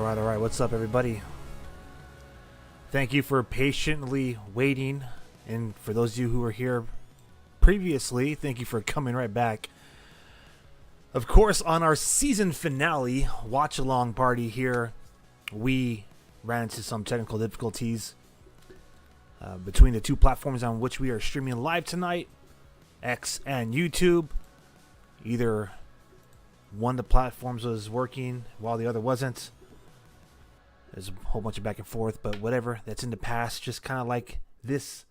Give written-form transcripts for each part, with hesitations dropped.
All right. What's up, everybody? Thank you for patiently waiting. And for those of you who were here previously, thank you for coming right back. Of course, on our season finale watch-along party here, we ran into some technical difficulties between the two platforms on which we are streaming live tonight, X and YouTube. Either one of the platforms was working while the other wasn't. There's a whole bunch of back and forth, but whatever. That's in the past. Just kind of like this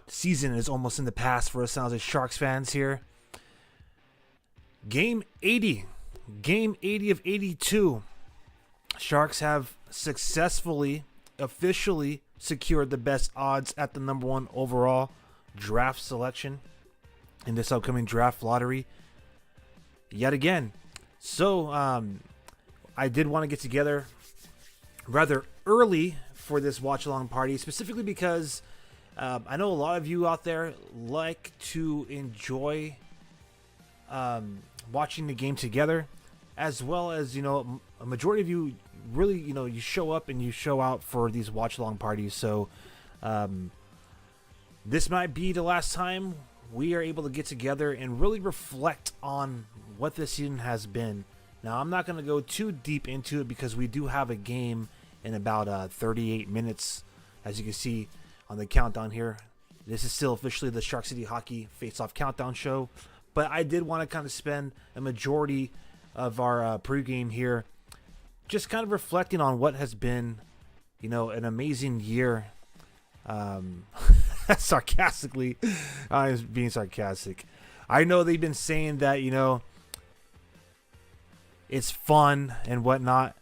season is almost in the past for us Sounds like Sharks fans here. Game 80. Game 80 of 82. Sharks have successfully, officially secured the best odds at the number one overall draft selection in this upcoming draft lottery yet again. So I did want to get together rather early for this watch along party, specifically because I know a lot of you out there like to enjoy watching the game together, as well as, you know, a majority of you really, you know, you show up and you show out for these watch along parties. So this might be the last time we are able to get together and really reflect on what this season has been. Now, I'm not going to go too deep into it because we do have a game in about 38 minutes, as you can see on the countdown here. This is still officially the Shark City Hockey Face-Off Countdown show, but I did want to kind of spend a majority of our pregame here just kind of reflecting on what has been, you know, an amazing year. Sarcastically, I was being sarcastic. I know they've been saying that, you know, it's fun and whatnot,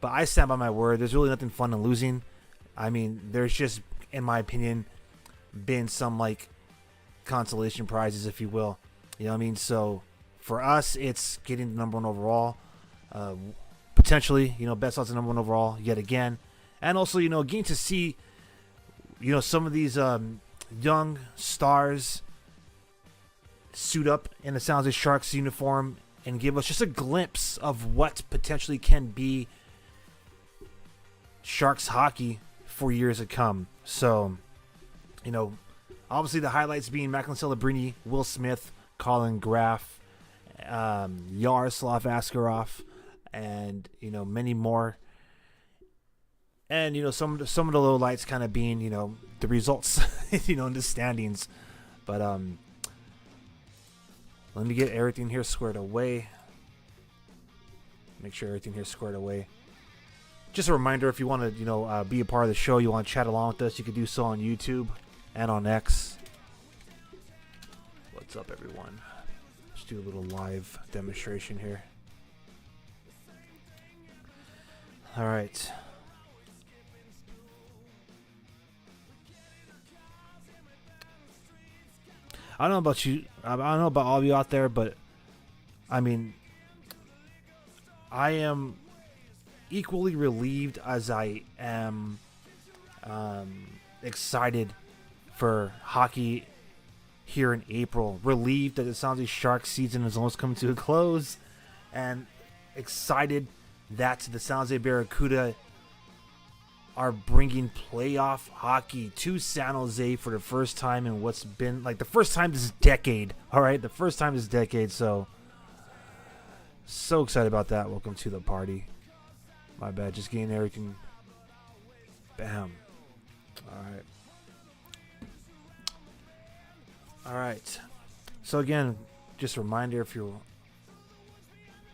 but I stand by my word. There's really nothing fun in losing. I mean, there's just, in my opinion, been some like consolation prizes, if you will. You know what I mean? So for us, it's getting the number one overall, potentially, you know, best odds of number one overall yet again, and also, you know, getting to see, you know, some of these young stars suit up in the Sounds of Sharks uniform and give us just a glimpse of what potentially can be Sharks hockey for years to come. So, you know, obviously the highlights being Macklin Celebrini, Will Smith, Colin Graff, Yaroslav Askarov, and, you know, many more. And, you know, some of the low lights kind of being, you know, the results, you know, in the standings. But let me get everything here squared away. Make sure everything here is squared away. Just a reminder, if you want to, you know, be a part of the show, you want to chat along with us, you can do so on YouTube and on X. What's up, everyone? Let's do a little live demonstration here. All right. I don't know about you. I don't know about all of you out there, but I mean, I am equally relieved as I am excited for hockey here in April. Relieved that the Sounds of Sharks season is almost coming to a close, and excited that the Sounds of Barracuda are bringing playoff hockey to San Jose for the first time in what's been like the first time this decade. All right, the first time this decade. So excited about that. Welcome to the party. My bad, just getting everything. Bam. All right. So again, just a reminder, if you're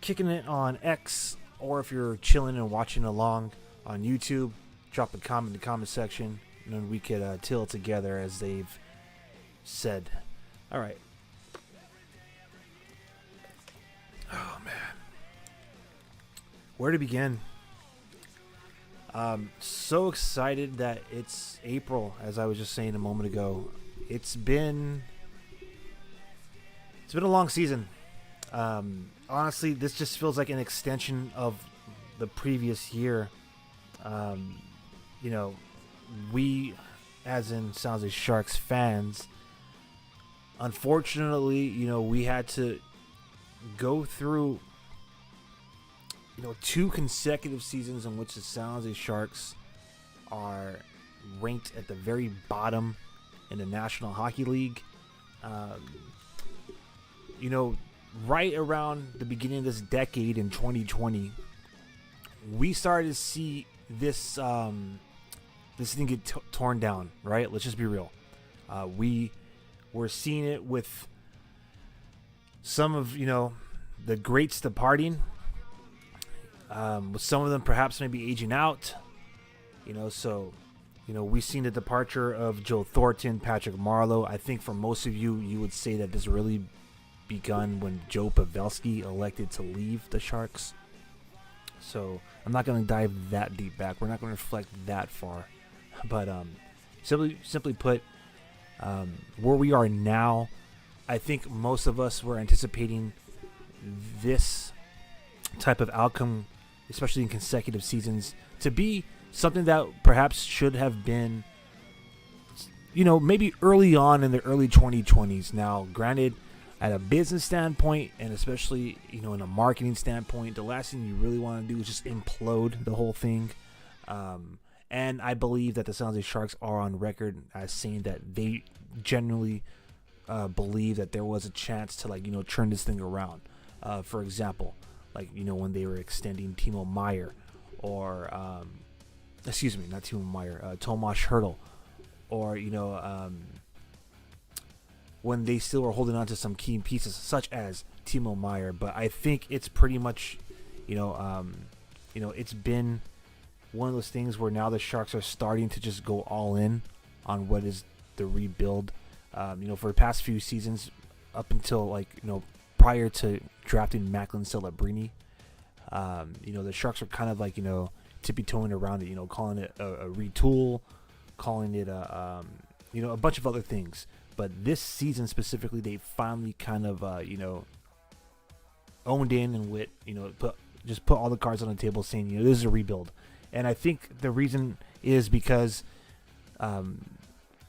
kicking it on X or if you're chilling and watching along on YouTube, drop a comment in the comment section, and then we could till together, as they've said. All right. Oh, man. Where to begin? So excited that it's April, as I was just saying a moment ago. It's been a long season. Honestly, this just feels like an extension of the previous year. You know, we, as in Sounds like Sharks fans, unfortunately, you know, we had to go through 2 consecutive seasons in which the San Jose Sharks are ranked at the very bottom in the National Hockey League. Right around the beginning of this decade in 2020, we started to see this this thing get torn down, right? Let's just be real. We were seeing it with some of, the greats departing, with some of them perhaps maybe aging out, we've seen the departure of Joe Thornton, Patrick Marleau. I think for most of you, you would say that this really begun when Joe Pavelski elected to leave the Sharks. So I'm not going to dive that deep back. We're not going to reflect that far. But simply put, where we are now, I think most of us were anticipating this type of outcome, especially in consecutive seasons, to be something that perhaps should have been, maybe early on in the early 2020s. Now, granted, at a business standpoint, and especially, in a marketing standpoint, the last thing you really want to do is just implode the whole thing. And I believe that the San Jose Sharks are on record as saying that they generally believe that there was a chance to, turn this thing around. For example, when they were extending Timo Meier, or not Timo Meier, Tomas Hertl, or when they still were holding on to some key pieces such as Timo Meier. But I think it's pretty much, it's been one of those things where now the Sharks are starting to just go all in on what is the rebuild. For the past few seasons, up until prior to drafting Macklin Celebrini, the Sharks are kind of tippy-toeing around it, calling it a retool, calling it a bunch of other things. But this season specifically, they finally kind of owned in and put all the cards on the table, saying this is a rebuild. And I think the reason is because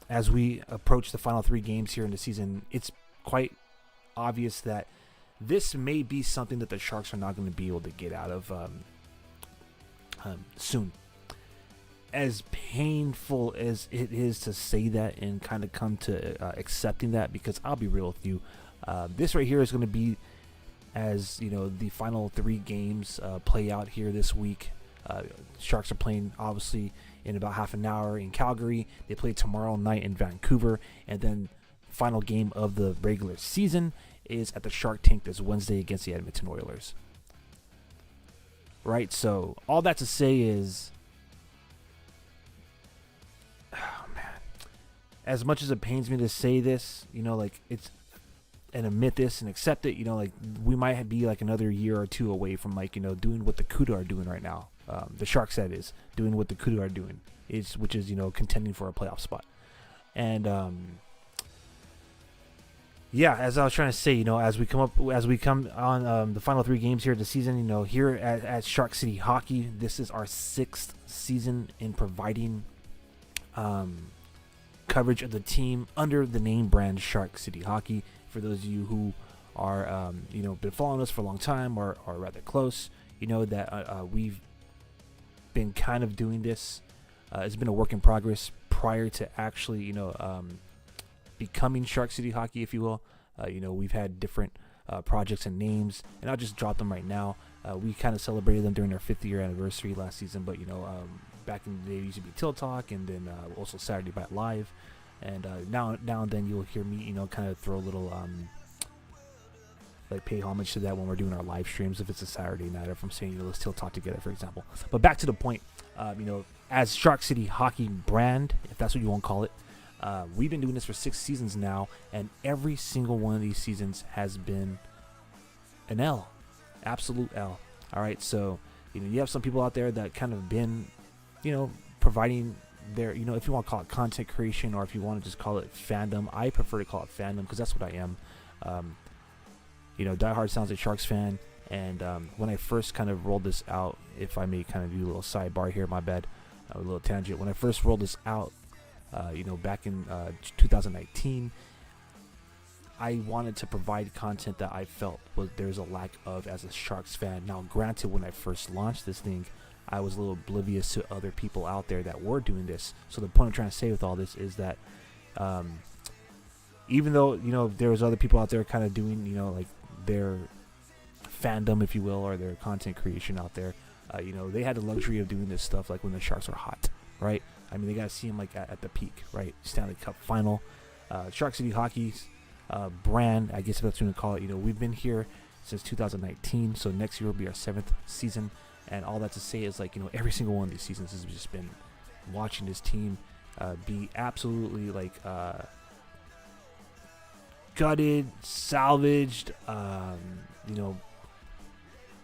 as we approach the final 3 games here in the season, it's quite obvious that this may be something that the Sharks are not going to be able to get out of soon. As painful as it is to say that and kind of come to accepting that, because I'll be real with you, this right here is going to be, as the final 3 games play out here this week. Sharks are playing obviously in about half an hour in Calgary. They play tomorrow night in Vancouver, and then final game of the regular season is at the Shark Tank this Wednesday against the Edmonton Oilers. Right, so all that to say is, oh man, as much as it pains me to say this, it's, and admit this and accept it, we might be another year or 2 away from doing what the Cuda are doing right now. The Sharks, that is, doing what the Cuda are doing, which is contending for a playoff spot. And as I was trying to say, as we come on the final 3 games here of the season, here at Shark City Hockey, this is our 6th season in providing coverage of the team under the name brand Shark City Hockey. For those of you who are been following us for a long time, or rather close, that we've been kind of doing this. It's been a work in progress prior to actually becoming Shark City Hockey, if you will. We've had different projects and names, and I'll just drop them right now. We kind of celebrated them during our 5th year anniversary last season, but back in the day it used to be Teal Talk, and then also Saturday Night Live, and now and then you'll hear me kind of throw a little pay homage to that when we're doing our live streams, if it's a Saturday night, or if I'm saying let's Teal Talk together, for example. But back to the point, as Shark City Hockey brand, if that's what you want to call it, we've been doing this for 6 seasons now, and every single one of these seasons has been an L, absolute L. All right, so you have some people out there that kind of been, providing their, if you want to call it content creation, or if you want to just call it fandom. I prefer to call it fandom because that's what I am. Diehard Sounds like Sharks fan, and when I first kind of rolled this out, if I may kind of do a little sidebar here, my bad, a little tangent. When I first rolled this out, back in 2019, I wanted to provide content that I felt there's a lack of as a Sharks fan. Now, granted, when I first launched this thing, I was a little oblivious to other people out there that were doing this. So the point I'm trying to say with all this is that even though, there was other people out there kind of doing, like their fandom, if you will, or their content creation out there, they had the luxury of doing this stuff like when the Sharks are hot, right? I mean, they got to see them like at the peak, right? Stanley Cup final. Shark City Hockey's brand, I guess if that's what you call it, we've been here since 2019, so next year will be our 7th season. And all that to say is, like, every single one of these seasons has just been watching this team be absolutely, like, gutted, salvaged,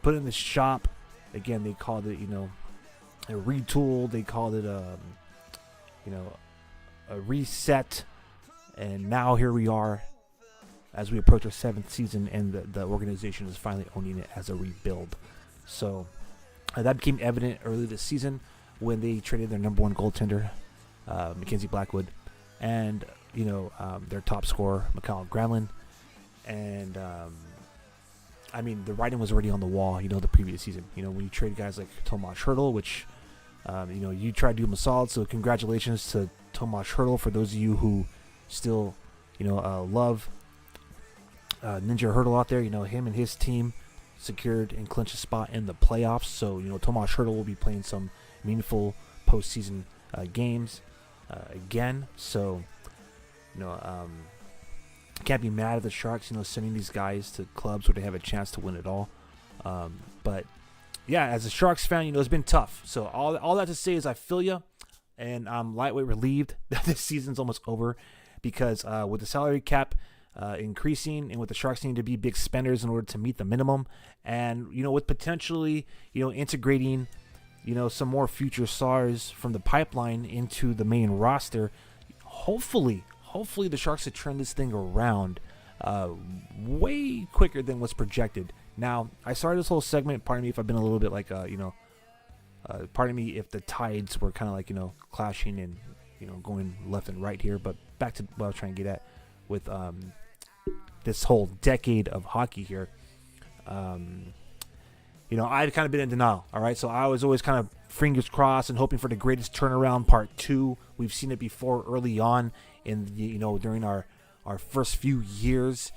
put in the shop. Again, they called it, a retool. They called it, a reset. And now here we are as we approach our 7th season, and the organization is finally owning it as a rebuild. So that became evident early this season when they traded their number one goaltender, Mackenzie Blackwood, and their top scorer, Mikhail Granlund. And I mean, the writing was already on the wall, the previous season. When you trade guys like Tomas Hertl, which you tried to do him a solid. So congratulations to Tomas Hertl. For those of you who still love Ninja Hertl out there, him and his team secured and clinched a spot in the playoffs. So Tomas Hertl will be playing some meaningful postseason games again. So can't be mad at the Sharks, sending these guys to clubs where they have a chance to win it all. But yeah, as a Sharks fan, it's been tough. So all that to say is I feel you, and I'm lightweight relieved that this season's almost over, because with the salary cap increasing, and with the Sharks needing to be big spenders in order to meet the minimum, and with potentially integrating some more future stars from the pipeline into the main roster, hopefully the Sharks could turn this thing around way quicker than what's projected. Now, I started this whole segment, pardon me if I've been a little bit like pardon me if the tides were kind of like clashing and going left and right here, but back to what I was trying to get at with this whole decade of hockey here. I've kind of been in denial, all right? So I was always kind of fingers crossed and hoping for the greatest turnaround part 2. We've seen it before early on in the, during our first few years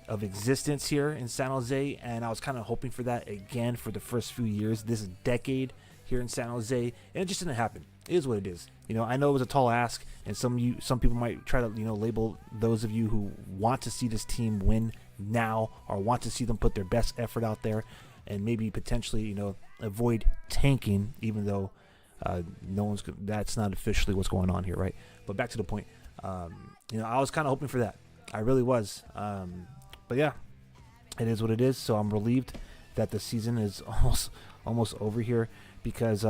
of existence here in San Jose, and I was kind of hoping for that again for the first few years this decade here in San Jose, and it just didn't happen. It is what it is. I know it was a tall ask, and some people might try to label those of you who want to see this team win now, or want to see them put their best effort out there, and maybe potentially avoid tanking, even though that's not officially what's going on here, right? But back to the point. I was kind of hoping for that. I really was. But yeah, it is what it is. So I'm relieved that the season is almost over here, because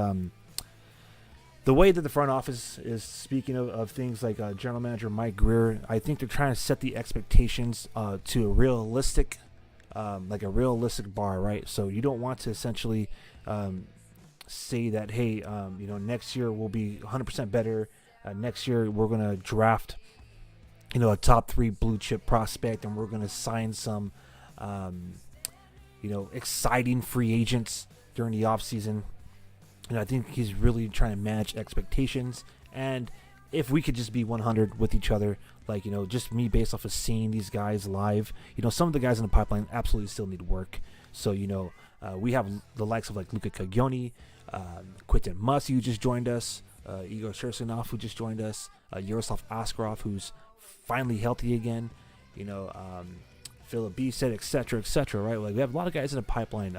the way that the front office is speaking of things like General Manager Mike Greer, I think they're trying to set the expectations to a realistic bar, right? So you don't want to essentially say that, hey, next year we'll be 100% better. Next year we're going to draft a top 3 blue chip prospect, and we're going to sign some exciting free agents during the offseason. I think he's really trying to manage expectations, and if we could just be 100 with each other, like, just me based off of seeing these guys live, some of the guys in the pipeline absolutely still need work. So we have the likes of like Luka Cagioni, Quinton Mussy, who just joined us, Igor Shersunov, who just joined us, Yaroslav Askarov, who's finally healthy again, Philip Beeset, etc., right? Like, we have a lot of guys in the pipeline.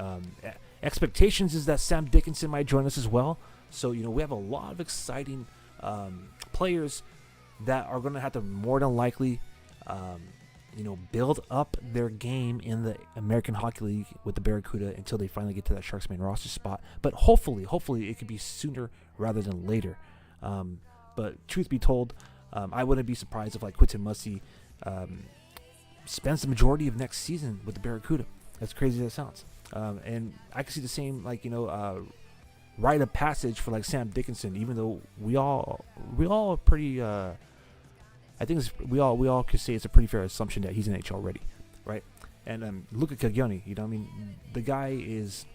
Expectations is that Sam Dickinson might join us as well. So, we have a lot of exciting players that are going to have to more than likely, build up their game in the American Hockey League with the Barracuda until they finally get to that Sharks main roster spot. But hopefully it could be sooner rather than later. But truth be told, I wouldn't be surprised if like Quinton Mussy spends the majority of next season with the Barracuda. As crazy as it sounds. And I can see the same, rite of passage for like Sam Dickinson, even though we all are pretty I think we all could say it's a pretty fair assumption that he's in NHL ready, right? And look at Caglioni. You know, I mean, the guy is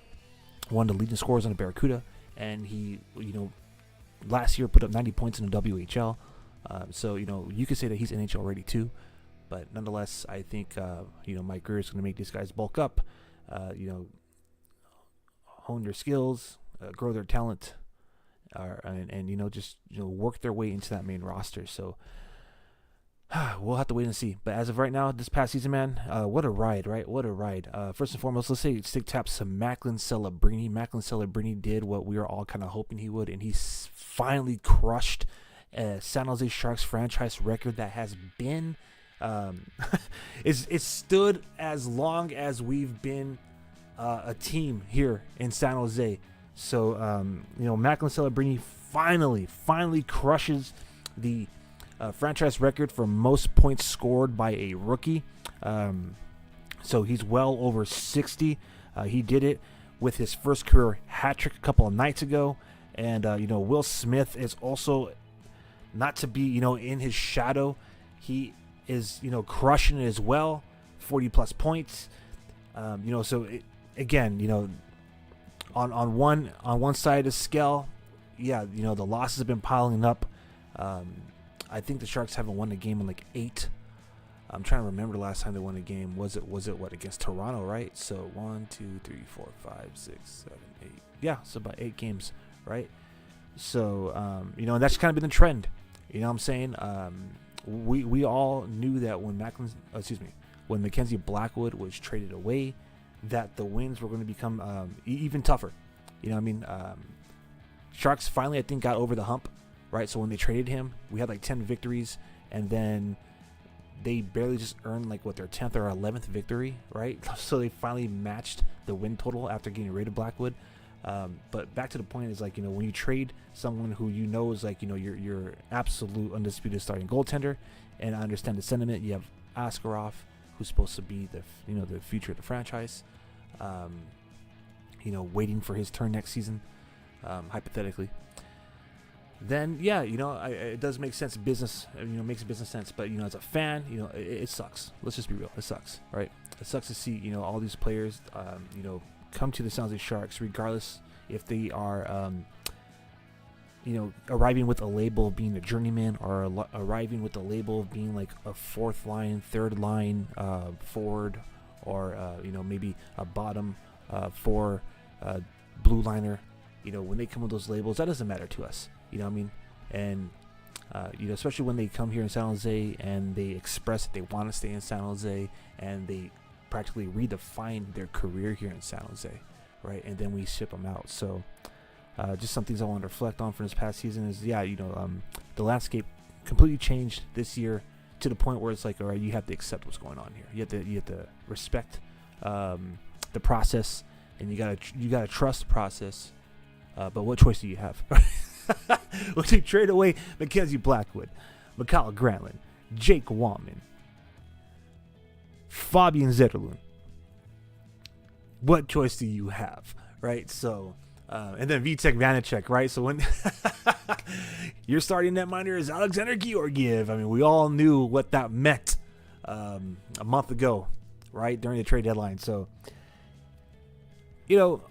one of the leading scorers on the Barracuda, and he, you know, last year put up 90 points in the WHL. So, you know, you could say that he's NHL ready too. But nonetheless, I think, you know, Mike Grier is going to make these guys bulk up, you know, hone their skills, grow their talent, and, you know, just, you know, work their way into that main roster. So we'll have to wait and see. But as of right now, this past season, man, what a ride, right? What a ride. First and foremost, let's say stick taps to Macklin Celebrini. Macklin Celebrini did what we were all kind of hoping he would, and he finally crushed San Jose Sharks franchise record that has been it's stood as long as we've been a team here in San Jose. So you know, Macklin Celebrini finally crushes the franchise record for most points scored by a rookie. So he's well over 60. He did it with his first career hat trick a couple of nights ago. And you know, Will Smith is also, not to be, you know, in his shadow, he is, you know, crushing it as well. 40 plus points. You know, so again, you know, on one side of the scale, yeah, you know, the losses have been piling up. I think the Sharks haven't won a game in like 8. I'm trying to remember the last time they won a game. Was it what, against Toronto, right? So 1, 2, 3, 4, 5, 6, 7, 8. Yeah, so about 8 games, right? So you know, and that's kind of been the trend. You know what I'm saying? We all knew that when when Mackenzie Blackwood was traded away, that the wins were going to become even tougher. You know what I mean? Sharks finally, I think, got over the hump, right? So when they traded him, we had like 10 victories, and then they barely just earned like their 10th or 11th victory, right? So they finally matched the win total after getting rid of Blackwood. But back to the point is, like, you know, when you trade someone who you know is like, you know, your absolute undisputed starting goaltender, and I understand the sentiment. You have Askarov, who's supposed to be the future of the franchise, you know, waiting for his turn next season, hypothetically. Then yeah, you know, it does make sense. Business, you know, makes business sense. But you know, as a fan, you know, it sucks. Let's just be real. It sucks, right? It sucks to see, you know, all these players, you know, come to the San Jose Sharks, regardless if they are, you know, arriving with a label of being a journeyman, or arriving with a label of being like a 4th line, 3rd line forward, or you know, maybe a bottom 4 blue liner. You know, when they come with those labels, that doesn't matter to us. You know what I mean? And you know, especially when they come here in San Jose and they express that they want to stay in San Jose, and they practically redefine their career here in San Jose, right? And then we ship them out. So just some things I want to reflect on from this past season is, yeah, you know, the landscape completely changed this year to the point where it's like, all right, you have to accept what's going on here. You have to respect the process, and you gotta trust the process. But what choice do you have? When you trade away Mackenzie Blackwood, Mikhail Granlund, Jake Wallman, Fabian Zetterlund, what choice do you have, right? So, and then Vitek Vanacek, right? So when your starting netminder is Alexander Georgiev, I mean, we all knew what that meant a month ago, right, during the trade deadline. So, you know,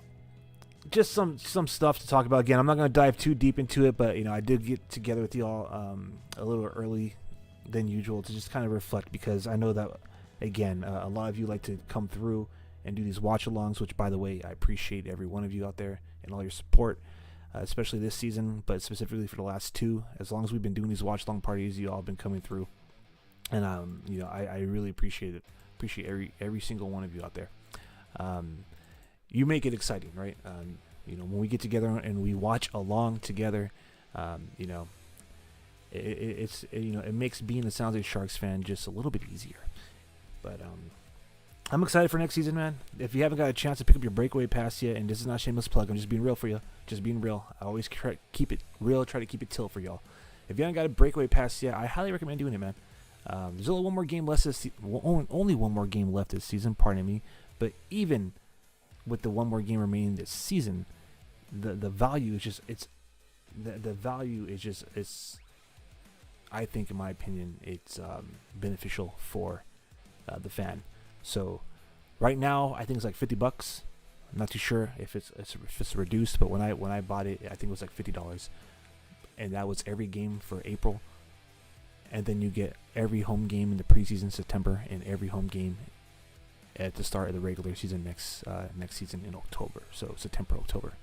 just some stuff to talk about. Again, I'm not going to dive too deep into it, but you know, I did get together with you all a little early than usual to just kind of reflect, because I know that, again, a lot of you like to come through and do these watch-alongs, which, by the way, I appreciate every one of you out there and all your support, especially this season, but specifically for the last 2. As long as we've been doing these watch-along parties, you all have been coming through, and you know, I really appreciate it. Appreciate every single one of you out there. You make it exciting, right? You know, when we get together and we watch along together, you know, it's you know, it makes being a San Jose Sharks fan just a little bit easier. But I'm excited for next season, man. If you haven't got a chance to pick up your breakaway pass yet, and this is not a shameless plug, I'm just being real for you. Just being real. I always try to keep it real, try to keep it Teal for y'all. If you haven't got a breakaway pass yet, I highly recommend doing it, man. There's only one more game left only one more game left this season, pardon me. But even with the one more game remaining this season, the value is just, it's I think, in my opinion, it's beneficial for the fan. So right now, I think it's like $50. I'm not too sure if it's reduced, but when I bought it, I think it was like $50, and that was every game for April. And then you get every home game in the preseason September, and every home game at the start of the regular season next season in October. So September, October,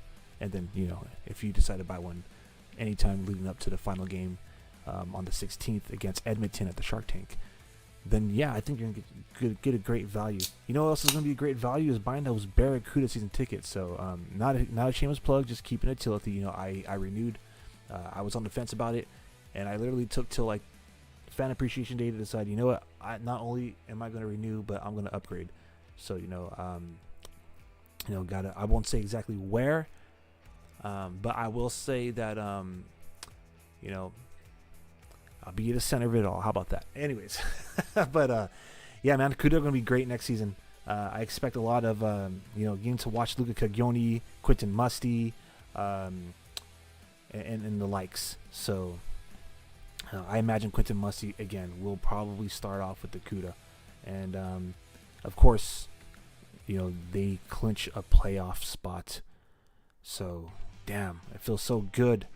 and then if you decide to buy one anytime leading up to the final game on the 16th against Edmonton at the Shark Tank, then yeah, I think you're gonna get a great value. You know what else is gonna be a great value is buying those Barracuda season tickets. So not a shameless plug, just keeping it till I renewed. I was on the fence about it, and I literally took till like Fan Appreciation Day to decide. You know what? Not only am I going to renew, but I'm going to upgrade. So I won't say exactly where, but I will say that I'll be at the center of it all. How about that? Anyways, but yeah, man, Cuda going to be great next season. I expect a lot of getting to watch Luca Caglioni, Quentin Musty, and the likes. So. I imagine Quentin Musty, again, will probably start off with the CUDA. And, of course, they clinch a playoff spot. So, damn, it feels so good.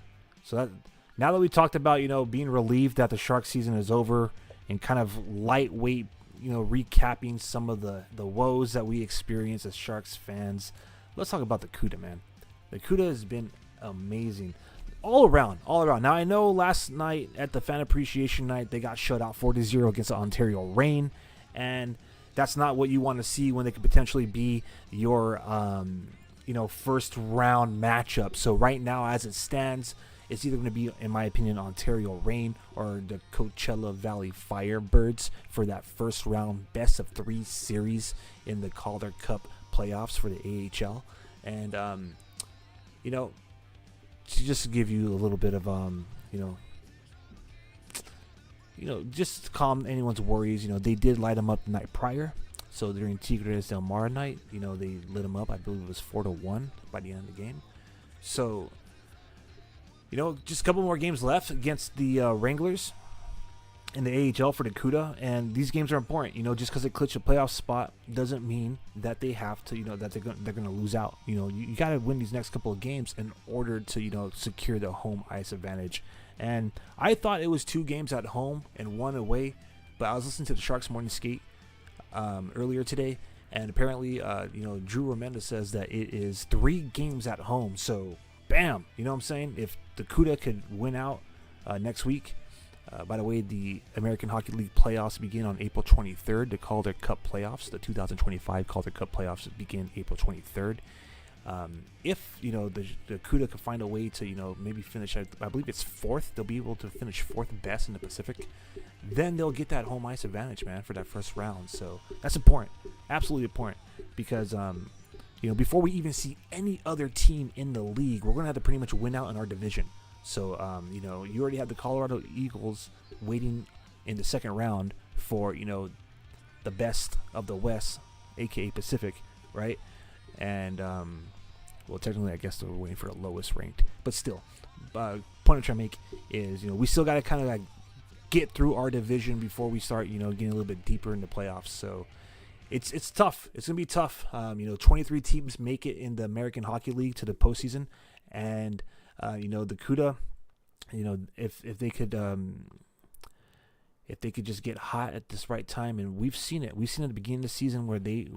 So, now that we talked about, being relieved that the Shark season is over and kind of lightweight, recapping some of the woes that we experience as Sharks fans, let's talk about the CUDA, man. The CUDA has been amazing. All around. Now, I know last night at the Fan Appreciation Night, they got shut out 4-0 against the Ontario Reign, and that's not what you want to see when they could potentially be your, first round matchup. So right now, as it stands, it's either going to be, in my opinion, Ontario Reign or the Coachella Valley Firebirds for that first round best of 3 series in the Calder Cup playoffs for the AHL. And, to just give you a little bit of just to calm anyone's worries, they did light them up the night prior. So during Tigres Del Mar night, they lit them up. I believe it was 4-1 by the end of the game. So just a couple more games left against the Wranglers in the AHL for the CUDA, and these games are important. Just because they clinch a playoff spot doesn't mean that they have to, that they're going to lose out. You got to win these next couple of games in order to, secure the home ice advantage. And I thought it was 2 games at home and 1 away, but I was listening to the Sharks Morning Skate earlier today, and apparently, Drew Romenda says that it is 3 games at home. So, bam, you know what I'm saying? If the CUDA could win out next week. By the way, the American Hockey League playoffs begin on April 23rd. The Calder Cup playoffs, the 2025 Calder Cup playoffs, begin April 23rd. If the CUDA could find a way to maybe finish, I believe it's 4th. They'll be able to finish 4th best in the Pacific. Then they'll get that home ice advantage, man, for that first round. So that's important, absolutely important, because before we even see any other team in the league, we're gonna have to pretty much win out in our division. So, you already have the Colorado Eagles waiting in the second round for, the best of the West, a.k.a. Pacific, right? And, technically, I guess they're waiting for the lowest ranked. But still, point I'm trying to make is, we still got to kind of get through our division before we start, getting a little bit deeper in the playoffs. So, it's tough. It's going to be tough. 23 teams make it in the American Hockey League to the postseason. And... the CUDA, if they could just get hot at this right time, and we've seen it at the beginning of the season where they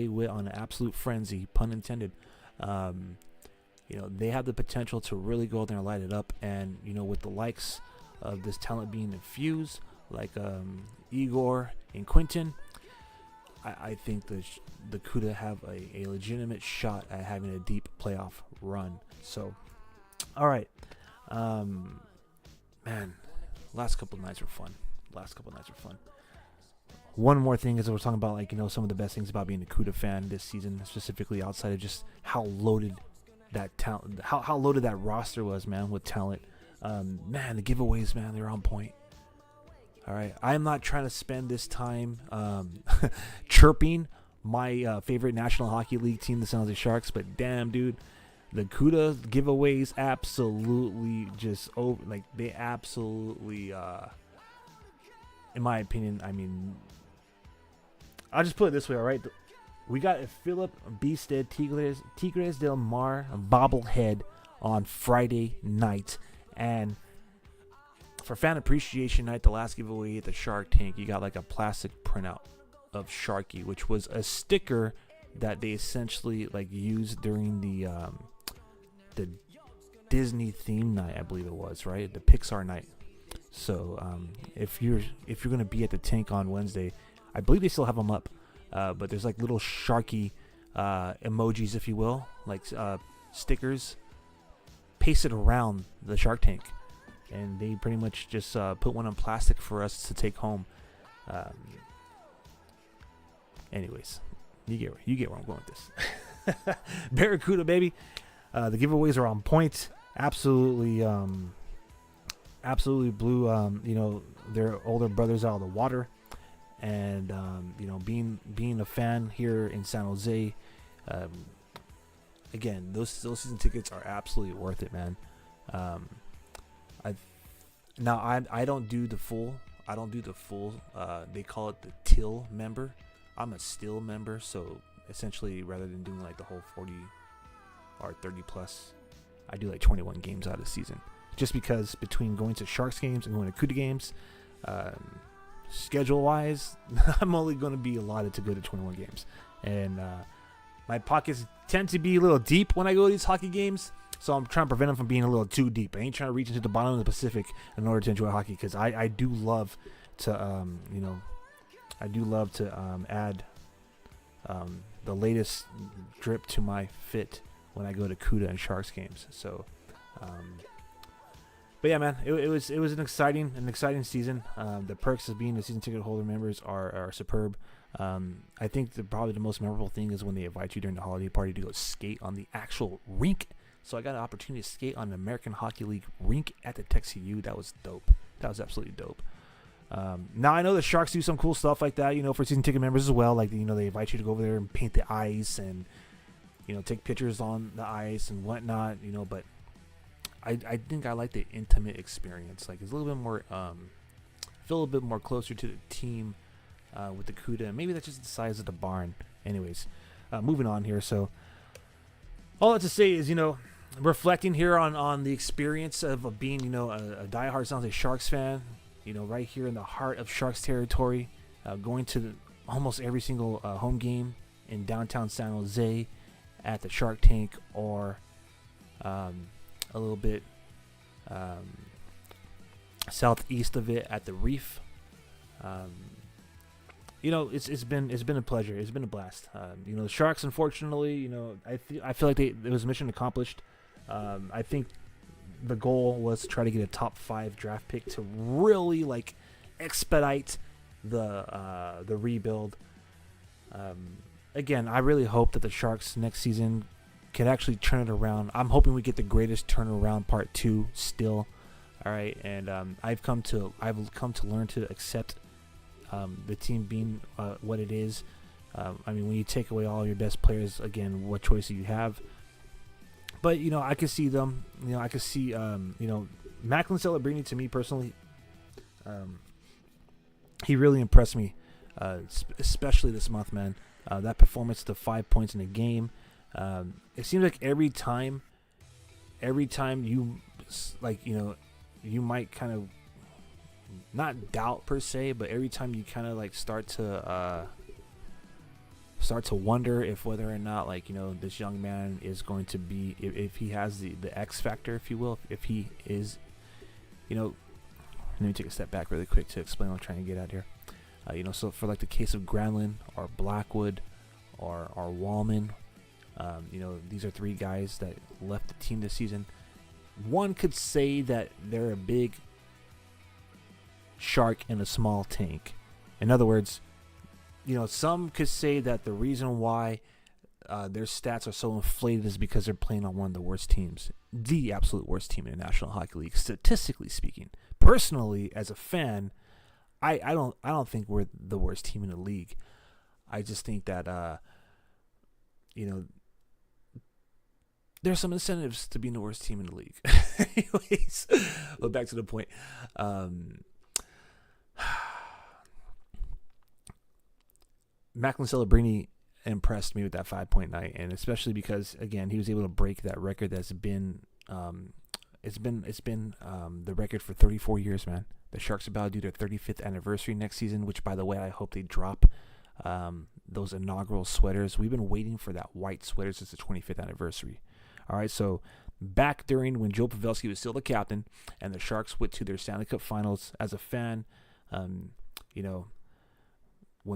went on an absolute frenzy, pun intended. They have the potential to really go out there and light it up, and with the likes of this talent being infused, like Igor and Quentin, I think the CUDA have a legitimate shot at having a deep playoff run. So. All right, man. Last couple nights were fun. One more thing is we're talking about some of the best things about being a CUDA fan this season, specifically outside of just how loaded that talent, how loaded that roster was, man, with talent. Man, the giveaways, man, they're on point. All right, I'm not trying to spend this time chirping my favorite National Hockey League team, the San Jose Sharks, but damn, dude. The CUDA giveaways absolutely just over, they absolutely in my opinion, I mean, I'll just put it this way, all right? We got a Philip Beasted Tigres del Mar bobblehead on Friday night. And for Fan Appreciation Night, the last giveaway at the Shark Tank, you got like a plastic printout of Sharky, which was a sticker that they essentially like used during the Disney theme night, I believe it was, right? The Pixar night. So if you're gonna be at the tank on Wednesday, I believe they still have them up, but there's like little Sharky emojis, if you will, like stickers pasted around the Shark Tank, and they pretty much just put one on plastic for us to take home. Anyways, you get where I'm going with this. Barracuda, baby. The giveaways are on point. Absolutely blew their older brothers out of the water. And being a fan here in San Jose, again, those season tickets are absolutely worth it, man. I don't do the full. They call it the Teal member. I'm a Steel member, so essentially, rather than doing like the whole 40 or 30 plus, I do like 21 games out of the season. Just because between going to Sharks games and going to Cuda games, schedule wise, I'm only going to be allotted to go to 21 games, and my pockets tend to be a little deep when I go to these hockey games, so I'm trying to prevent them from being a little too deep. I ain't trying to reach into the bottom of the Pacific in order to enjoy hockey, because I do love to add the latest drip to my fit when I go to Cuda and Sharks games. So but yeah, man, it was an exciting season. The perks of being a season ticket holder members are superb. I think probably the most memorable thing is when they invite you during the holiday party to go skate on the actual rink. So I got an opportunity to skate on the American Hockey League rink at the Texas U. That was dope. That was absolutely dope. Now I know the Sharks do some cool stuff like that, for season ticket members as well. Like, they invite you to go over there and paint the ice and, take pictures on the ice and whatnot, but I think I like the intimate experience. Like, it's a little bit more, feel a little bit more closer to the team with the CUDA. Maybe that's just the size of the barn. Anyways, moving on here. So all that to say is, reflecting here on the experience of being, a diehard San Jose Sharks fan, right here in the heart of Sharks territory, going to almost every single home game in downtown San Jose at the Shark Tank, or a little bit southeast of it at the Reef. It's been a pleasure. It's been a blast. The Sharks, unfortunately, I feel like it was mission accomplished. I think the goal was to try to get a top 5 draft pick to really expedite the rebuild. Again, I really hope that the Sharks next season can actually turn it around. I'm hoping we get the greatest turnaround part 2 still. All right, and I've come to learn to accept the team being what it is. When you take away all your best players, again, what choice do you have? But I could see them. I could see Macklin Celebrini, to me personally. He really impressed me, especially this month, man. That performance to 5 points in a game. It seems like every time you you might kind of not doubt per se, but every time you kind of start to wonder if whether or not this young man is going to be, if he has the X factor, if you will, if he is, let me take a step back really quick to explain what I'm trying to get at here. So for the case of Granlund or Blackwood or Wallman, these are 3 guys that left the team this season. One could say that they're a big shark in a small tank. In other words, some could say that the reason why their stats are so inflated is because they're playing on one of the worst teams, the absolute worst team in the National Hockey League, statistically speaking. Personally, as a fan, I don't think we're the worst team in the league. I just think that there's some incentives to being the worst team in the league. Anyways, but back to the point. Macklin Celebrini impressed me with that 5-point night, and especially because again he was able to break that record that's been it's been the record for 34 years, man. The Sharks are about to do their 35th anniversary next season, which, by the way, I hope they drop those inaugural sweaters. We've been waiting for that white sweater since the 25th anniversary. All right, so back during when Joe Pavelski was still the captain and the Sharks went to their Stanley Cup Finals, as a fan, when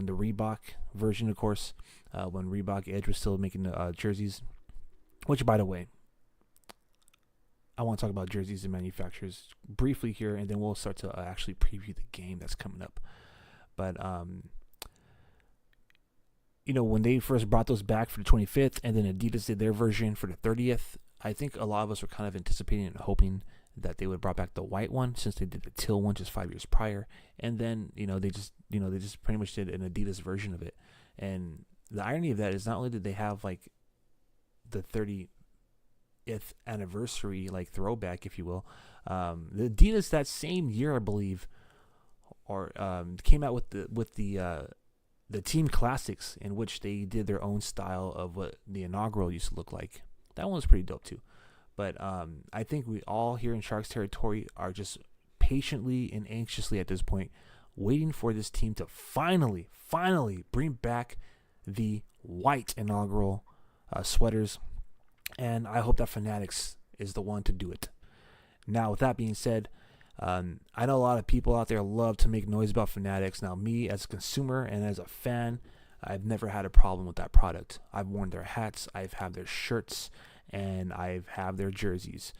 the Reebok version, of course, when Reebok Edge was still making the jerseys, which, by the way, I want to talk about jerseys and manufacturers briefly here, and then we'll start to actually preview the game that's coming up. But, when they first brought those back for the 25th, and then Adidas did their version for the 30th, I think a lot of us were kind of anticipating and hoping that they would brought back the white one, since they did the teal one just 5 years prior. And then, they just pretty much did an Adidas version of it. And the irony of that is not only did they have like the 30th anniversary like throwback, if you will, the Adidas that same year, I believe, or came out with the team classics, in which they did their own style of what the inaugural used to look like. That one was pretty dope too. But I think we all here in Sharks territory are just patiently and anxiously at this point waiting for this team to finally bring back the white inaugural sweaters. And I hope that Fanatics is the one to do it. Now, with that being said, I know a lot of people out there love to make noise about Fanatics. Now, me as a consumer and as a fan, I've never had a problem with that product. I've worn their hats, I've had their shirts, and I've had their jerseys.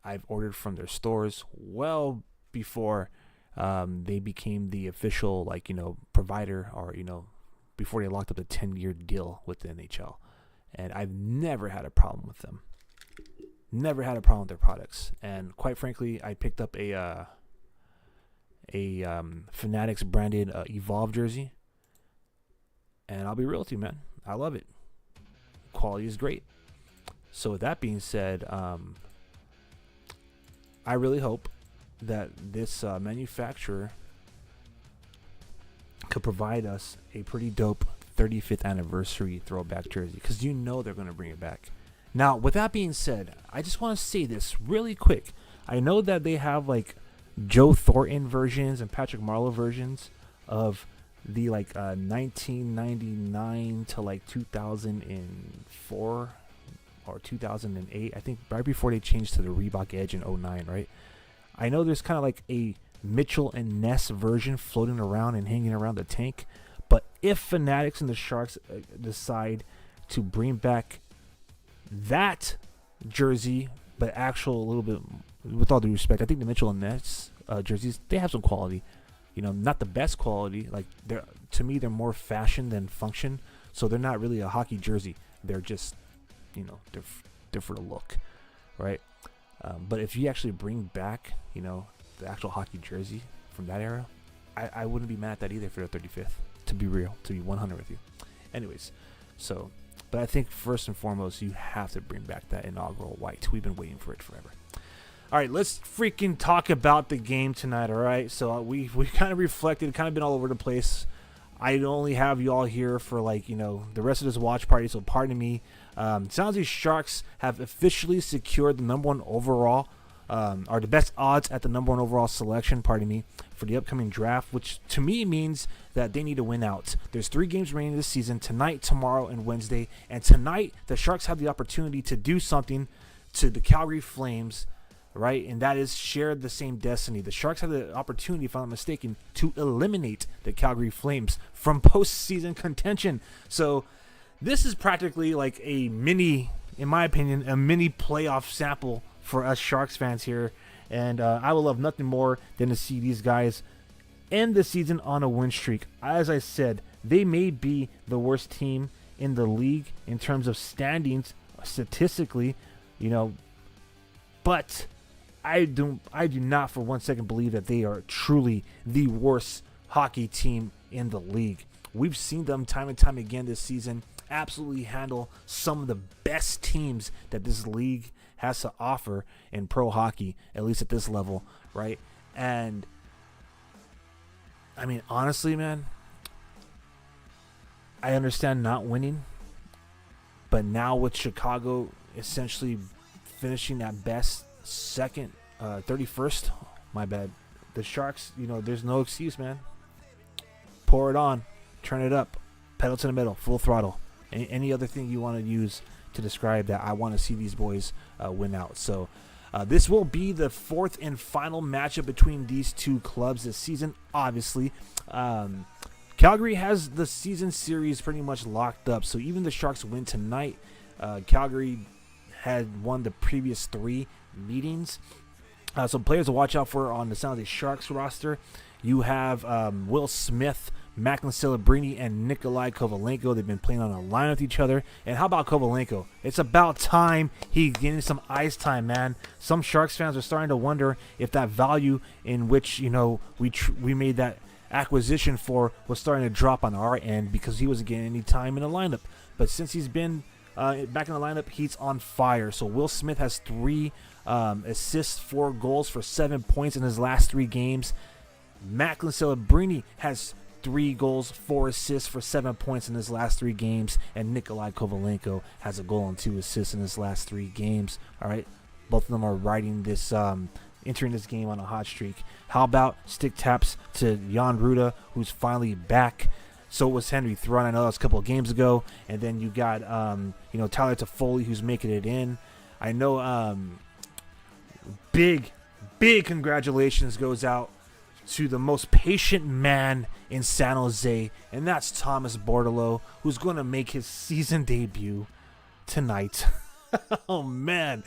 I've ordered from their stores well before they became the official, provider, or, before they locked up the 10-year deal with the NHL. And I've never had a problem with them. Never had a problem with their products. And quite frankly, I picked up a Fanatics branded Evolve jersey. And I'll be real with you, man. I love it. Quality is great. So with that being said, I really hope that this manufacturer could provide us a pretty dope 35th anniversary throwback jersey, because they're going to bring it back. Now, with that being said, I just want to say this really quick. I know that they have like Joe Thornton versions and Patrick Marleau versions of the 1999 to 2004 or 2008. I think right before they changed to the Reebok Edge in 2009, right? I know there's kind of like a Mitchell and Ness version floating around and hanging around the tank. But if Fanatics and the Sharks decide to bring back that jersey, but actual a little bit, with all due respect, I think the Mitchell and Ness jerseys, they have some quality. Not the best quality. To me, they're more fashion than function. So they're not really a hockey jersey. They're just, they're for the look, right? But if you actually bring back, the actual hockey jersey from that era, I wouldn't be mad at that either for the 35th. To be real, to be 100 with you. Anyways, but I think first and foremost, you have to bring back that inaugural white. We've been waiting for it forever. All right, let's freaking talk about the game tonight, all right? So we kind of reflected, kind of been all over the place. I only have you all here for the rest of this watch party, so pardon me. Sounds like Sharks have officially secured the number 1 overall, or the best odds at the number 1 overall selection, pardon me, for the upcoming draft, which to me means that they need to win out. There's 3 games remaining this season, tonight, tomorrow, and Wednesday. And tonight, the Sharks have the opportunity to do something to the Calgary Flames, right? And that is share the same destiny. The Sharks have the opportunity, if I'm not mistaken, to eliminate the Calgary Flames from postseason contention. So this is practically like a mini, in my opinion, a mini playoff sample for us Sharks fans here. And I would love nothing more than to see these guys end the season on a win streak. As I said, they may be the worst team in the league in terms of standings statistically, but I do not for 1 second believe that they are truly the worst hockey team in the league. We've seen them time and time again this season absolutely handle some of the best teams that this league has to offer in pro hockey, at least at this level, right? And I mean, honestly, man, I understand not winning, but now with Chicago essentially finishing at best second, 31st, my bad. The Sharks, there's no excuse, man. Pour it on, turn it up, pedal to the metal, full throttle. Any other thing you want to use to describe that, I want to see these boys win out. So this will be the fourth and final matchup between these two clubs this season, obviously. Calgary has the season series pretty much locked up, so even the Sharks win tonight. Calgary had won the previous 3 meetings. So players to watch out for on the San Jose Sharks roster. You have Will Smith, Macklin Celebrini, and Nikolai Kovalenko. They've been playing on a line with each other. And how about Kovalenko? It's about time he's getting some ice time, man. Some Sharks fans are starting to wonder if that value in which we made that acquisition for was starting to drop on our end because he wasn't getting any time in the lineup. But since he's been back in the lineup, he's on fire. So Will Smith has 3 assists, 4 goals for 7 points in his last 3 games. Macklin Celebrini has 3 goals, 4 assists for 7 points in his last 3 games. And Nikolai Kovalenko has a goal and 2 assists in his last 3 games. All right, both of them are riding this entering this game on a hot streak. How about stick taps to Jan Ruda, who's finally back? So was Henry Thrun. I know that was a couple of games ago. And then you got Tyler Toffoli, who's making it in. I know big congratulations goes out to the most patient man in San Jose, and that's Thomas Bordeleau, who's going to make his season debut tonight. Oh man.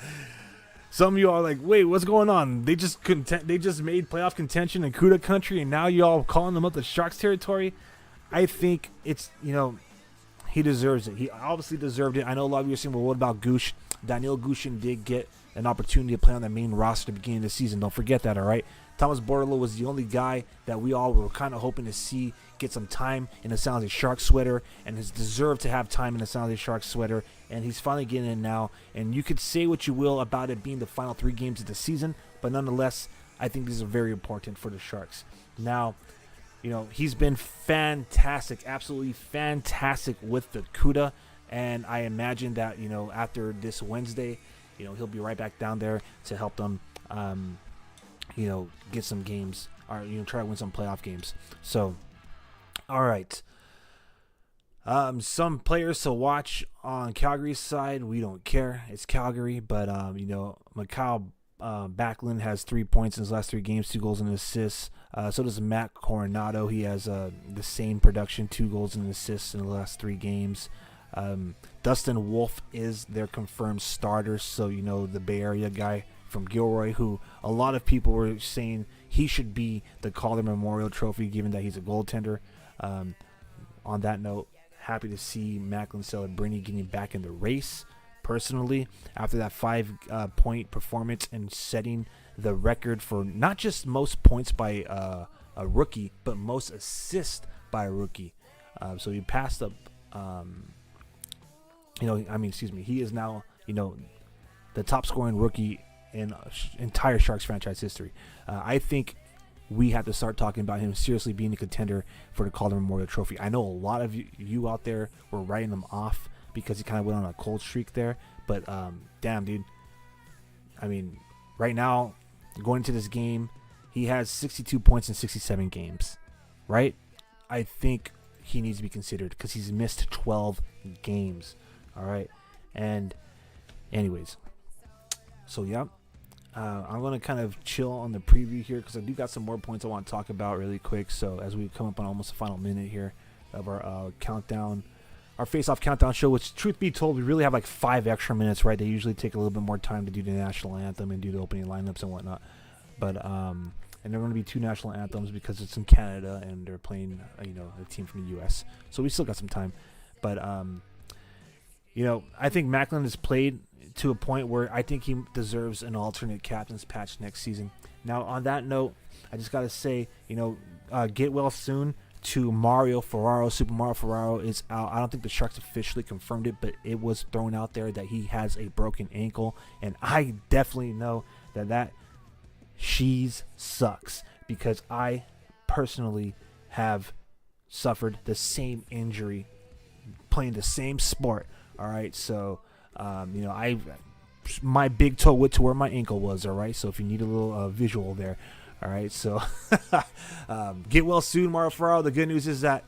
Some of you are like, wait, what's going on? They just made playoff contention in Cuda country, and now y'all calling them up the Sharks territory? I think it's, he deserves it. He obviously deserved it. I know a lot of you are saying, well, what about Goosh? Daniel Gushin did get an opportunity to play on the main roster at the beginning of the season. Don't forget that, all right? Thomas Bordeleau was the only guy that we all were kind of hoping to see get some time in the San Jose Sharks sweater, and has deserved to have time in the San Jose Sharks sweater, and he's finally getting in now. And you could say what you will about it being the final 3 games of the season, but nonetheless, I think these are very important for the Sharks. Now, he's been fantastic, absolutely fantastic with the CUDA, and I imagine that, after this Wednesday, he'll be right back down there to help them, get some games, or try to win some playoff games. So, all right. Some players to watch on Calgary's side. We don't care. It's Calgary, but Mikhail Backlund has 3 points in his last 3 games, 2 goals and assists. So does Matt Coronado. He has the same production, 2 goals and assists in the last 3 games. Dustin Wolf is their confirmed starter. So the Bay Area guy from Gilroy, who a lot of people were saying he should be the Calder Memorial Trophy, given that he's a goaltender. On that note, happy to see Macklin Celebrini getting back in the race. Personally, after that 5-point performance and setting the record for not just most points by a rookie, but most assists by a rookie. So he passed up. He is now the top scoring rookie in entire Sharks franchise history. I think we have to start talking about him seriously being a contender for the Calder Memorial Trophy. I know a lot of you out there were writing him off because he kind of went on a cold streak there. But, damn, dude. I mean, right now, going into this game, he has 62 points in 67 games, right? I think he needs to be considered because he's missed 12 games, all right? And anyways, so, yeah. I'm going to kind of chill on the preview here because I do got some more points I want to talk about really quick. So as we come up on almost the final minute here of our countdown, our face-off countdown show, which truth be told, we really have like 5 extra minutes, right? They usually take a little bit more time to do the national anthem and do the opening lineups and whatnot. But and there are going to be 2 national anthems because it's in Canada and they're playing, a team from the U.S. So we still got some time. But I think Macklin has played to a point where I think he deserves an alternate captain's patch next season. Now, on that note, I just got to say, get well soon to Mario Ferraro. Super Mario Ferraro is out. I don't think the Sharks officially confirmed it, but it was thrown out there that he has a broken ankle, and I definitely know that she's sucks because I personally have suffered the same injury playing the same sport. All right, so my big toe went to where my ankle was. All right, so if you need a little visual there, all right, so get well soon, Mario Ferraro. The good news is that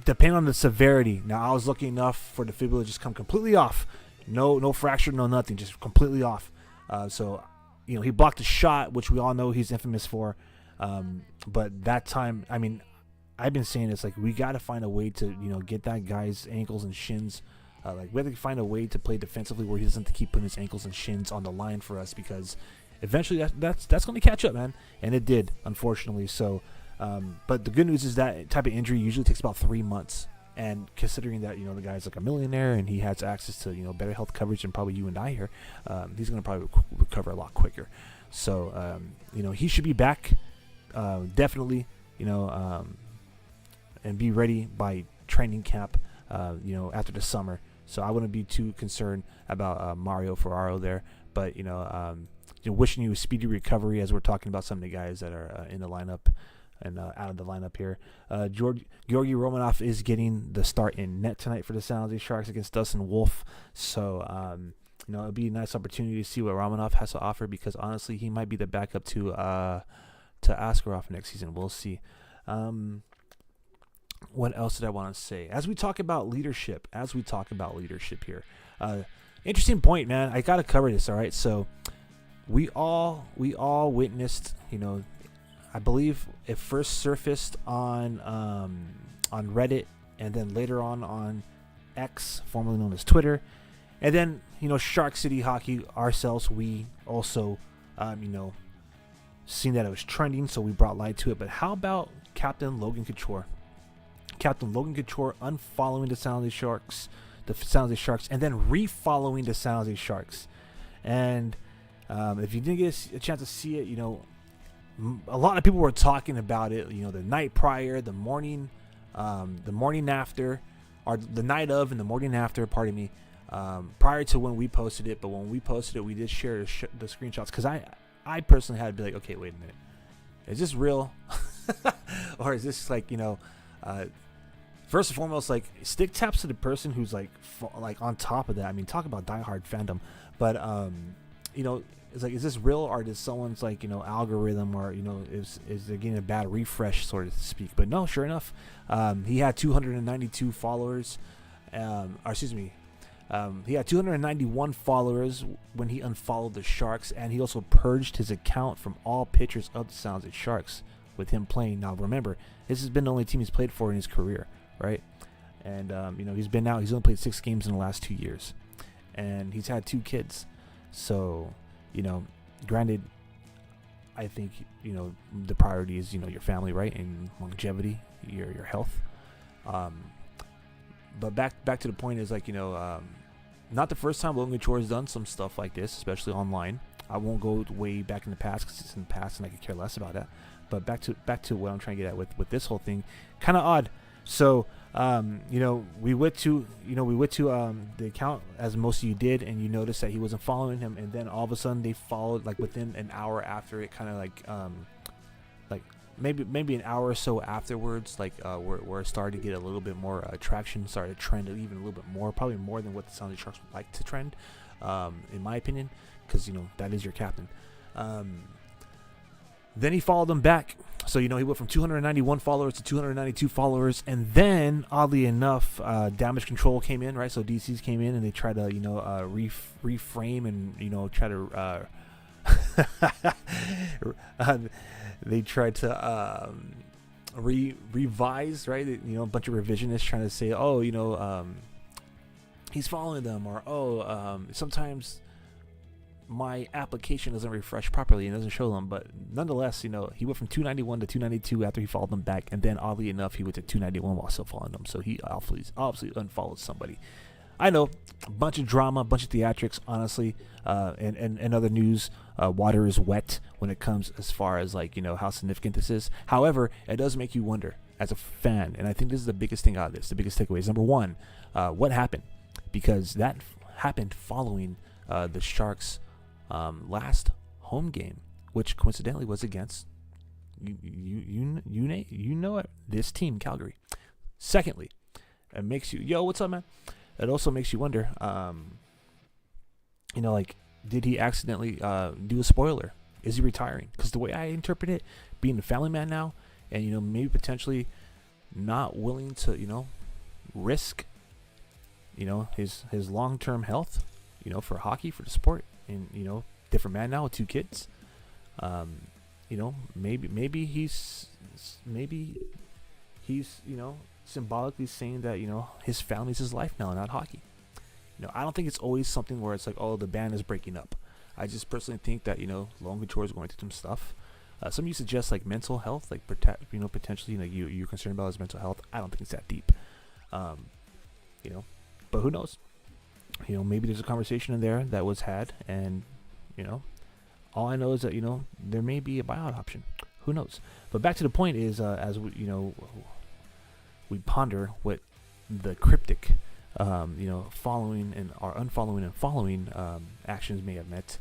depending on the severity. Now I was lucky enough for the fibula to just come completely off, no fracture, no nothing, just completely off. So he blocked a shot, which we all know he's infamous for. But that time, I mean, I've been saying this, like, we got to find a way to, get that guy's ankles and shins. We have to find a way to play defensively where he doesn't have to keep putting his ankles and shins on the line for us, because eventually that's going to catch up, man. And it did, unfortunately. So, but the good news is that type of injury usually takes about 3 months. And considering that, the guy's like a millionaire and he has access to, better health coverage than probably you and I here, he's going to probably recover a lot quicker. So, he should be back, definitely, and be ready by training camp, after the summer. So I wouldn't be too concerned about Mario Ferraro there. But, wishing you a speedy recovery as we're talking about some of the guys that are in the lineup and out of the lineup here. Georgi Romanov is getting the start in net tonight for the San Jose Sharks against Dustin Wolf. So, it'll be a nice opportunity to see what Romanov has to offer, because honestly, he might be the backup to Askarov next season. We'll see. What else did I want to say? As we talk about leadership here, interesting point, man. I got to cover this. All right. So we all witnessed, I believe it first surfaced on Reddit, and then later on X, formerly known as Twitter. And then, Shark City Hockey ourselves, we also, seen that it was trending, so we brought light to it. But how about Captain Logan Couture? Captain Logan Couture unfollowing the San Jose Sharks, and then refollowing the San Jose Sharks. And if you didn't get a chance to see it, a lot of people were talking about it, the night prior, the morning after, or the night of and the morning after, pardon me, prior to when we posted it. But when we posted it, we did share the screenshots, because I personally had to be like, okay, wait a minute, is this real? Or is this like, first and foremost, like, stick taps to the person who's like on top of that. I mean, talk about diehard fandom. But it's like, is this real, or is someone's like, algorithm, or is they getting a bad refresh, sort of to speak? But no, sure enough, he had 292 followers. He had 291 followers when he unfollowed the Sharks, and he also purged his account from all pictures of the San Jose Sharks with him playing. Now, remember, this has been the only team he's played for in his career, right? And he's only played 6 games in the last 2 years, and he's had 2 kids. So, granted, I think, the priority is, your family, right? And longevity, your health. But back to the point is, like, not the first time Logan Couture has done some stuff like this, especially online. I won't go way back in the past, because it's in the past and I could care less about that. But back to what I'm trying to get at with this whole thing, kind of odd. So, we went to the account, as most of you did, and you noticed that he wasn't following him, and then all of a sudden they followed, like, within an hour after it, kind of like maybe an hour or so afterwards, like, where it started to get a little bit more traction, started to trend even a little bit more, probably more than what the San Jose Sharks would like to trend, in my opinion, because that is your captain. Then he followed them back. So, he went from 291 followers to 292 followers. And then, oddly enough, Damage Control came in, right? So, DCs came in and they tried to, reframe and, try to... they tried to revise, right? A bunch of revisionists trying to say, he's following them. Or, sometimes... my application doesn't refresh properly and doesn't show them. But nonetheless, he went from 291 to 292 after he followed them back, and then oddly enough, he went to 291 while still following them. So he obviously unfollowed somebody. I know, a bunch of drama, a bunch of theatrics, honestly, and other news. Water is wet when it comes as far as, like, how significant this is. However, it does make you wonder as a fan, and I think this is the biggest thing out of this. The biggest takeaway is, number one, what happened? Because that happened following the Sharks' last home game, which coincidentally was against this team, Calgary. Secondly, it makes you, yo, what's up, man? It also makes you wonder, like, did he accidentally do a spoiler? Is he retiring? Because the way I interpret it, being a family man now, and maybe potentially not willing to risk his long-term health for hockey, for the sport, and different man now with 2 kids. Maybe he's symbolically saying that his family's his life now, not hockey. I don't think it's always something where it's like, oh, the band is breaking up. I just personally think that Logan Couture is going through some stuff. Some of you suggest like mental health, like potentially you're concerned about his mental health. I don't think it's that deep. But who knows? Maybe there's a conversation in there that was had, and all I know is that there may be a buyout option. Who knows? But back to the point is, as we ponder what the cryptic, following and or unfollowing and following actions may have meant.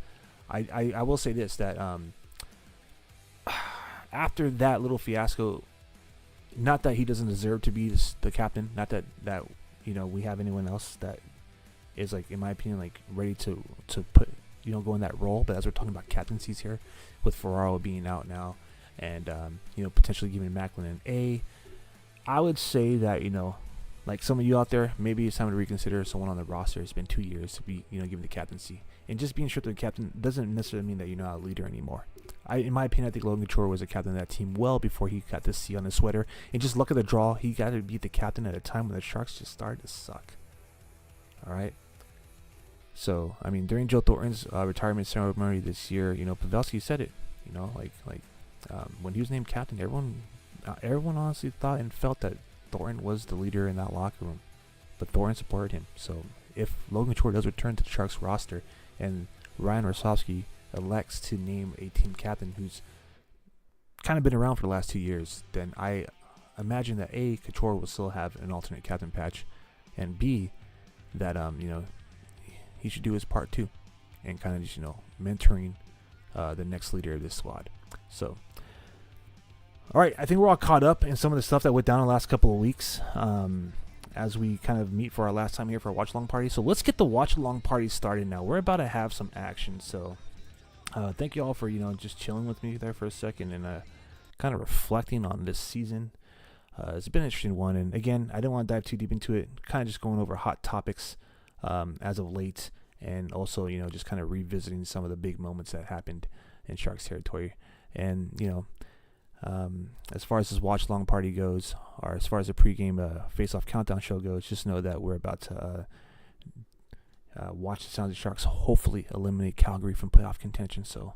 I will say this, that after that little fiasco, not that he doesn't deserve to be the captain, not that we have anyone else that is, like, in my opinion, like, ready to put go in that role, but as we're talking about captaincies here, with Ferraro being out now, and potentially giving Macklin an A, I would say that like some of you out there, maybe it's time to reconsider someone on the roster. It's been 2 years to be given the captaincy, and just being stripped of the captain doesn't necessarily mean that you're not a leader anymore. In my opinion, I think Logan Couture was a captain of that team well before he got this C on his sweater, and just look at the draw. He got to be the captain at a time when the Sharks just started to suck. All right. So, I mean, during Joe Thornton's retirement ceremony this year, Pavelski said it. When he was named captain, everyone honestly thought and felt that Thornton was the leader in that locker room. But Thornton supported him. So, if Logan Couture does return to the Sharks roster, and Ryan Rosofsky elects to name a team captain who's kind of been around for the last 2 years, then I imagine that A, Couture will still have an alternate captain patch, and B, that he should do his part too, and kind of just mentoring the next leader of this squad. So, all right, I think we're all caught up in some of the stuff that went down in the last couple of weeks, as we kind of meet for our last time here for a watch along party. So let's get the watch along party started now. We're about to have some action. So thank you all for just chilling with me there for a second, and kind of reflecting on this season. It's been an interesting one, and again, I didn't want to dive too deep into it. Kind of just going over hot topics as of late, and also just kind of revisiting some of the big moments that happened in Sharks territory. And as far as this watch long party goes, or as far as the pregame face-off countdown show goes, just know that we're about to watch the Sounds of Sharks hopefully eliminate Calgary from playoff contention. So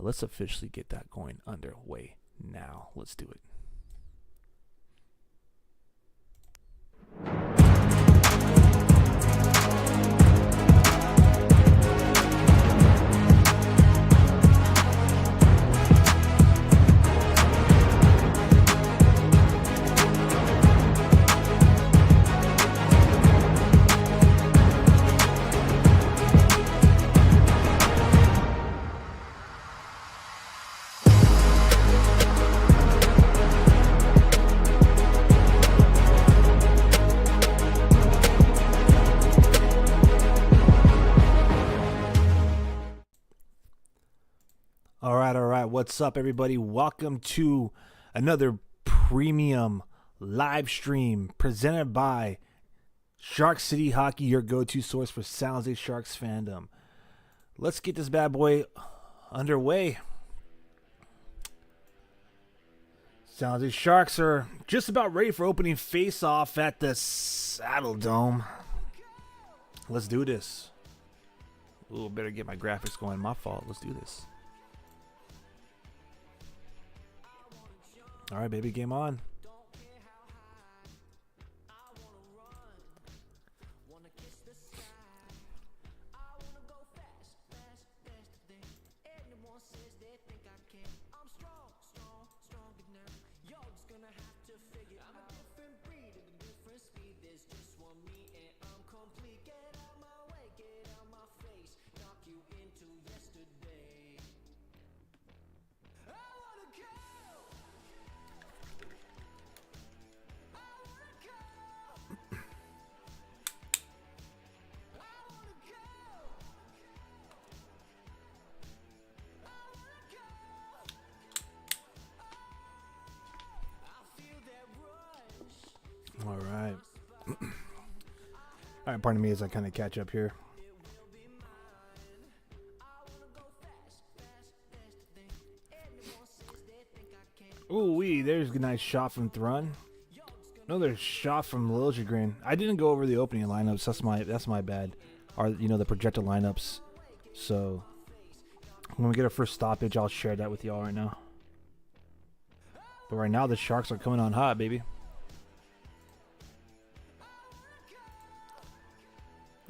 let's officially get that going underway now. Let's do it. All right. What's up, everybody? Welcome to another premium live stream presented by Shark City Hockey, your go-to source for San Jose Sharks fandom. Let's get this bad boy underway. San Jose Sharks are just about ready for opening face-off at the Saddle Dome. Let's do this. Ooh, better get my graphics going. My fault. Let's do this. All right, baby, game on. All right, pardon me as I kind of catch up here. Ooh, there's a nice shot from Thrun. Another shot from Liljegren. I didn't go over the opening lineups. That's my bad. Or the projected lineups. So when we get our first stoppage, I'll share that with y'all right now. But right now the Sharks are coming on hot, baby.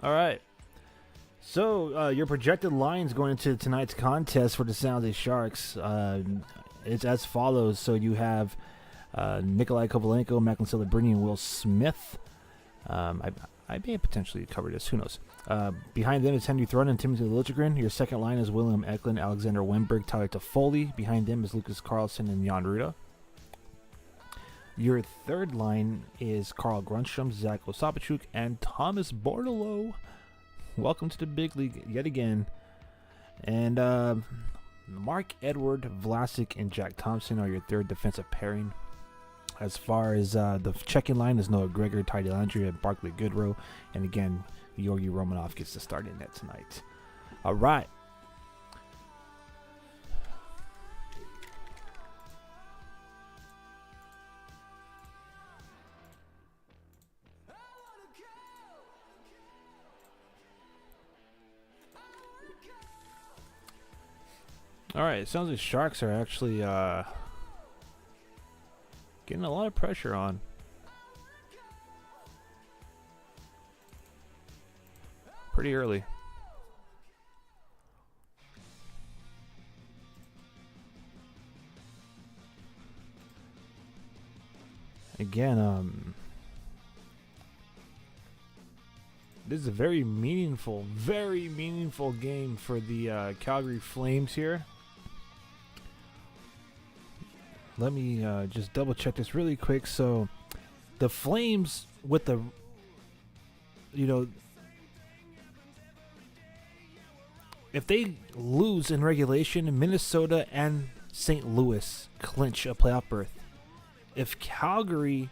All right. So your projected lines going into tonight's contest for the San Jose Sharks, it's as follows. So you have Nikolai Kovalenko, Macklin Celebrini, and Will Smith. I may potentially cover this. Who knows? Behind them is Henry Thrun and Timothy Liljegren. Your second line is William Eklund, Alexander Wennberg, Tyler Toffoli. Behind them is Lucas Carlson and Jan Ruda. Your third line is Carl Grundstrom, Zach Osapachuk, and Thomas Bordeleau. Welcome to the big league yet again. And Mark Edward, Vlasic, and Jack Thompson are your third defensive pairing. As far as the checking line is Noah Gregor, Ty Dellandrea, and Barclay Goodrow. And again, Georgi Romanov gets the start in net tonight. All right. All right, it sounds like Sharks are actually getting a lot of pressure on. Pretty early. Again, this is a very meaningful game for the Calgary Flames here. Let me just double check this really quick. So the Flames with the, if they lose in regulation, Minnesota and St. Louis clinch a playoff berth. If Calgary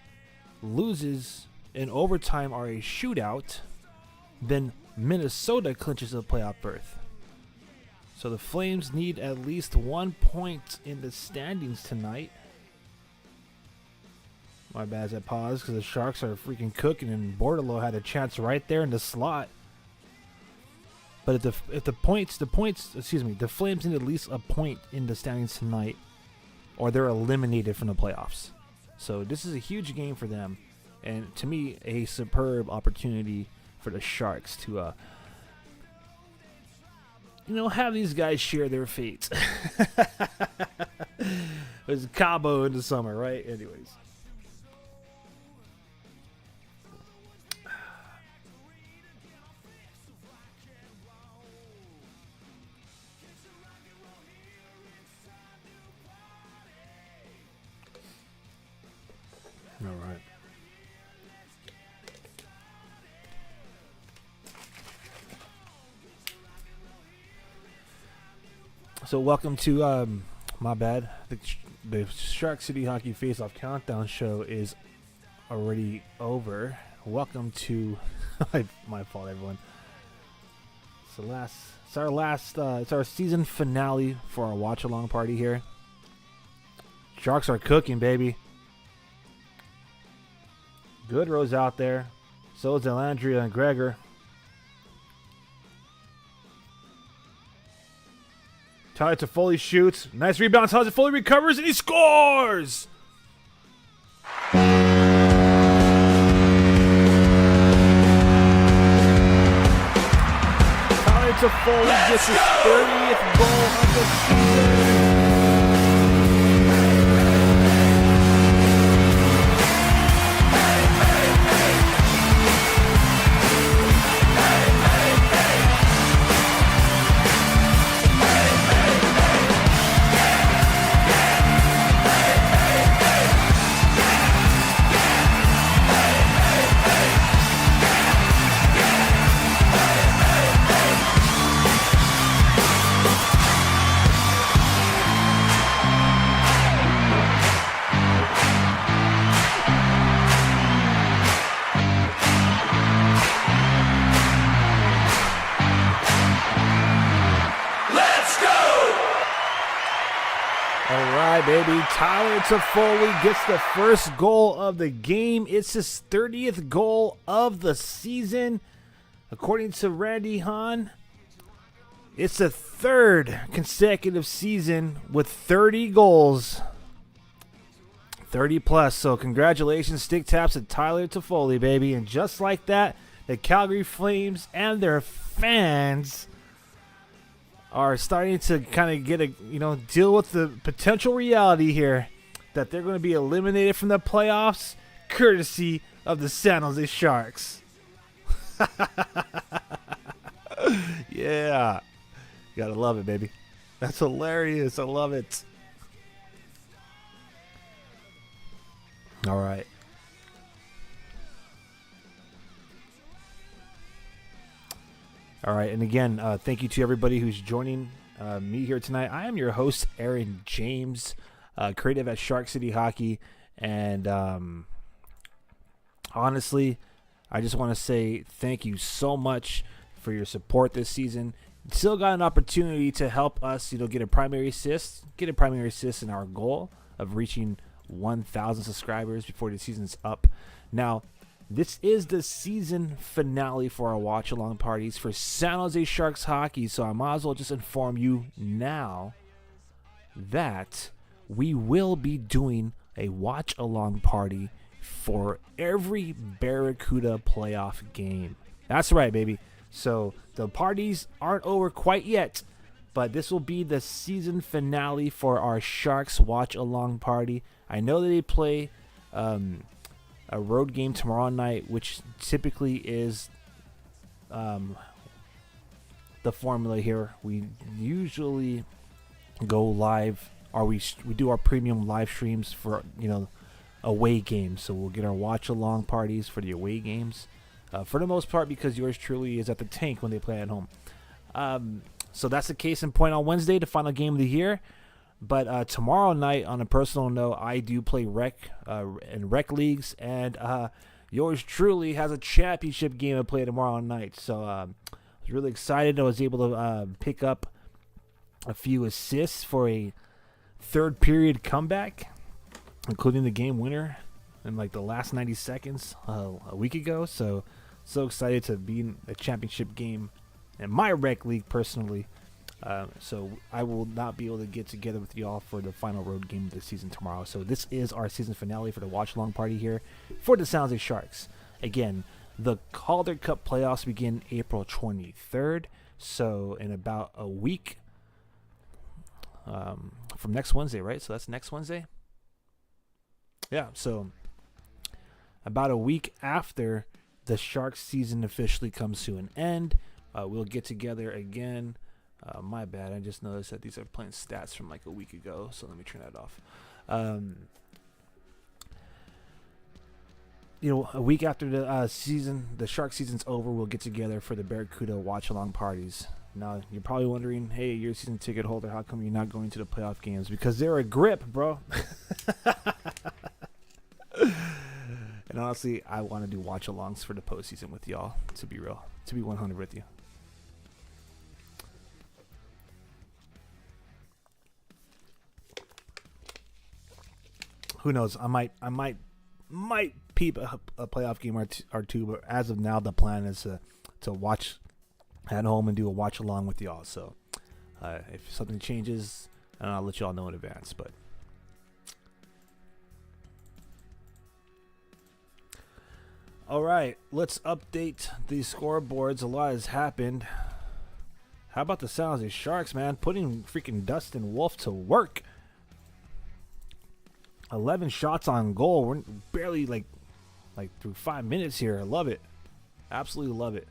loses in overtime or a shootout, then Minnesota clinches a playoff berth. So the Flames need at least 1 point in the standings tonight. My bad as I paused because the Sharks are freaking cooking and Bordeleau had a chance right there in the slot. But if the Flames need at least a point in the standings tonight, or they're eliminated from the playoffs. So this is a huge game for them, and to me, a superb opportunity for the Sharks to, have these guys share their fate. It was Cabo in the summer, right? Anyways. All right. So welcome to my bad. The Shark City Hockey Face-Off Countdown show is already over. Welcome to my fault, everyone. It's our season finale for our watch along party here. Sharks are cooking, baby. Goodrow's out there. So is Dellandrea and Gregor. Tyler Toffoli shoots. Nice rebound. Tyler Toffoli recovers and he scores! Tyler Toffoli gets his 30th goal of the season. right, baby. Tyler Toffoli gets the first goal of the game. It's his 30th goal of the season. According to Randy Hahn, it's the third consecutive season with 30 goals. 30 plus. So congratulations, stick taps at Tyler Toffoli, baby. And just like that, the Calgary Flames and their fans are starting to kind of get deal with the potential reality here that they're going to be eliminated from the playoffs, courtesy of the San Jose Sharks. Yeah. You gotta love it, baby. That's hilarious. I love it. All right. All right, and again, thank you to everybody who's joining me here tonight. I am your host, Aaron James, creative at Shark City Hockey, and honestly, I just want to say thank you so much for your support this season. Still got an opportunity to help us, get a primary assist in our goal of reaching 1,000 subscribers before the season's up. Now, this is the season finale for our watch-along parties for San Jose Sharks hockey, so I might as well just inform you now that we will be doing a watch-along party for every Barracuda playoff game. That's right, baby. So the parties aren't over quite yet, but this will be the season finale for our Sharks watch-along party. I know that they play a road game tomorrow night, which typically is the formula here. We usually go live, or we do our premium live streams for away games. So we'll get our watch along parties for the away games, for the most part, because yours truly is at the tank when they play at home. So that's the case in point on Wednesday, the final game of the year. But tomorrow night, on a personal note, I do play rec in rec leagues, and yours truly has a championship game to play tomorrow night. So I was really excited. I was able to pick up a few assists for a third period comeback, including the game winner in like the last 90 seconds a week ago. So excited to be in a championship game in my rec league personally. So I will not be able to get together with y'all for the final road game of the season tomorrow. So this is our season finale for the watch-along party here for the San Jose Sharks. Again, the Calder Cup playoffs begin April 23rd. So in about a week from next Wednesday, right? So that's next Wednesday? Yeah, so about a week after the Sharks season officially comes to an end, we'll get together again. My bad. I just noticed that these are playing stats from like a week ago, so let me turn that off. A week after the season, the Shark season's over, we'll get together for the Barracuda watch-along parties. Now, you're probably wondering, hey, you're a season ticket holder, how come you're not going to the playoff games? Because they're a grip, bro. And honestly, I want to do watch-alongs for the postseason with y'all, to be real, to be 100 with you. Who knows? I might peep a playoff game or two, but as of now, the plan is to watch at home and do a watch along with y'all. So if something changes, I'll let y'all know in advance. But all right, let's update the scoreboards. A lot has happened. How about the San Jose Sharks, man? Putting freaking Dustin Wolf to work. 11 shots on goal. We're barely like through 5 minutes here. I love it. Absolutely love it.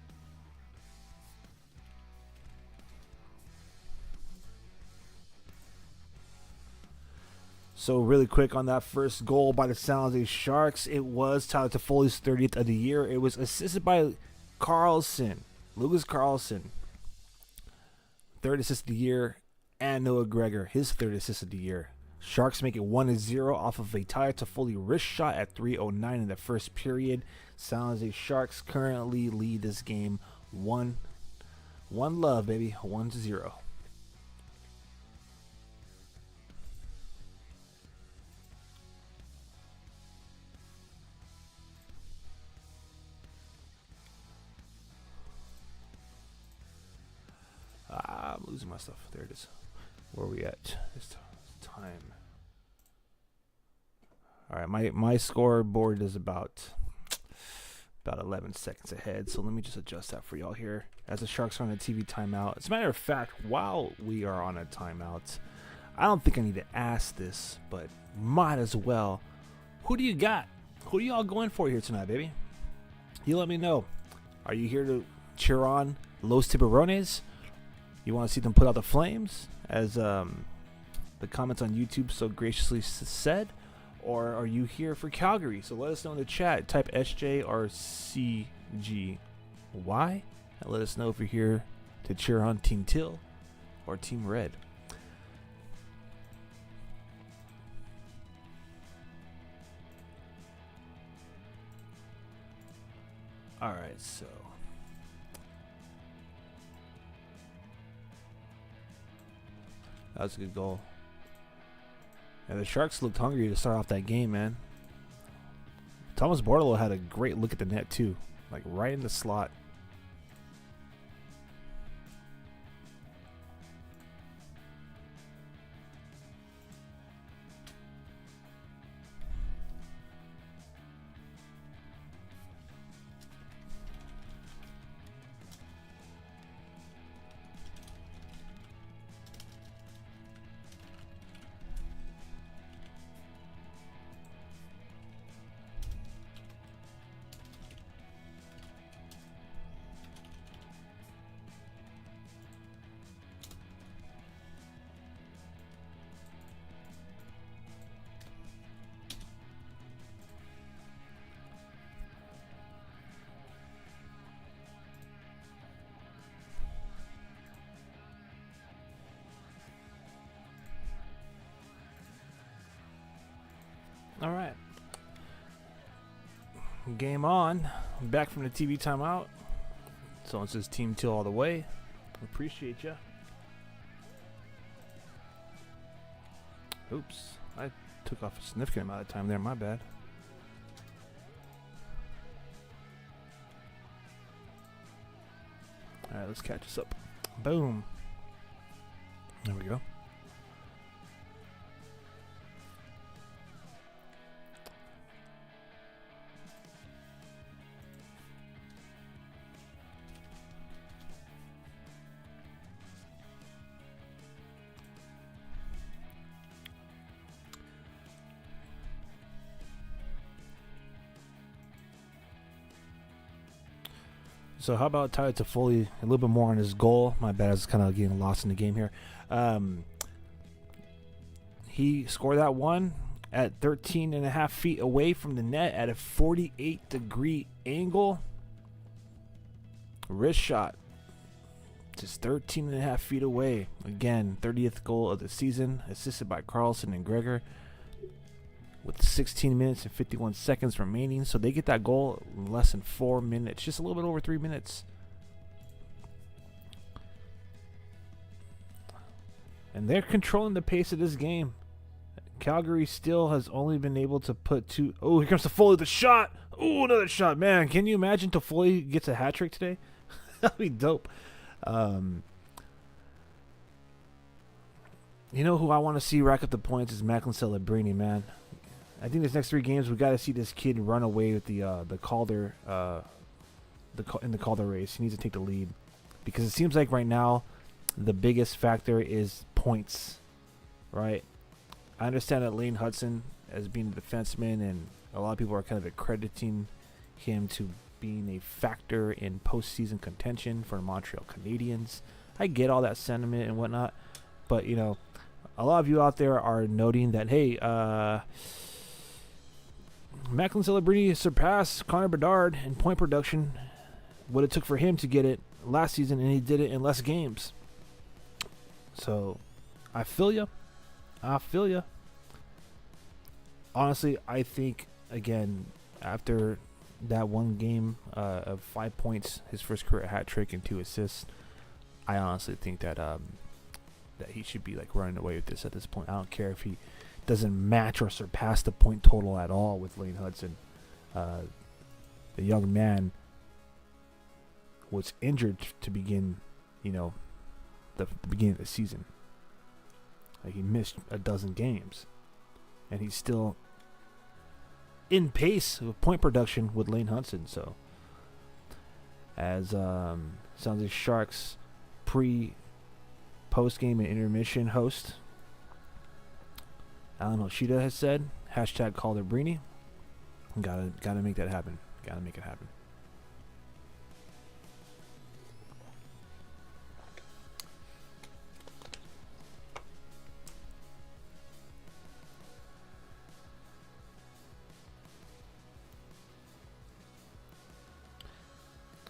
So really quick on that first goal by the San Jose Sharks, it was Tyler Toffoli's 30th of the year. It was assisted by Lucas Carlson, third assist of the year, and Noah Gregor, his third assist of the year. Sharks make it 1-0 off of a Tyler Toffoli wrist shot at 3:09 in the first period. San Jose Sharks currently lead this game 1-0, baby, 1-0. losing my stuff. There it is. Where are we at? This time. All right, my scoreboard is about 11 seconds ahead. So let me just adjust that for y'all here. As the Sharks are on a TV timeout. As a matter of fact, while we are on a timeout, I don't think I need to ask this, but might as well. Who do you got? Who are y'all going for here tonight, baby? You let me know. Are you here to cheer on Los Tiburones? You want to see them put out the Flames, as the comments on YouTube so graciously said? Or are you here for Calgary? So let us know in the chat. Type SJ or CGY. And let us know if you're here to cheer on Team Teal or Team Red. All right, so that was a good goal. And the Sharks looked hungry to start off that game, man. Thomas Bordello had a great look at the net, too. Like, right in the slot. All right. Game on. I'm back from the TV timeout. So it says Team Teal all the way. Appreciate ya. Oops. I took off a significant amount of time there. My bad. All right, let's catch us up. Boom. There we go. So how about Tyler Toffoli a little bit more on his goal? My bad, I was kind of getting lost in the game here. He scored that one at 13 and a half feet away from the net at a 48-degree angle. Wrist shot. Just 13 and a half feet away. Again, 30th goal of the season, assisted by Carlson and Gregor, with 16 minutes and 51 seconds remaining. So they get that goal in less than 4 minutes. Just a little bit over 3 minutes. And they're controlling the pace of this game. Calgary still has only been able to put two. Oh, here comes Toffoli with the shot. Oh, another shot. Man, can you imagine Toffoli gets a hat trick today? That'd be dope. You know who I want to see rack up the points is Macklin Celebrini, man. I think these next 3 games we got to see this kid run away with the Calder in the Calder race. He needs to take the lead because it seems like right now the biggest factor is points, right? I understand that Lane Hudson as being a defenseman, and a lot of people are kind of accrediting him to being a factor in postseason contention for the Montreal Canadiens. I get all that sentiment and whatnot, but you know, a lot of you out there are noting that hey, Macklin Celebrini surpassed Connor Bedard in point production, what it took for him to get it last season, and he did it in less games. So, I feel you. Honestly, I think, again, after that one game of 5 points, his first career hat trick and 2 assists, I honestly think that that he should be like running away with this at this point. I don't care if he doesn't match or surpass the point total at all with Lane Hudson. The young man was injured to begin, the beginning of the season. Like, he missed a dozen games, and he's still in pace with point production with Lane Hudson. So, as sounds like Sharks post game and intermission host Alan Hoshida has said, #CalderBrini. Gotta make that happen. Gotta make it happen.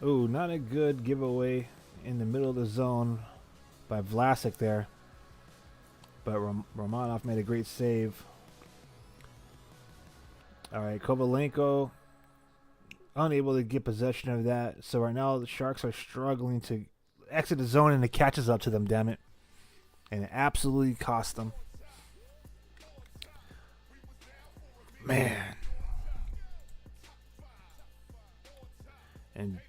Oh, not a good giveaway in the middle of the zone by Vlasic there. But Romanov made a great save. All right, Kovalenko unable to get possession of that. So right now the Sharks are struggling to exit the zone, and it catches up to them, damn it. And it absolutely cost them. Man. And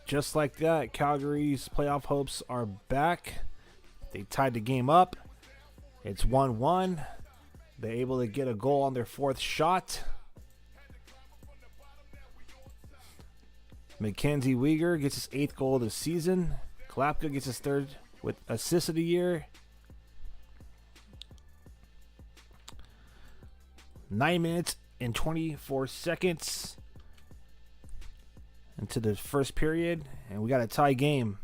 just like that, Calgary's playoff hopes are back. They tied the game up. It's 1-1. They're able to get a goal on their fourth shot. Mackenzie Weegar gets his 8th goal of the season. Klapka gets his 3rd with assist of the year. 9 minutes and 24 seconds into the first period, and we got a tie game.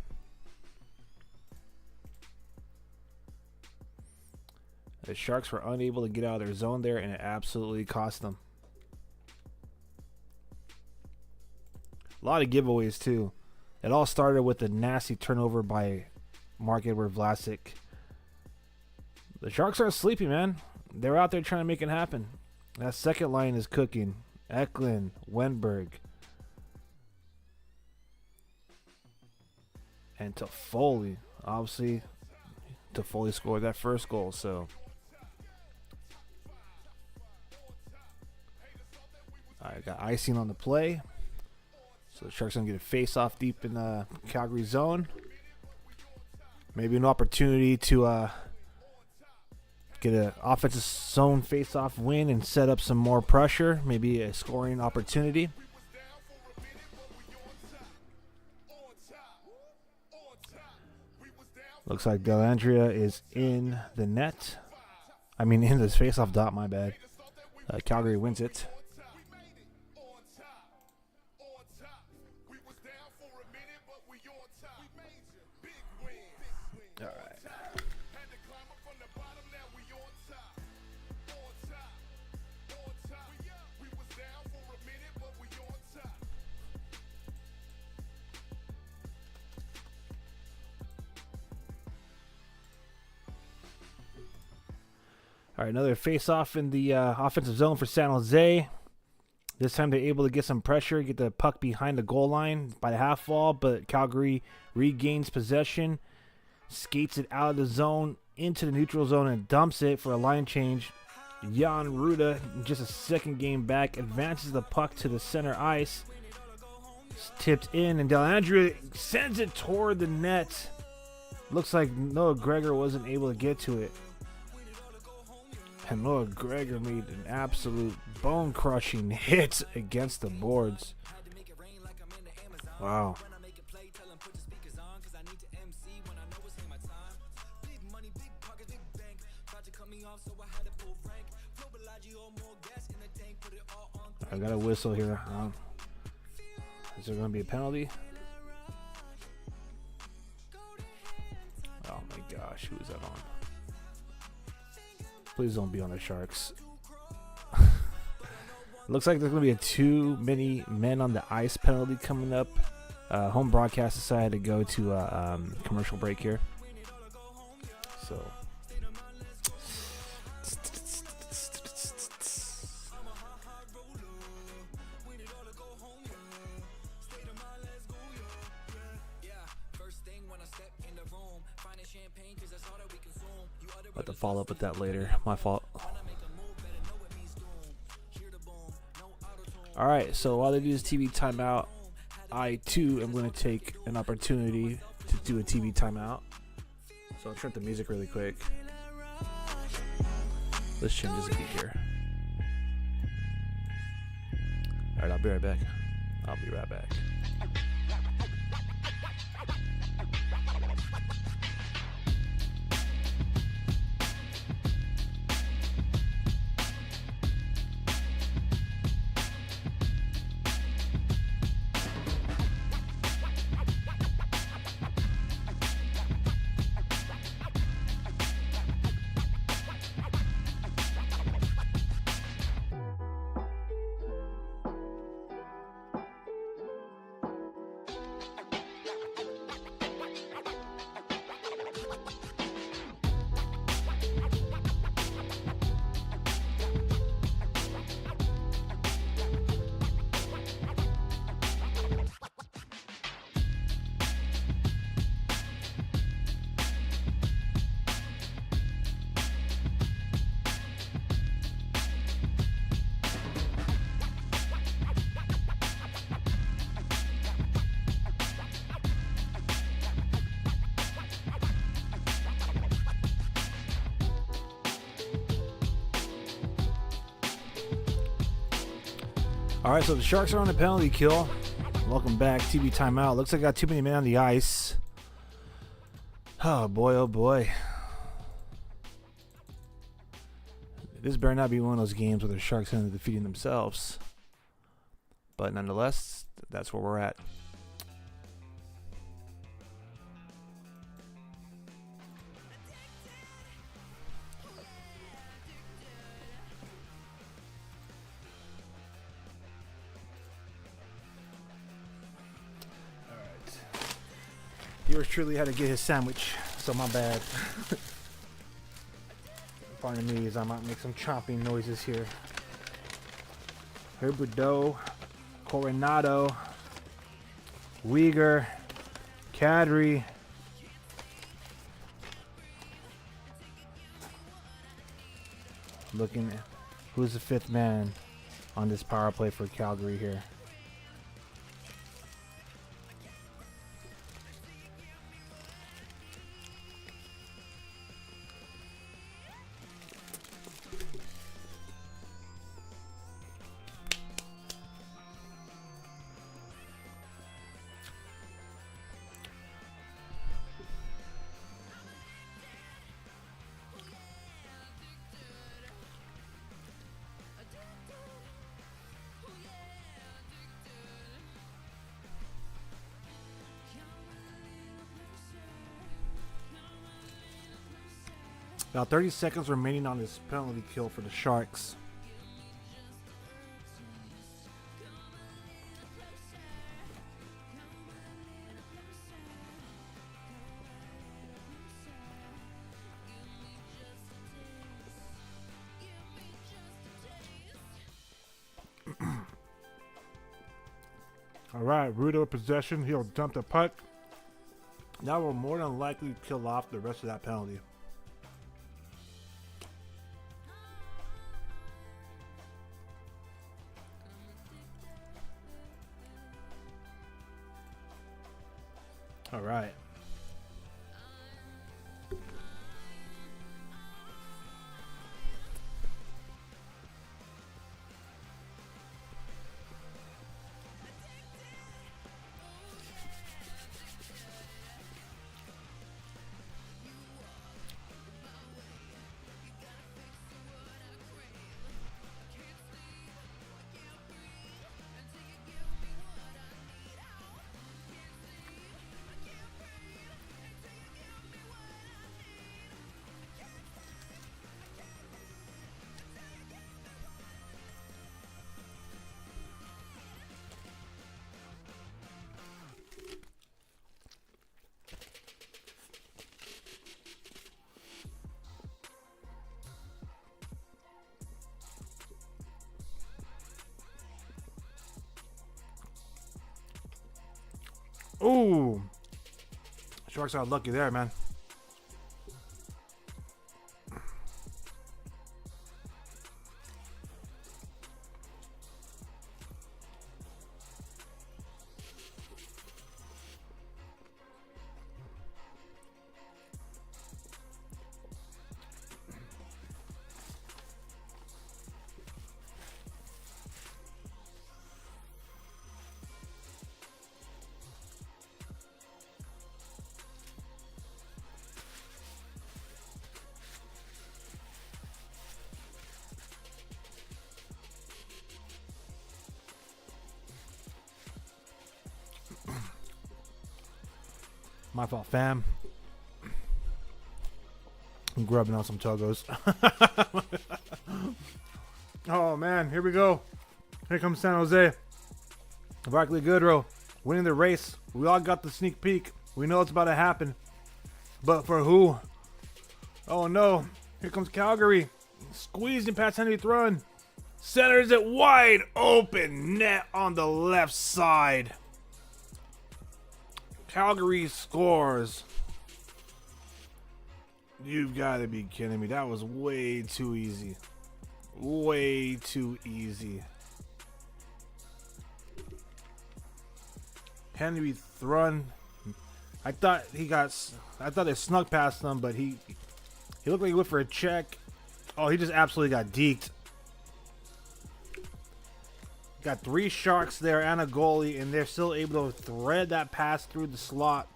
The Sharks were unable to get out of their zone there, and it absolutely cost them. A lot of giveaways, too. It all started with a nasty turnover by Marc-Edouard Vlasic. The Sharks are sleepy, man. They're out there trying to make it happen. That second line is cooking. Eklund, Wenberg, and Toffoli. Obviously, Toffoli scored that first goal, so... I got icing on the play. So the Sharks going to get a face-off deep in the Calgary zone. Maybe an opportunity to get an offensive zone face-off win and set up some more pressure. Maybe a scoring opportunity. Looks like Dellandrea is in the net. I mean, in this face-off dot, my bad. Calgary wins it. All right. All right, another face-off in the offensive zone for San Jose. This time they're able to get some pressure, get the puck behind the goal line by the half wall, but Calgary regains possession, skates it out of the zone into the neutral zone, and dumps it for a line change. Jan Ruda, just a second game back, advances the puck to the center ice. It's tipped in, and Dellandrea sends it toward the net. Looks like Noah Gregor wasn't able to get to it. And Noah Gregor made an absolute bone-crushing hit against the boards. Wow. I got a whistle here. Is there going to be a penalty? Oh my gosh, who is that on? Please don't be on the Sharks. Looks like there's going to be a too many men on the ice penalty coming up. Home broadcast decided to go to a commercial break here. So. I'll have to follow up with that later. My fault. Alright, so while they do this TV timeout, I too am going to take an opportunity to do a TV timeout. So I'll turn up the music really quick. Let's change this beat here. Alright, I'll be right back. All right, so the Sharks are on the penalty kill. Welcome back, TV timeout. Looks like I got too many men on the ice. Oh boy, oh boy. This better not be one of those games where the Sharks end up defeating themselves. But nonetheless, that's where we're at. Yours truly had to get his sandwich, so my bad. Pardon me as I might make some chomping noises here. Herbudo, Coronado, Uyghur, Kadri. Looking at who's the fifth man on this power play for Calgary here. About 30 seconds remaining on this penalty kill for the Sharks. All right, Rudo possession. He'll dump the puck. That will more than likely kill off the rest of that penalty. All right. Ooh. Sharks are lucky there, man. My fault, fam. I'm grubbing on some Togos. Oh, man. Here we go. Here comes San Jose. Barkley Goodrow winning the race. We all got the sneak peek. We know it's about to happen. But for who? Oh, no. Here comes Calgary. Squeezing past Henry's run. Centers it wide open. Net on the left side. Calgary scores. You've got to be kidding me. That was way too easy. Way too easy. Henry Thrun. I thought it snuck past him, but he looked like he went for a check. Oh, he just absolutely got deked. Got 3 Sharks there and a goalie, and they're still able to thread that pass through the slot.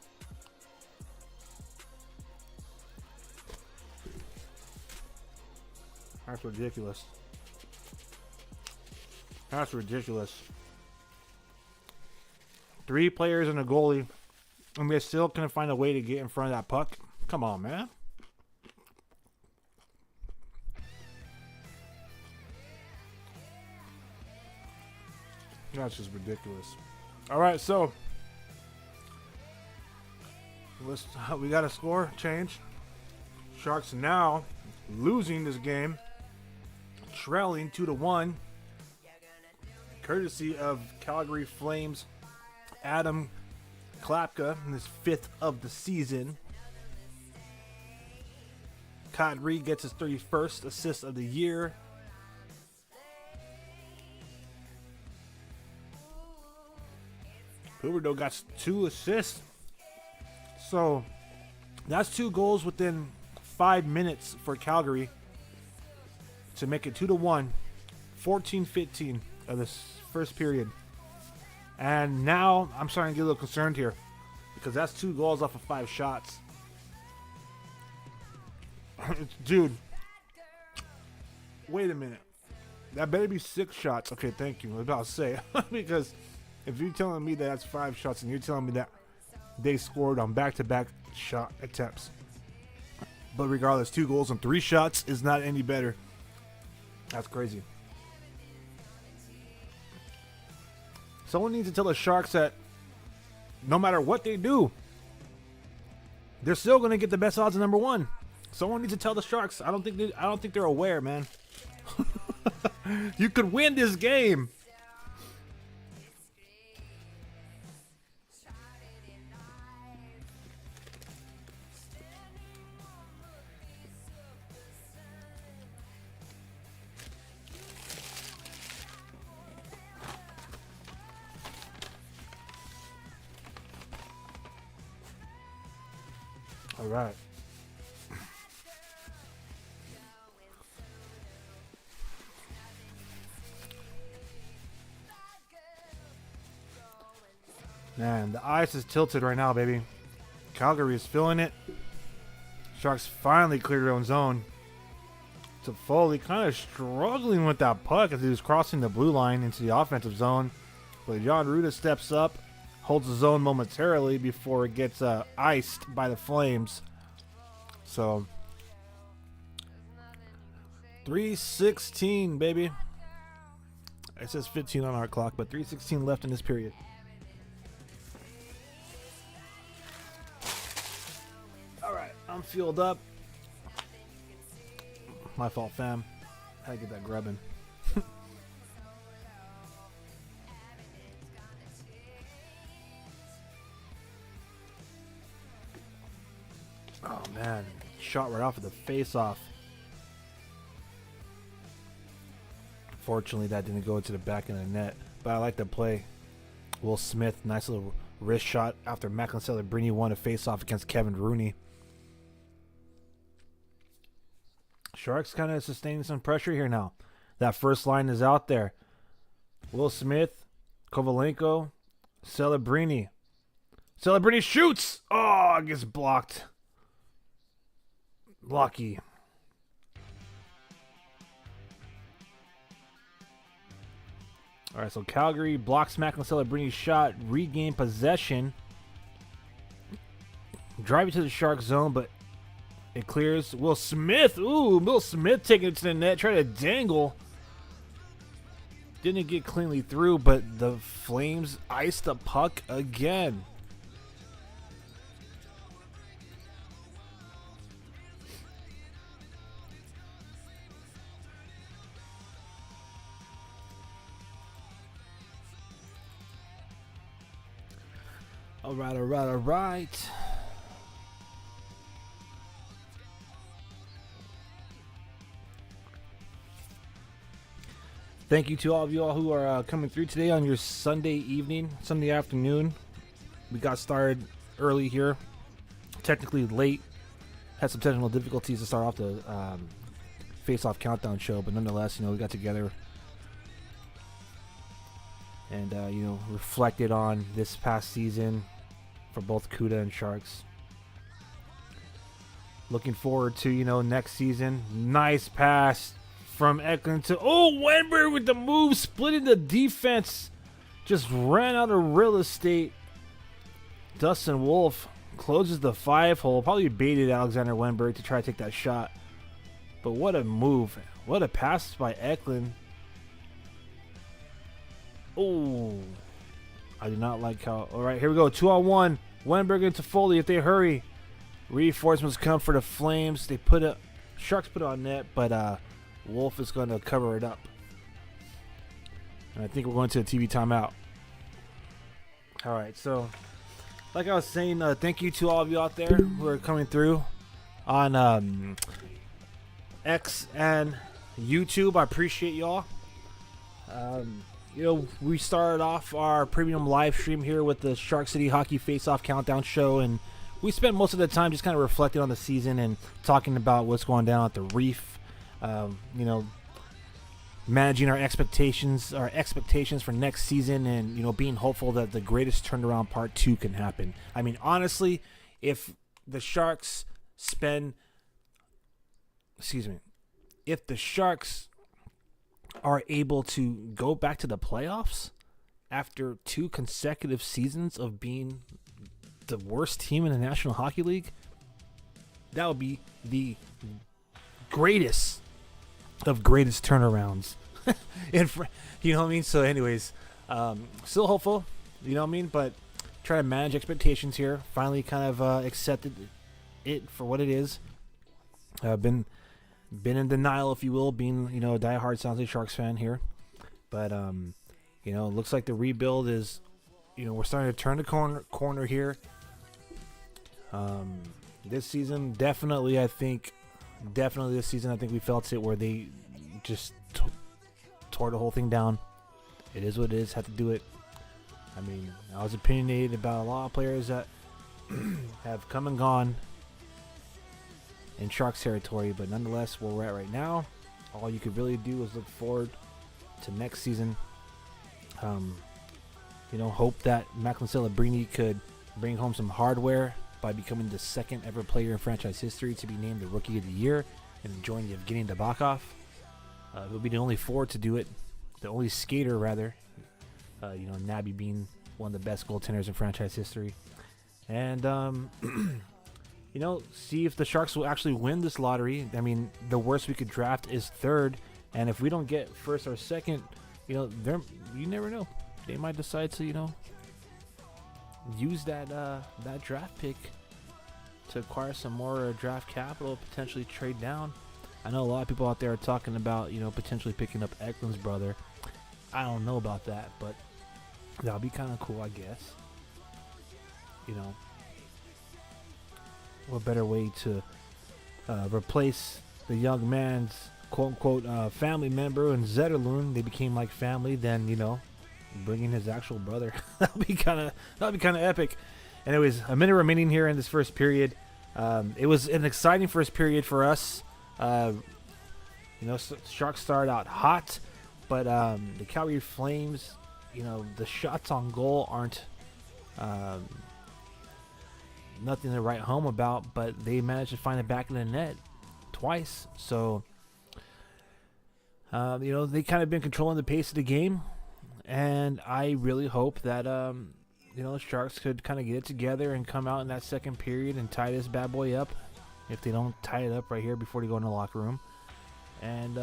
That's ridiculous. That's ridiculous. 3 players and a goalie, and they're still going to find a way to get in front of that puck. Come on, man. That's just ridiculous. All right, so we got a score change. Sharks now losing this game, trailing 2-1, courtesy of Calgary Flames Adam Klapka in his 5th of the season. Kadri gets his 31st assist of the year. Huberdeau got 2 assists. So that's 2 goals within 5 minutes for Calgary to make it 2-1, 14-15 of this first period. And now I'm starting to get a little concerned here because that's 2 goals off of 5 shots. Dude, wait a minute. That better be 6 shots. Okay, thank you. I was about to say because if you're telling me that that's 5 shots and you're telling me that they scored on back-to-back shot attempts. But regardless, 2 goals and 3 shots is not any better. That's crazy. Someone needs to tell the Sharks that no matter what they do, they're still going to get the best odds of number 1. Someone needs to tell the Sharks. I don't think they're aware, man. You could win this game. All right. Man, the ice is tilted right now, baby. Calgary is feeling it. Sharks finally cleared their own zone. Toffoli kind of struggling with that puck as he was crossing the blue line into the offensive zone. But Jan Ruda steps up, holds the zone momentarily before it gets iced by the Flames. So, 3:16, baby. It says 15 on our clock, but 3:16 left in this period. All right, I'm fueled up. My fault, fam. Had to get that grubbing. Oh, man. Shot right off of the face-off. Fortunately, that didn't go into the back of the net. But I like the play. Will Smith, nice little wrist shot after Macklin Celebrini won a face-off against Kevin Rooney. Sharks kind of sustaining some pressure here now. That first line is out there. Will Smith, Kovalenko, Celebrini. Celebrini shoots! Oh, it gets blocked. Lucky. All right, so Calgary blocks Macklin Celebrini's shot, regain possession. driving to the Shark zone, but it clears. Will Smith. Ooh, Will Smith taking it to the net. Try to dangle. Didn't get cleanly through, but the Flames iced the puck again. All right. Thank you to all of you all who are coming through today on your Sunday afternoon. We got started early here, technically late. Had some technical difficulties to start off the face-off countdown show, but nonetheless, we got together and reflected on this past season for both CUDA and Sharks. Looking forward to next season. Nice pass from Eklund to Wenberg with the move, splitting the defense. Just ran out of real estate. Dustin Wolf closes the 5-hole. Probably baited Alexander Wenberg to try to take that shot. But what a move. What a pass by Eklund. Oh, I do not like how. All right, here we go. 2-on-1. Wenberg into Foley if they hurry. Reinforcements come for the Flames. Sharks put it on net, but Wolf is going to cover it up. And I think we're going to a TV timeout. All right, so like I was saying, thank you to all of you out there who are coming through on X and YouTube. I appreciate y'all. We started off our premium live stream here with the Shark City Hockey Face-Off Countdown show, and we spent most of the time just kind of reflecting on the season and talking about what's going down at the Reef. Managing our expectations for next season, and being hopeful that the greatest turnaround part 2 can happen. I mean, honestly, if the Sharks are able to go back to the playoffs after 2 consecutive seasons of being the worst team in the National Hockey League, that would be the greatest of greatest turnarounds. You know what I mean? So anyways, still hopeful, you know what I mean? But try to manage expectations here. Finally kind of accepted it for what it is. Been in denial, if you will, being, a diehard San Jose Sharks fan here. But, it looks like the rebuild is, we're starting to turn the corner here. This season, definitely this season, I think we felt it where they just tore the whole thing down. It is what it is. Had to do it. I mean, I was opinionated about a lot of players that have come and gone in Sharks territory, but nonetheless, where we're at right now, all you could really do is look forward to next season. Hope that Macklin Celebrini could bring home some hardware by becoming the second ever player in franchise history to be named the Rookie of the Year and join Evgeny Nabokov. He'll be the only forward to do it, the only skater rather. Nabby being one of the best goaltenders in franchise history, and see if the Sharks will actually win this lottery. I mean, the worst we could draft is 3rd, and if we don't get 1st or 2nd, you never know. They might decide to, use that draft pick to acquire some more draft capital, potentially trade down. I know a lot of people out there are talking about, potentially picking up Eklund's brother. I don't know about that, but that'll be kind of cool, I guess. What better way to replace the young man's quote-unquote family member in Zetterlund? They became like family, then, bringing his actual brother. That'll be kind of epic. Anyways, a minute remaining here in this first period. It was an exciting first period for us. Sharks started out hot, but the Calgary Flames, the shots on goal aren't nothing to write home about, but they managed to find it back in the net twice. So, they kind of been controlling the pace of the game, and I really hope that the Sharks could kind of get it together and come out in that second period and tie this bad boy up if they don't tie it up right here before they go in the locker room. And,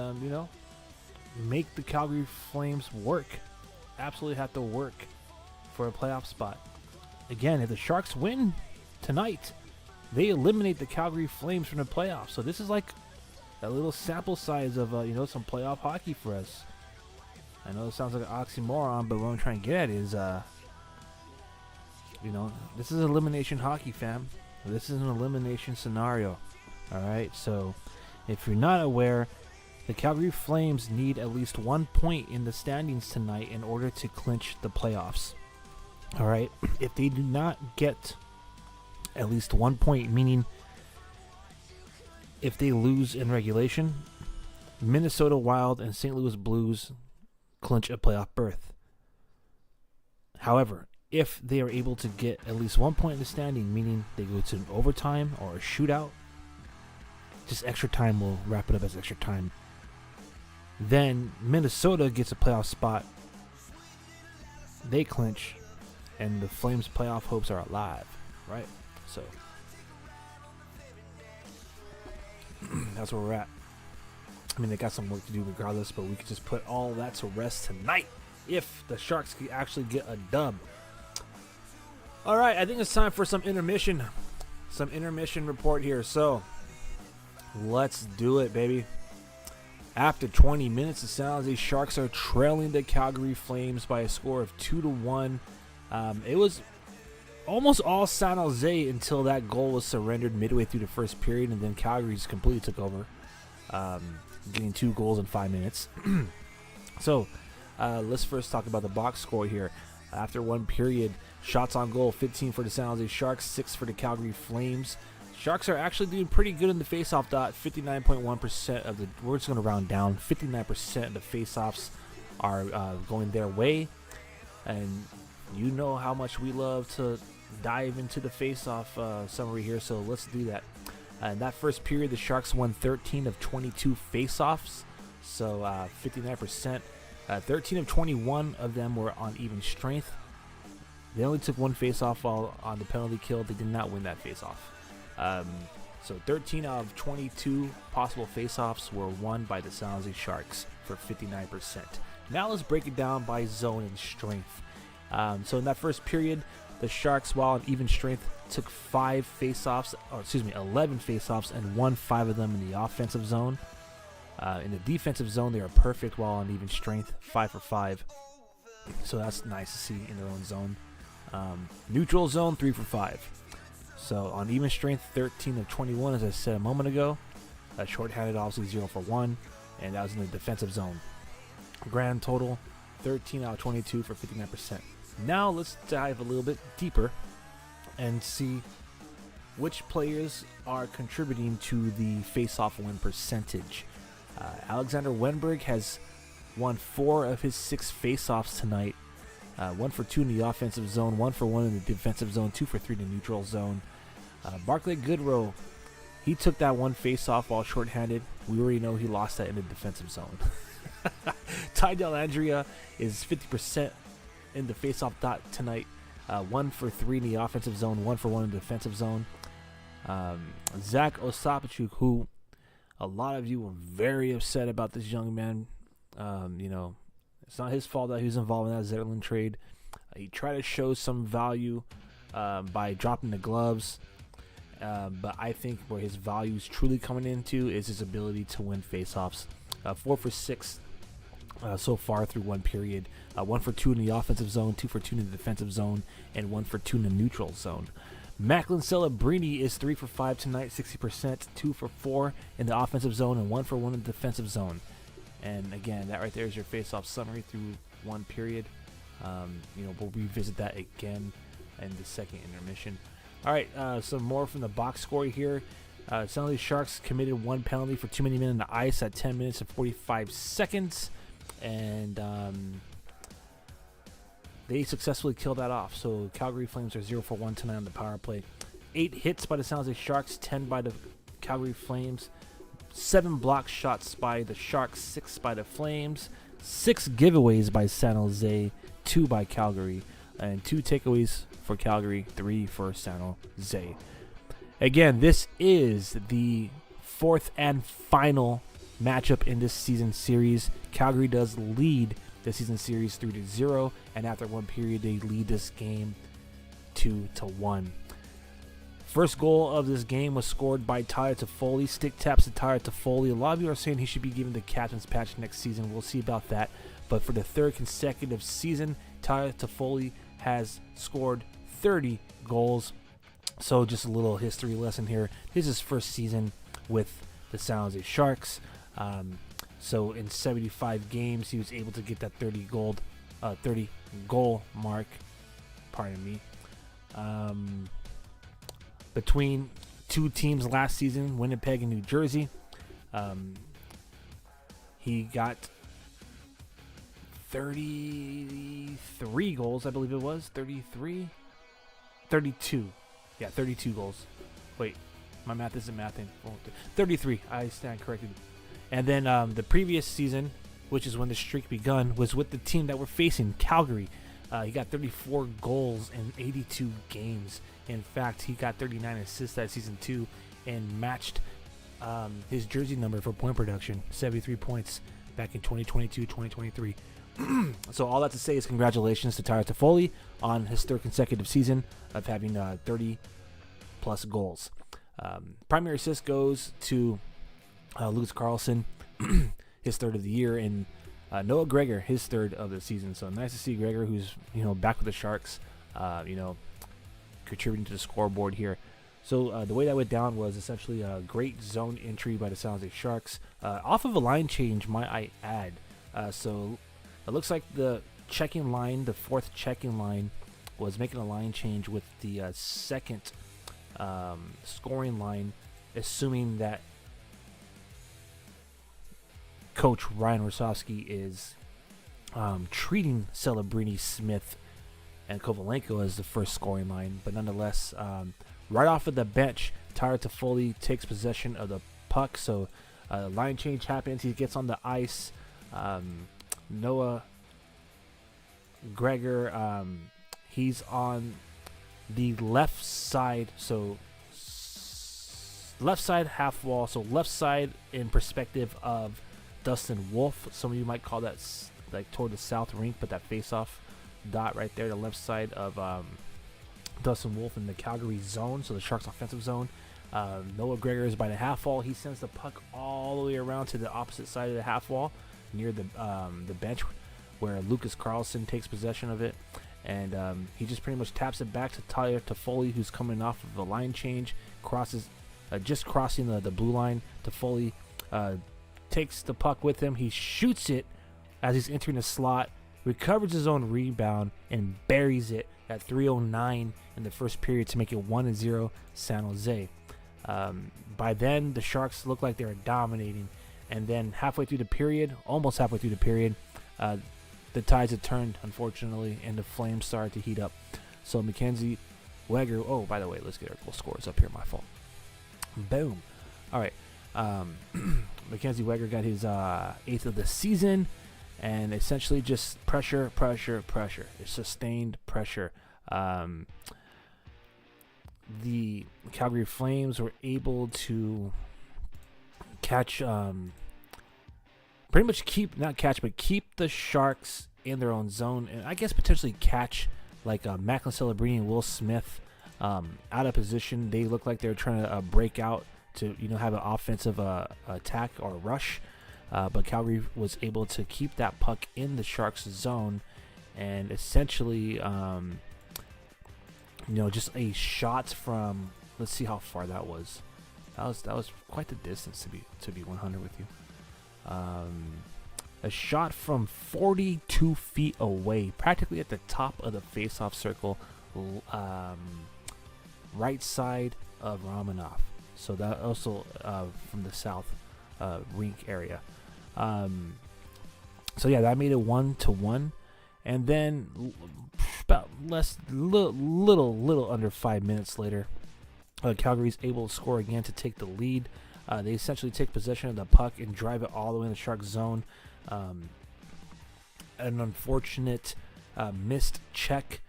make the Calgary Flames work. Absolutely have to work for a playoff spot. Again, if the Sharks win tonight, they eliminate the Calgary Flames from the playoffs. So this is like a little sample size of, some playoff hockey for us. I know it sounds like an oxymoron, but what I'm trying to get at is, this is elimination hockey, fam. This is an elimination scenario. All right, so if you're not aware, the Calgary Flames need at least 1 point in the standings tonight in order to clinch the playoffs. All right, if they do not get at least 1 point, meaning if they lose in regulation, Minnesota Wild and St. Louis Blues clinch a playoff berth. However, if they are able to get at least 1 point in the standing, meaning they go to an overtime or a shootout, just extra time, will wrap it up as extra time, then Minnesota gets a playoff spot. They clinch, and the Flames' playoff hopes are alive, right? So that's where we're at. I mean, they got some work to do regardless, but we could just put all that to rest tonight if the Sharks can actually get a dub. All right, I think it's time for some intermission. Some intermission report here. So let's do it, baby. After 20 minutes, the San Jose Sharks are trailing the Calgary Flames by a score of 2-1. It was almost all San Jose until that goal was surrendered midway through the first period, and then Calgary just completely took over, getting 2 goals in 5 minutes. So let's first talk about the box score here. After 1 period, shots on goal, 15 for the San Jose Sharks, 6 for the Calgary Flames. Sharks are actually doing pretty good in the faceoff dot. 59.1% of the, we're just going to round down, 59% of the faceoffs are going their way. And you know how much we love to dive into the faceoff summary here, so let's do that. In that first period, the Sharks won 13 of 22 faceoffs, so 59%. 13 of 21 of them were on even strength. They only took 1 faceoff while on the penalty kill. They did not win that faceoff. So 13 out of 22 possible faceoffs were won by the San Jose Sharks for 59%. Now let's break it down by zone and strength. So in that first period, the Sharks, while on even strength, took 11 faceoffs and won 5 of them in the offensive zone. In the defensive zone, they are perfect while on even strength, 5 for 5. So that's nice to see in their own zone. Neutral zone, 3 for 5. So on even strength, 13 of 21, as I said a moment ago. Shorthanded, obviously 0 for 1, and that was in the defensive zone. Grand total, 13 out of 22 for 59%. Now let's dive a little bit deeper and see which players are contributing to the face-off win percentage. Alexander Wenberg has won 4 of his 6 face-offs tonight. 1 for 2 in the offensive zone, 1 for 1 in the defensive zone, 2 for 3 in the neutral zone. Barclay Goodrow, he took that 1 face-off while shorthanded. We already know he lost that in the defensive zone. Ty Dellandrea is 50% in the face-off dot tonight. 1 for 3 in the offensive zone, 1 for 1 in the defensive zone. Zach Osapachuk, who a lot of you were very upset about this young man. It's not his fault that he was involved in that Zetterlund trade. He tried to show some value by dropping the gloves. But I think where his value is truly coming into is his ability to win faceoffs. 4 for 6 so far through 1 period. 1 for 2 in the offensive zone, 2 for 2 in the defensive zone, and 1 for 2 in the neutral zone. Macklin Celebrini is 3 for 5 tonight, 60%, 2 for 4 in the offensive zone, and 1 for 1 in the defensive zone. And again, that right there is your face-off summary through 1 period. We'll revisit that again in the second intermission. All right, some more from the box score here. Some of these Sharks committed 1 penalty for too many men on the ice at 10 minutes and 45 seconds. And they successfully killed that off. So Calgary Flames are 0 for 1 tonight on the power play. 8 hits by the San Jose Sharks, 10 by the Calgary Flames. 7 block shots by the Sharks, 6 by the Flames. 6 giveaways by San Jose, 2 by Calgary. and 2 takeaways for Calgary, 3 for San Jose. Again, this is the 4th and final matchup in this season series. Calgary does lead the season series 3-0, and after 1 period, they lead this game 2-1. First goal of this game was scored by Tyler Toffoli. Stick taps to Tyler Toffoli. A lot of you are saying he should be given the captain's patch next season. We'll see about that. But for the 3rd consecutive season, Tyler Toffoli has scored 30 goals. So just a little history lesson here. This is his first season with the San Jose Sharks. So in 75 games, he was able to get that 30 goal mark. Pardon me. Between 2 teams last season, Winnipeg and New Jersey, he got 33 goals, I believe it was. 32. Yeah, 32 goals. Wait, my math isn't mathing. 33, I stand corrected. And then the previous season, which is when the streak begun, was with the team that we're facing, Calgary. He got 34 goals in 82 games. In fact, he got 39 assists that season too, and matched his jersey number for point production, 73 points back in 2022-2023. So all that to say is congratulations to Tyler Toffoli on his 3rd consecutive season of having 30-plus goals. Primary assist goes to Lucas Carlson, his 3rd of the year, and Noah Gregor, his 3rd of the season. So nice to see Gregor, who's back with the Sharks, contributing to the scoreboard here. So the way that went down was essentially a great zone entry by the San Jose Sharks, off of a line change, might I add. So it looks like the checking line, the 4th checking line, was making a line change with the 2nd scoring line, assuming that Coach Ryan Rosofsky is treating Celebrini, Smith, and Kovalenko as the first scoring line. But nonetheless, right off of the bench, Tyler Toffoli takes possession of the puck. So line change happens. He gets on the ice. Noah Gregor, he's on the left side. So left side half wall. So left side in perspective of Dustin Wolf. Some of you might call that like toward the south rink, but that face-off dot right there, the left side of Dustin Wolf in the Calgary zone, so the Sharks offensive zone. Noah Gregor is by the half wall. He sends the puck all the way around to the opposite side of the half wall near the bench where Lucas Carlson takes possession of it, and he just pretty much taps it back to Tyler Toffoli, who's coming off of a line change, just crossing the blue line. Toffoli takes the puck with him. He shoots it as he's entering the slot, recovers his own rebound, and buries it at 3:09 in the first period to make it 1-0 San Jose. By then, the Sharks look like they were dominating, and then almost halfway through the period, the tides had turned, unfortunately, and the Flames started to heat up. So Mackenzie Weger, oh, by the way, let's get our goal scores up here, my fault. Boom. All right. Mackenzie Weger got his 8th of the season, and essentially just pressure. It's sustained pressure. The Calgary Flames were able to keep the Sharks in their own zone, and I guess potentially catch like Macklin Celebrini and Will Smith out of position. They look like they're trying to break out to have an offensive attack or rush, but Calgary was able to keep that puck in the Sharks zone, and essentially just a shot from, let's see how far that was. That was quite the distance to be 100 with you. A shot from 42 feet away, practically at the top of the face-off circle, right side of Romanov. So that also from the south rink area. So yeah, that made it 1-1, and then about little under 5 minutes later, Calgary's able to score again to take the lead. They essentially take possession of the puck and drive it all the way in the Sharks zone. An unfortunate missed check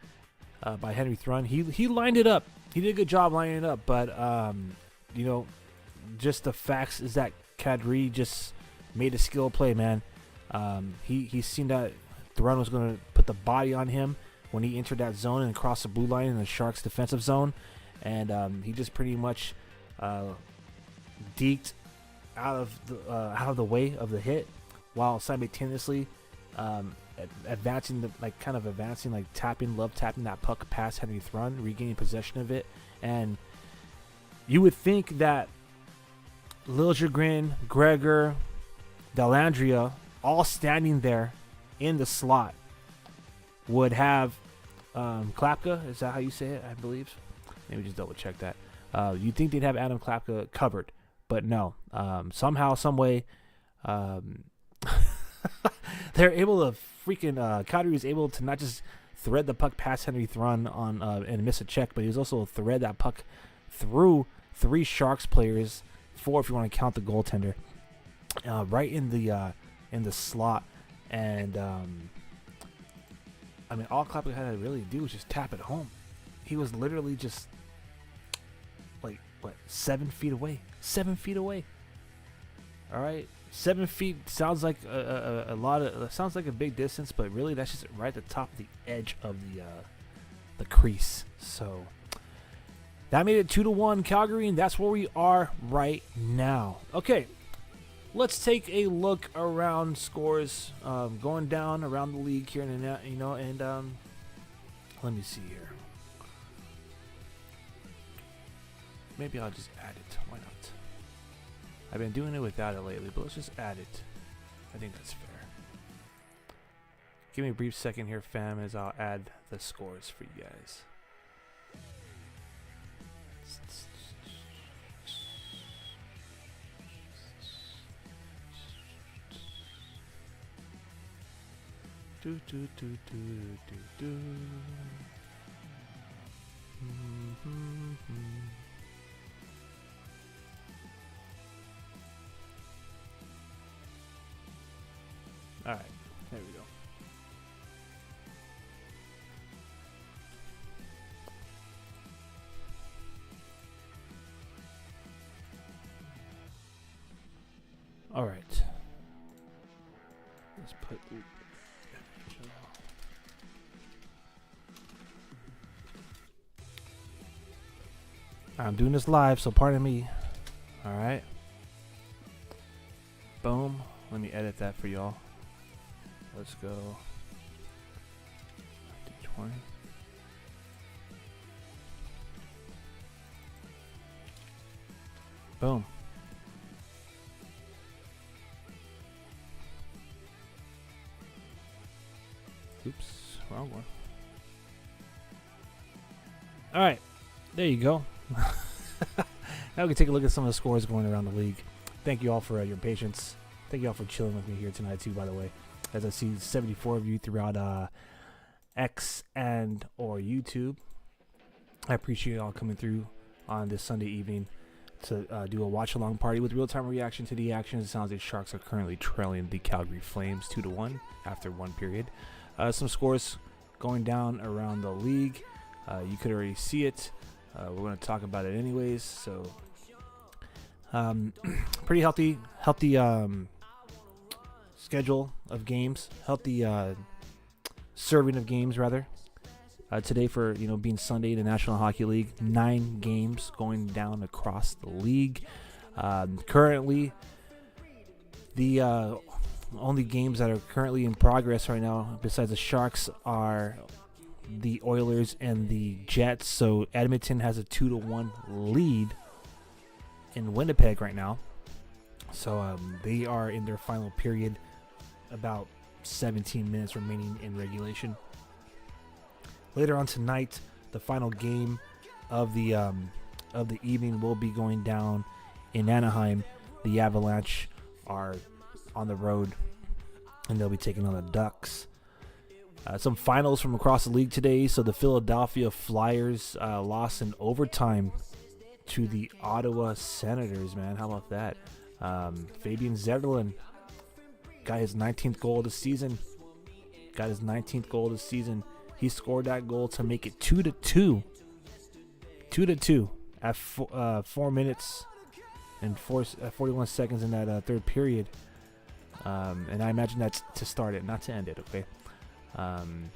by Henry Thrun. He lined it up. He did a good job lining it up, but just the facts is that Calgary just made a skill play, man. He seen that Thrun was going to put the body on him when he entered that zone and crossed the blue line in the Sharks' defensive zone, and he just pretty much deked out of the way of the hit, while simultaneously advancing, tapping that puck past Henry Thrun, regaining possession of it. And you would think that Liljegren, Gregor, Dellandrea, all standing there in the slot, would have Klapka. Is that how you say it? I believe. Maybe just double check that. You'd think they'd have Adam Klapka covered, but no. Somehow, some way, they're able to Calgary was able to not just thread the puck past Henry Thrun and miss a check, but he was also thread that puck through 3 Sharks players, 4 if you want to count the goaltender, right in the slot. And all Klapka had to really do was just tap it home. He was literally just 7 feet away. 7 feet away. All right. 7 feet sounds like a lot of sounds like a big distance, but really that's just right at the top of the edge of the crease. So that made it 2-1 Calgary, and that's where we are right now. Okay, let's take a look around scores going down around the league here, and let me see here. Maybe I'll just add it. Why not? I've been doing it without it lately, but let's just add it. I think that's fair. Give me a brief second here, fam, as I'll add the scores for you guys. Do do do do do do. All right, there we go. All right. Let's put I'm doing this live, so pardon me. All right. Boom. Let me edit that for y'all. Let's go. 20. Boom. Oops, wrong one. All right, there you go. Now we can take a look at some of the scores going around the league. Thank you all for your patience. Thank you all for chilling with me here tonight too, by the way. As I see 74 of you throughout X and or YouTube. I appreciate you all coming through on this Sunday evening to do a watch-along party with real-time reaction to the action. It sounds like Sharks are currently trailing the Calgary Flames 2-1 after one period. Some scores going down around the league. You could already see it. We're going to talk about it anyways. So, pretty healthy schedule of games. Healthy serving of games, rather. Today, for being Sunday in the National Hockey League, 9 games going down across the league. Currently, the only games that are currently in progress right now, besides the Sharks, are the Oilers and the Jets. So Edmonton has a 2-1 lead in Winnipeg right now. So they are in their final period, about 17 minutes remaining in regulation. Later on tonight, the final game of the evening will be going down in Anaheim. The Avalanche are on the road, and they'll be taking on the Ducks. Some finals from across the league today. So the Philadelphia Flyers lost in overtime to the Ottawa Senators, man. How about that? Fabian Zetterlund got his 19th goal of the season. He scored that goal to make it 2-2. 2-2 at 4 minutes and 41 seconds in that third period. And I imagine that's to start it, not to end it, okay? And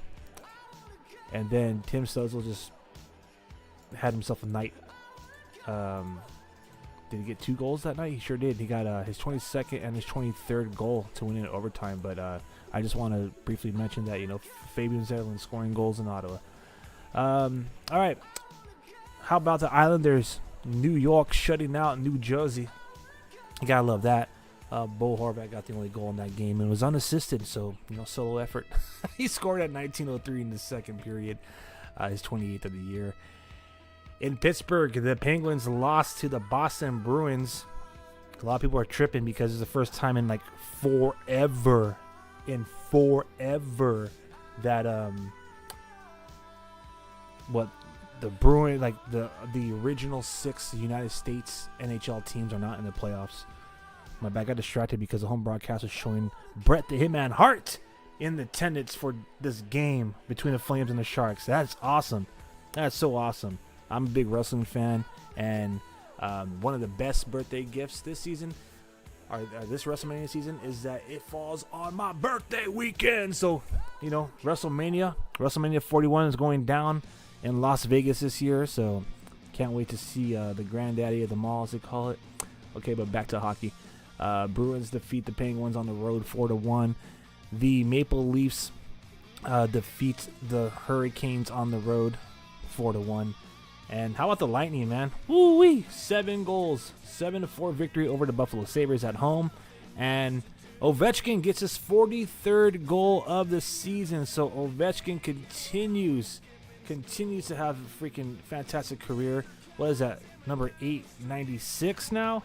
then Tim Stutzle just had himself a night. Did he get 2 goals that night? He sure did. He got his 22nd and his 23rd goal to win in overtime. But I just want to briefly mention that, Fabian Zetterlund scoring goals in Ottawa. All right. How about the Islanders? New York shutting out New Jersey. You got to love that. Bo Horvat got the only goal in that game and was unassisted, so solo effort. He scored at 19:03 in the second period, his 28th of the year. In Pittsburgh, the Penguins lost to the Boston Bruins. A lot of people are tripping because it's the first time in forever, that the Bruins, the original 6 United States NHL teams are not in the playoffs. My bad, got distracted because the home broadcast was showing Bret the Hitman Hart in attendance for this game between the Flames and the Sharks. That's awesome. That's so awesome. I'm a big wrestling fan, and one of the best birthday gifts this season, or this WrestleMania season, is that it falls on my birthday weekend. So, WrestleMania 41 is going down in Las Vegas this year, so can't wait to see the granddaddy of them all, as they call it. Okay, but back to hockey. Bruins defeat the Penguins on the road 4-1. The Maple Leafs defeat the Hurricanes on the road 4-1. And how about the Lightning, man? Woo-wee! 7 goals. 7-4 victory over the Buffalo Sabres at home. And Ovechkin gets his 43rd goal of the season. So Ovechkin continues to have a freaking fantastic career. What is that? Number 896 now?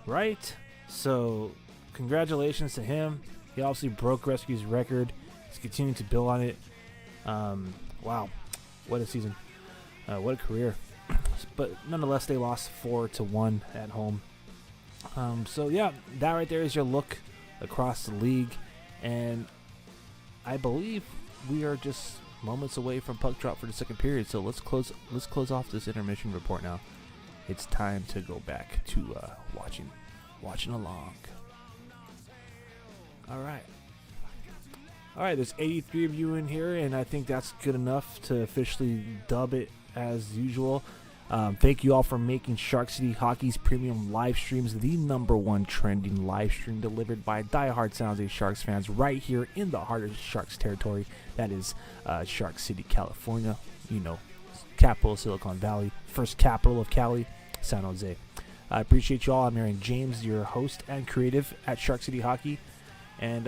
Right? So congratulations to him. He obviously broke Rescue's record. He's continuing to build on it. Wow. What a season. What a career. But nonetheless, they lost 4-1 at home. So yeah, that right there is your look across the league. And I believe we are just moments away from puck drop for the second period. So let's close off this intermission report now. It's time to go back to watching along. All right, there's 83 of you in here, and I think that's good enough to officially dub it as usual. Thank you all for making Shark City Hockey's premium live streams the #1 trending live stream delivered by diehard San Jose Sharks fans right here in the heart of Sharks territory. That is Shark City, California. Capital of Silicon Valley, first capital of Cali, San Jose. I appreciate you all. I'm Aaron James, your host and creative at Shark City Hockey. And,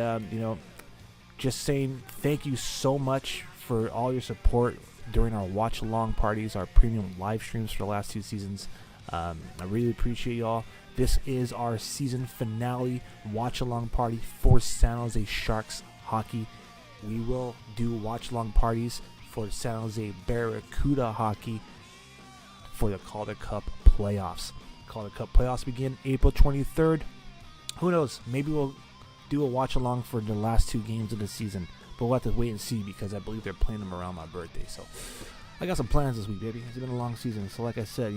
just saying thank you so much for all your support during our watch-along parties, our premium live streams for the last 2 seasons. I really appreciate y'all. This is our season finale watch-along party for San Jose Sharks Hockey. We will do watch-along parties for San Jose Barracuda Hockey for the Calder Cup playoffs. Calder Cup playoffs begin April 23rd. Who knows? Maybe we'll do a watch-along for the last 2 games of the season. But we'll have to wait and see because I believe they're playing them around my birthday. So I got some plans this week, baby. It's been a long season. So like I said,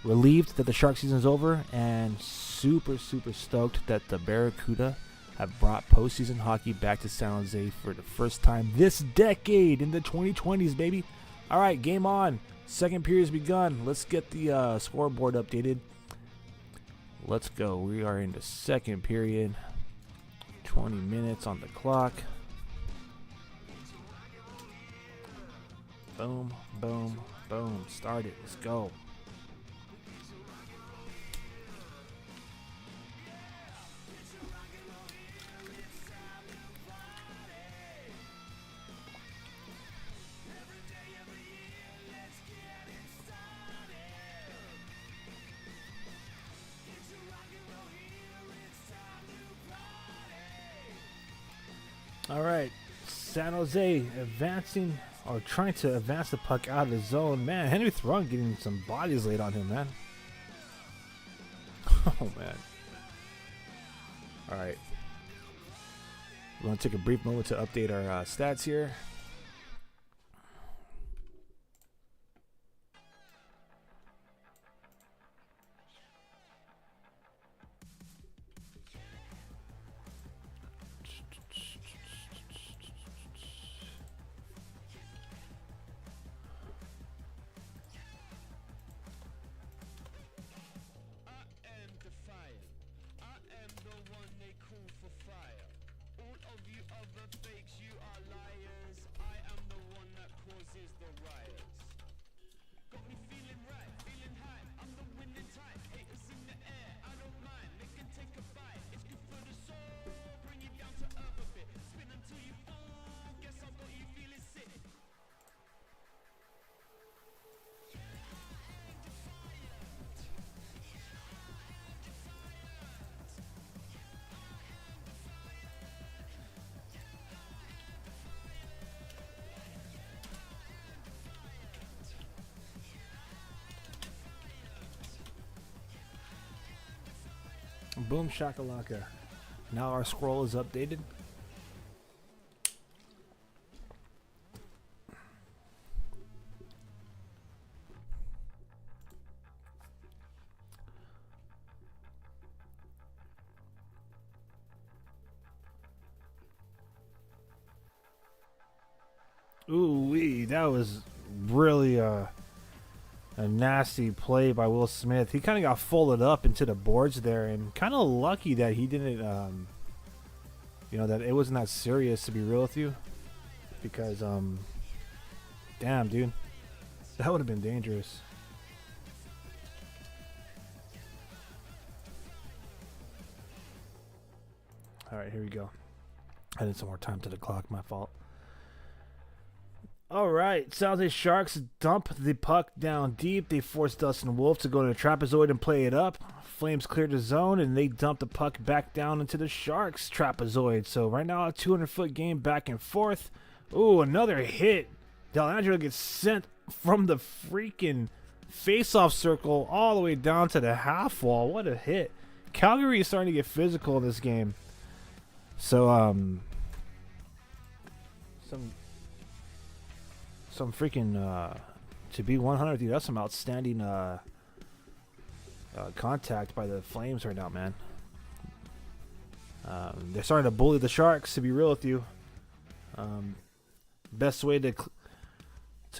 relieved that the Shark season is over and super, super stoked that the Barracuda have brought postseason hockey back to San Jose for the first time this decade in the 2020s, baby. All right, game on. Second period has begun. Let's get the scoreboard updated. Let's go. We are in the second period. 20 minutes on the clock. Boom, boom, boom. Start it. Let's go. All right, San Jose advancing or trying to advance the puck out of the zone. Man, Henry Thrun getting some bodies laid on him, man. Oh, man. All right. We're going to take a brief moment to update our stats here. Boom shakalaka. Now our scroll is updated. Ooh-wee, that was really a nasty play by Will Smith. He kind of got folded up into the boards there, and kind of lucky that he didn't, that it wasn't that serious, to be real with you. Because, damn, dude. That would have been dangerous. All right, here we go. I need some more time to the clock, my fault. All right, San Jose Sharks dump the puck down deep. They force Dustin Wolf to go to the trapezoid and play it up. Flames clear the zone, and they dump the puck back down into the Sharks trapezoid. So right now, a 200-foot game back and forth. Ooh, another hit. Delangelo gets sent from the freaking face-off circle all the way down to the half wall. What a hit. Calgary is starting to get physical in this game. So, some freaking, to be 100, dude, that's some outstanding contact by the Flames right now, man. They're starting to bully the Sharks, to be real with you. Best way to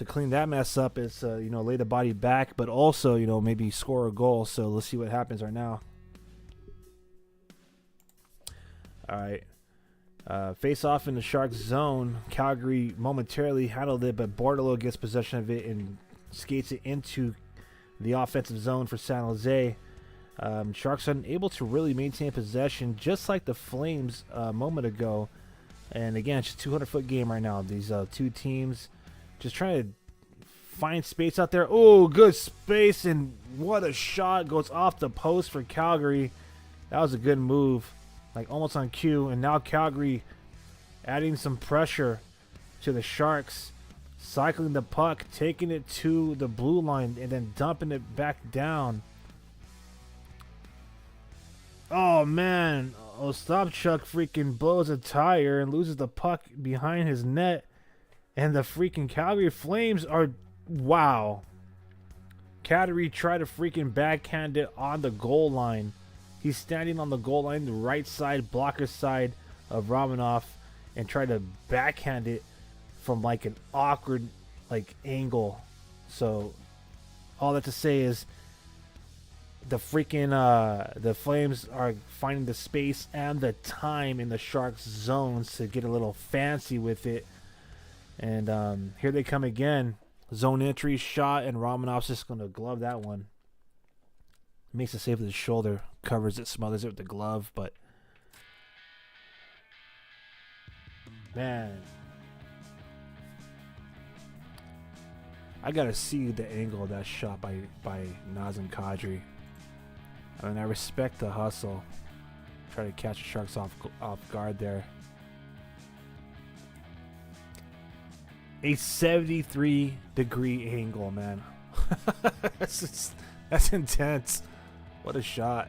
clean that mess up is, lay the body back, but also, maybe score a goal. So let's see what happens right now. All right. Face off in the Sharks zone. Calgary momentarily handled it, but Bordalo gets possession of it and skates it into the offensive zone for San Jose. Sharks unable to really maintain possession, just like the Flames a moment ago. And again, it's a 200-foot game right now. These two teams just trying to find space out there. Oh, good space, and what a shot. Goes off the post for Calgary. That was a good move. Like almost on cue, and now Calgary adding some pressure to the Sharks, cycling the puck, taking it to the blue line, and then dumping it back down. Oh man, Ostapchuk freaking blows a tire and loses the puck behind his net, and the freaking Calgary Flames are, wow. Calgary tried to freaking backhand it on the goal line. He's standing on the goal line, the right side, blocker side of Romanoff, and tried to backhand it from like an awkward angle. So all that to say is the freaking the Flames are finding the space and the time in the Sharks zones to get a little fancy with it. And here they come again. Zone entry shot, and Romanoff's just going to glove that one. Makes a save with his shoulder, covers it, smothers it with the glove, but man, I gotta see the angle of that shot by Nazem Kadri. I mean, I respect the hustle. Try to catch the Sharks off guard there. A 73-degree angle, man. That's intense. What a shot.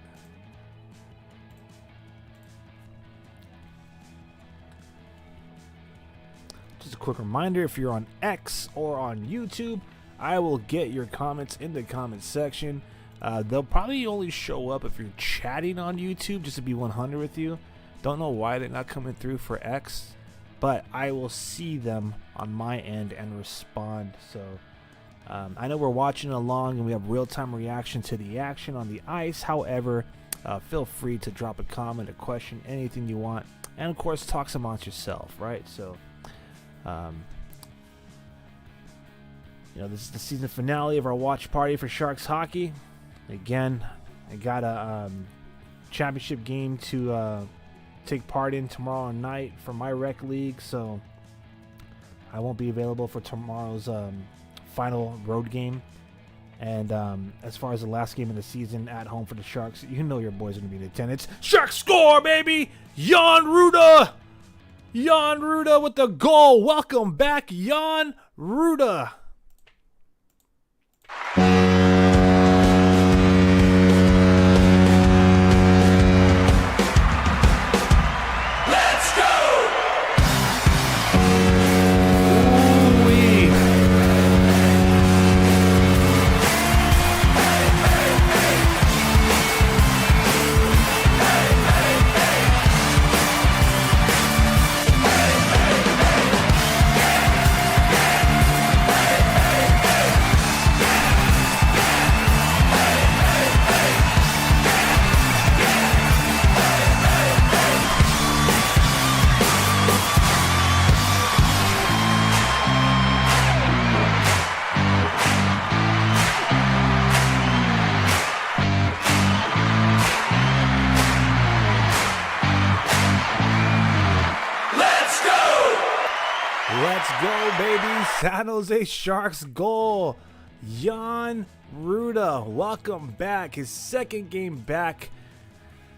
Just a quick reminder, if you're on X or on YouTube, I will get your comments in the comment section. They'll probably only show up if you're chatting on YouTube, just to be 100 with you. Don't know why they're not coming through for X, but I will see them on my end and respond. So I know we're watching along and we have real-time reaction to the action on the ice. However, feel free to drop a comment, a question, anything you want, and of course talk amongst yourself, right? So this is the season finale of our watch party for Sharks hockey. Again, I got a championship game to take part in tomorrow night for my rec league, so I won't be available for tomorrow's final road game. And as far as the last game of the season at home for the Sharks, you know your boys are going to be in attendance. Sharks score, baby! Jan Ruda! Jan Ruda with the goal. Welcome back, Jan Ruda. Let's go, baby. San Jose Sharks goal. Jan Ruda, welcome back. His second game back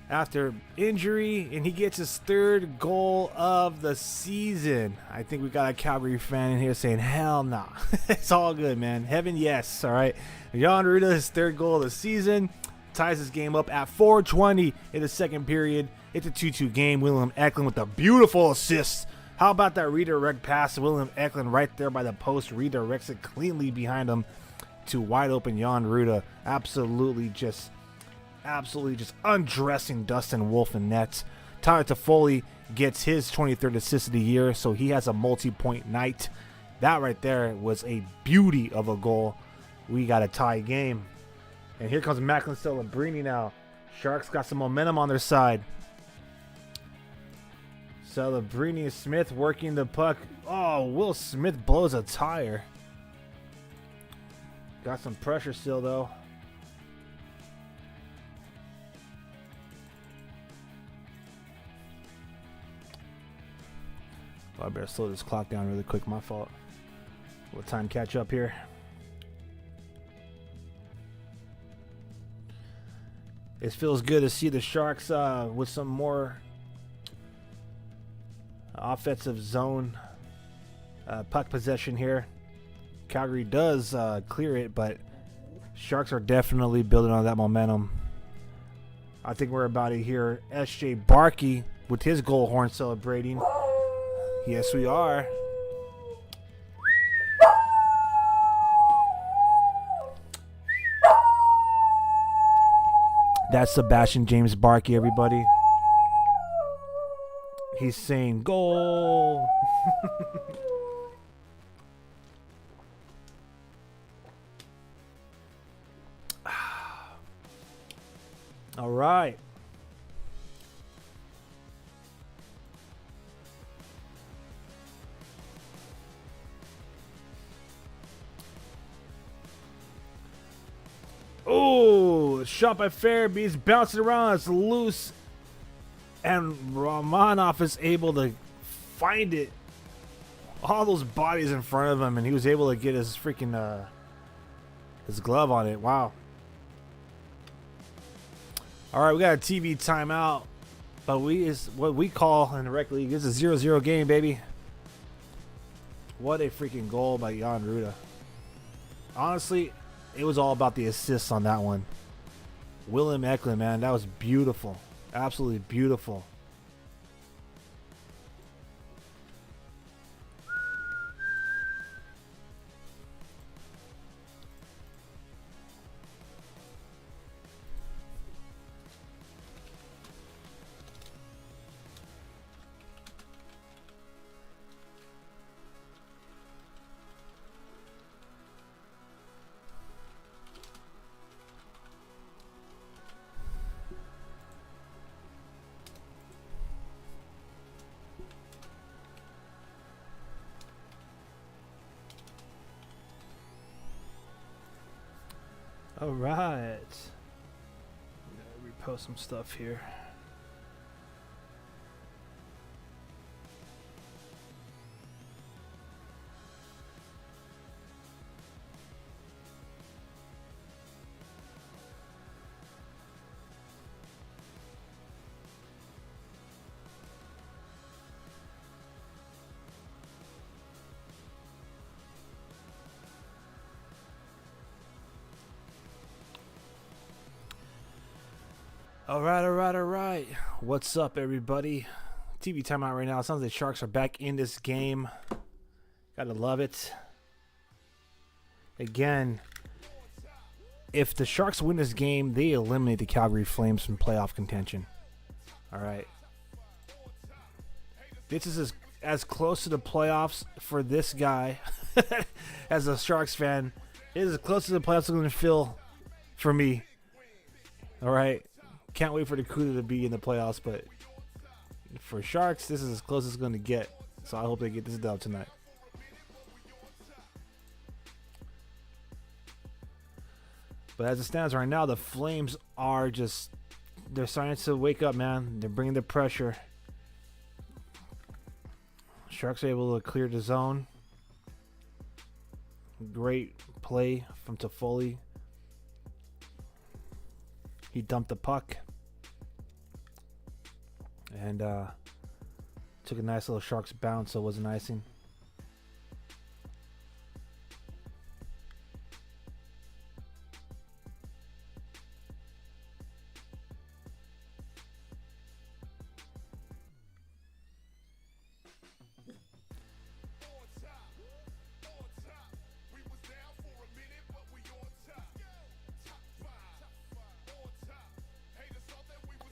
after injury, and he gets his third goal of the season. I think we got a Calgary fan in here saying, hell no. Nah. It's all good, man. Heaven, yes. All right. Jan Ruda, his third goal of the season, ties his game up at 4:20 in the second period. It's a 2-2 game. William Eklund with a beautiful assist. How about that redirect pass? William Eklund right there by the post redirects it cleanly behind him to wide open Jan Ruda. Absolutely just undressing Dustin Wolf in net. Tyler Toffoli gets his 23rd assist of the year, so he has a multi-point night. That right there was a beauty of a goal. We got a tie game. And here comes Macklin Celebrini now. Sharks got some momentum on their side. Celebrini and Smith working the puck. Oh, Will Smith blows a tire. Got some pressure still, though. I better slow this clock down really quick. My fault. What time catch up here? It feels good to see the Sharks with some more offensive zone puck possession here. Calgary does clear it, but Sharks are definitely building on that momentum. I think we're about to hear S.J. Barkey with his goal horn celebrating. Yes, we are. That's Sebastian James Barkey, everybody. He's saying goal. All right. Oh, shot by Farabee. He's bouncing around. It's loose. And Romanov is able to find it. All those bodies in front of him, and he was able to get his freaking his glove on it. Wow. All right, we got a TV timeout, but is what we call in the rec league is a 0-0 game, baby. What a freaking goal by Jan Ruda. Honestly, it was all about the assists on that one. William Eklund, man, that was beautiful. Absolutely beautiful. All right. Repost some stuff here. All right. What's up, everybody? TV timeout right now. It sounds like Sharks are back in this game. Gotta love it. Again, if the Sharks win this game, they eliminate the Calgary Flames from playoff contention. All right. This is as close to the playoffs for this guy as a Sharks fan. It is as close to the playoffs as going to feel for me. All right. Can't wait for the Cuda to be in the playoffs, but for Sharks, this is as close as it's going to get. So I hope they get this dub tonight. But as it stands right now, the Flames are they're starting to wake up, man. They're bringing the pressure. Sharks are able to clear the zone. Great play from Toffoli. He dumped the puck. And took a nice little Sharks bounce, so it wasn't icing.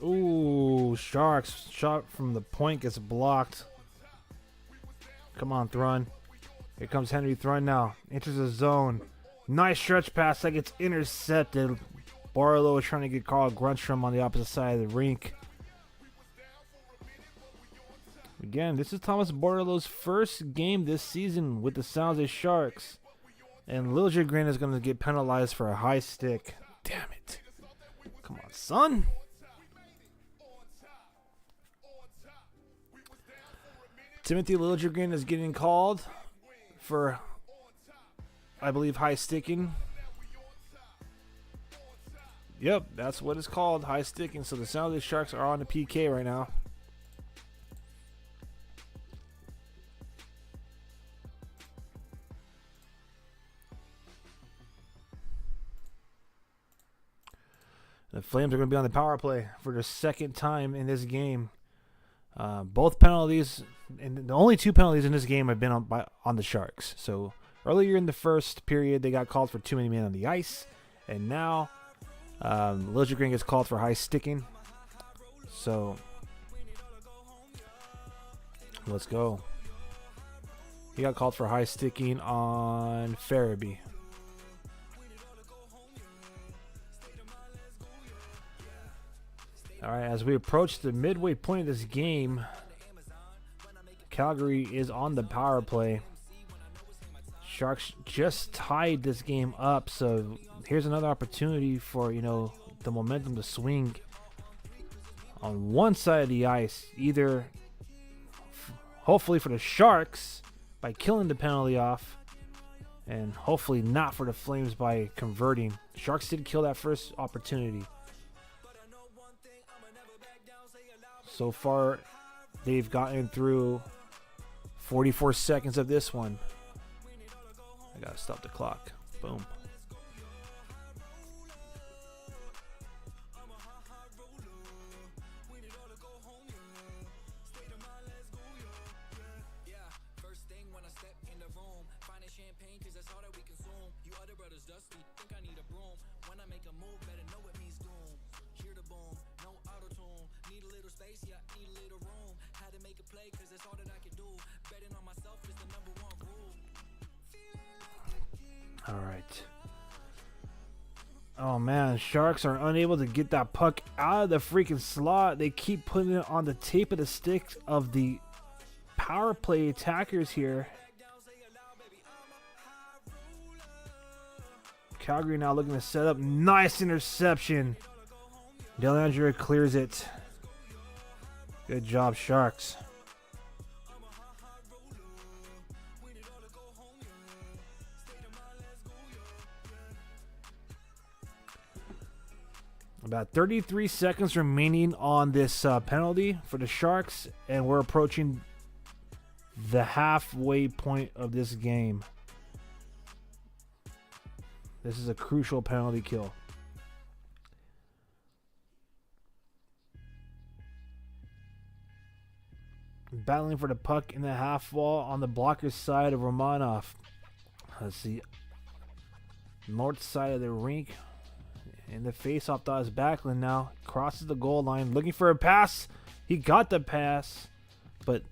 Ooh, Sharks shot from the point gets blocked. Come on, Thrun. Here comes Henry Thrun now. Enters the zone. Nice stretch pass that gets intercepted. Barlow is trying to get Carl Grunstrom on the opposite side of the rink. Again, this is Thomas Barlow's first game this season with the San Jose Sharks. And Liljegren is going to get penalized for a high stick. Damn it. Come on, son. Timothy Liljegren is getting called for, I believe, high sticking. Yep, that's what it's called, high sticking. So the San Jose Sharks are on the PK right now. The Flames are going to be on the power play for the second time in this game. Both penalties, and the only two penalties in this game have been on the Sharks. So earlier in the first period, they got called for too many men on the ice, and now Liljegren gets called for high sticking. So let's go. He got called for high sticking on Farabee. All right, as we approach the midway point of this game, Calgary is on the power play. Sharks just tied this game up, so here's another opportunity for, the momentum to swing on one side of the ice, either hopefully for the Sharks by killing the penalty off, and hopefully not for the Flames by converting. Sharks did kill that first opportunity. So far, they've gotten through 44 seconds of this one. I gotta stop the clock. Boom. All right. Oh man, Sharks are unable to get that puck out of the freaking slot. They keep putting it on the tape of the stick of the power play attackers here. Calgary now looking to set up. Nice interception. Delangelo clears it. Good job, Sharks. About 33 seconds remaining on this penalty for the Sharks, and we're approaching the halfway point of this game. This is a crucial penalty kill. Battling for the puck in the half wall on the blocker's side of Romanov. Let's see. North side of the rink. In the face-off Dawes Backlund now. Crosses the goal line. Looking for a pass. He got the pass. But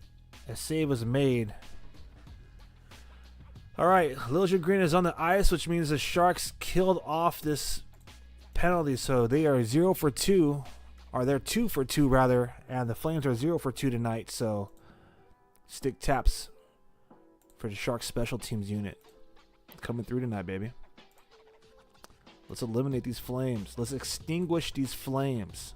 a save was made. Alright. Liljegren is on the ice, which means the Sharks killed off this penalty. So they are 0 for 2. Or they're 2 for 2 rather. And the Flames are 0 for 2 tonight. So stick taps for the Sharks special teams unit. Coming through tonight, baby. Let's eliminate these flames. Let's extinguish these flames.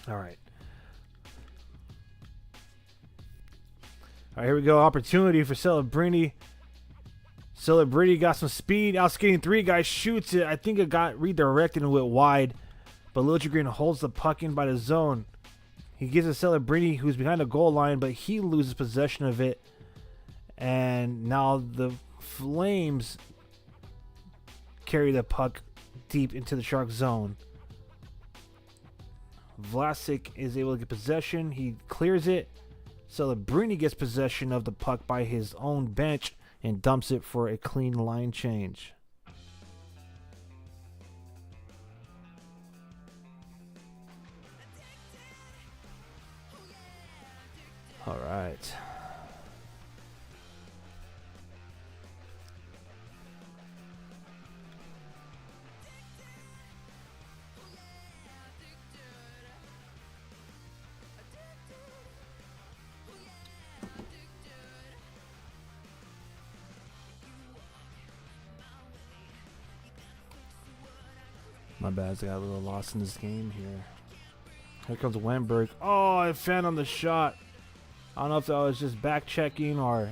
All right. All right, here we go. Opportunity for Celebrini. Celebrini got some speed. Out skating 3 guys, shoots it. I think it got redirected and went wide. But Liljegren holds the puck in by the zone. He gives it to Celebrini, who's behind the goal line, but he loses possession of it. And now the Flames carry the puck deep into the Shark zone. Vlasic is able to get possession. He clears it. Celebrini gets possession of the puck by his own bench and dumps it for a clean line change. All right. My bad, I got a little lost in this game here. Here comes Wenberg. Oh, I fan on the shot. I don't know if that was just back checking or...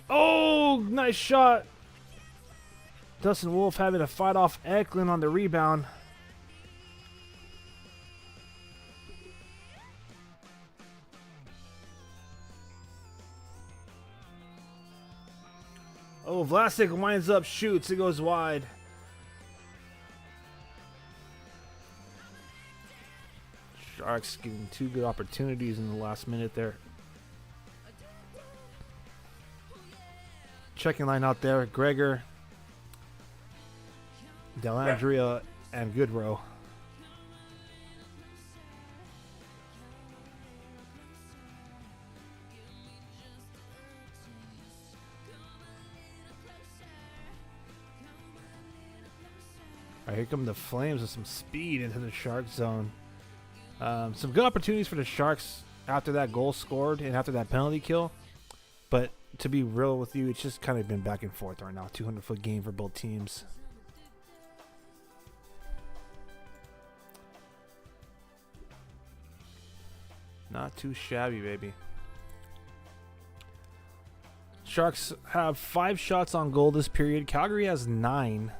Oh, nice shot. Dustin Wolf having to fight off Eklund on the rebound. Oh, Vlasic winds up, shoots. It goes wide. Sharks getting 2 good opportunities in the last minute there. Checking line out there. Gregor, Dellandrea, and Goodrow. All right, here come the Flames with some speed into the Shark zone. Some good opportunities for the Sharks after that goal scored and after that penalty kill. But to be real with you, it's just kind of been back and forth right now. 200-foot game for both teams. Not too shabby, baby. Sharks have 5 shots on goal this period. Calgary has 9.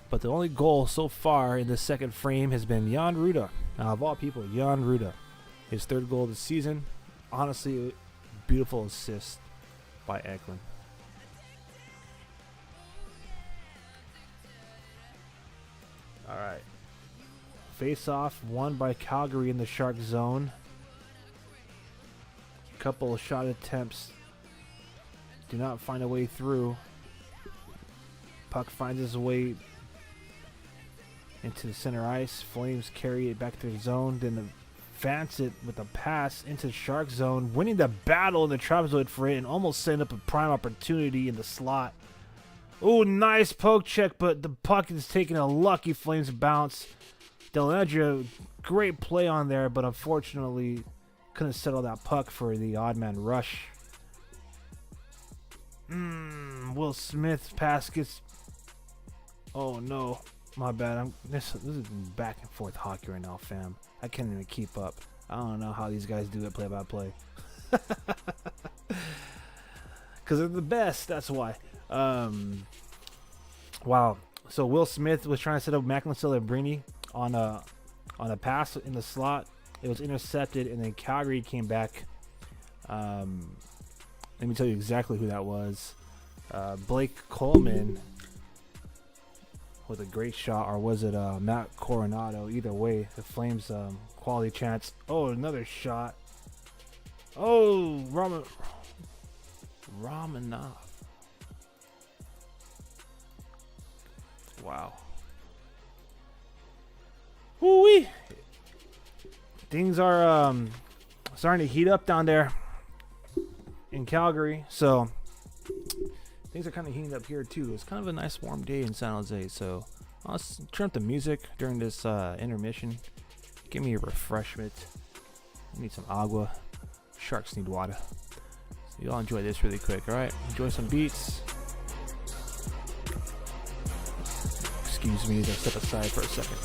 But the only goal so far in the second frame has been Jan Ruda. Now, of all people, Jan Ruda. His 3rd goal of the season. Honestly, beautiful assist by Eklund. All right. Face-off won by Calgary in the Shark zone. Couple of shot attempts do not find a way through. Puck finds its way into the center ice. Flames carry it back to the zone. Then advance it with a pass into the Shark zone, winning the battle in the trapezoid for it and almost setting up a prime opportunity in the slot. Oh, nice poke check, but the puck is taking a lucky Flames bounce. Dellandrea, great play on there, but unfortunately couldn't settle that puck for the odd man rush. Will Smith pass gets... Oh no. My bad. This is back and forth hockey right now, fam. I can't even keep up. I don't know how these guys do it play by play. Because they're the best. That's why. Wow. So Will Smith was trying to set up Macklin Celebrini on a pass in the slot. It was intercepted, and then Calgary came back. Let me tell you exactly who that was. Blake Coleman with a great shot, or was it Matt Coronado? Either way, the Flames quality chance. Oh, another shot. Oh, Romanov. Wow. Woo-wee. Things are starting to heat up down there in Calgary, so things are kind of heating up here too. It's kind of a nice warm day in San Jose, so I'll turn up the music during this intermission. Give me a refreshment. I need some agua. Sharks need water. So you all enjoy this really quick, alright? Enjoy some beats. Excuse me as I step aside for a second.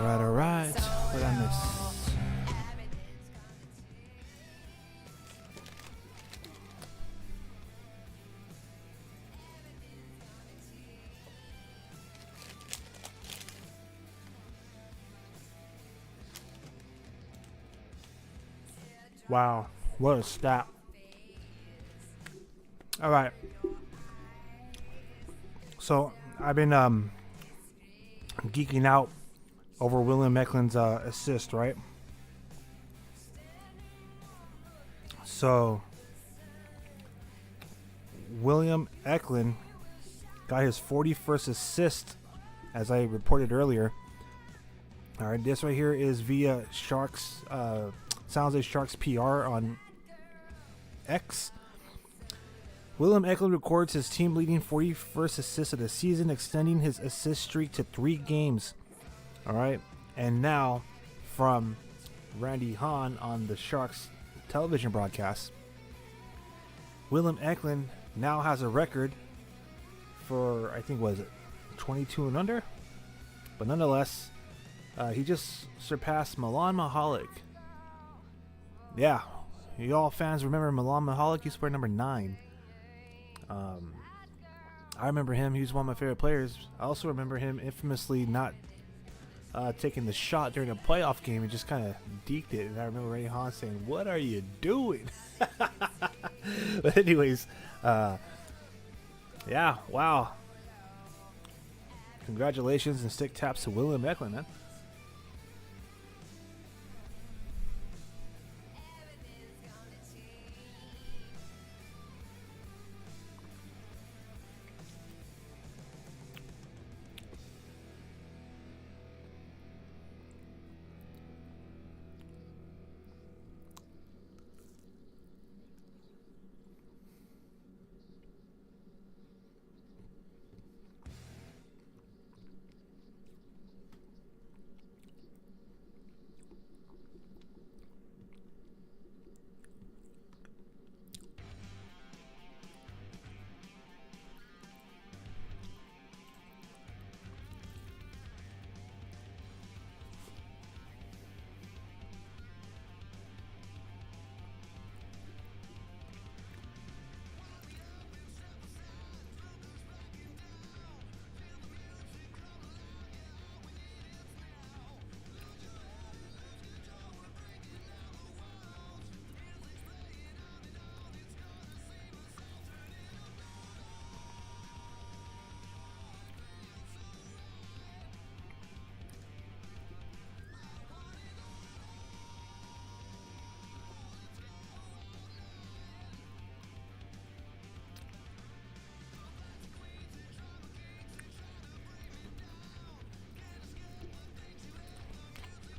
All right. What did I miss? Wow, what a stat. All right. So I've been geeking out over William Eklund's assist, right? So William Eklund got his 41st assist, as I reported earlier. All right, this right here is via Sharks, Sounds like Sharks PR on X. William Eklund records his team-leading 41st assist of the season, extending his assist streak to 3 games. All right, and now from Randy Hahn on the Sharks television broadcast, William Eklund now has a record for, I think, was it 22 and under? But nonetheless, he just surpassed Milan Mahalik. Yeah, you all fans remember Milan Mahalik? He used to wear number 9. I remember him. He was one of my favorite players. I also remember him infamously not taking the shot during a playoff game and just kind of deked it. And I remember Ray Hahn saying, "What are you doing?" But anyways, yeah, wow. Congratulations and stick taps to William Eklund, man.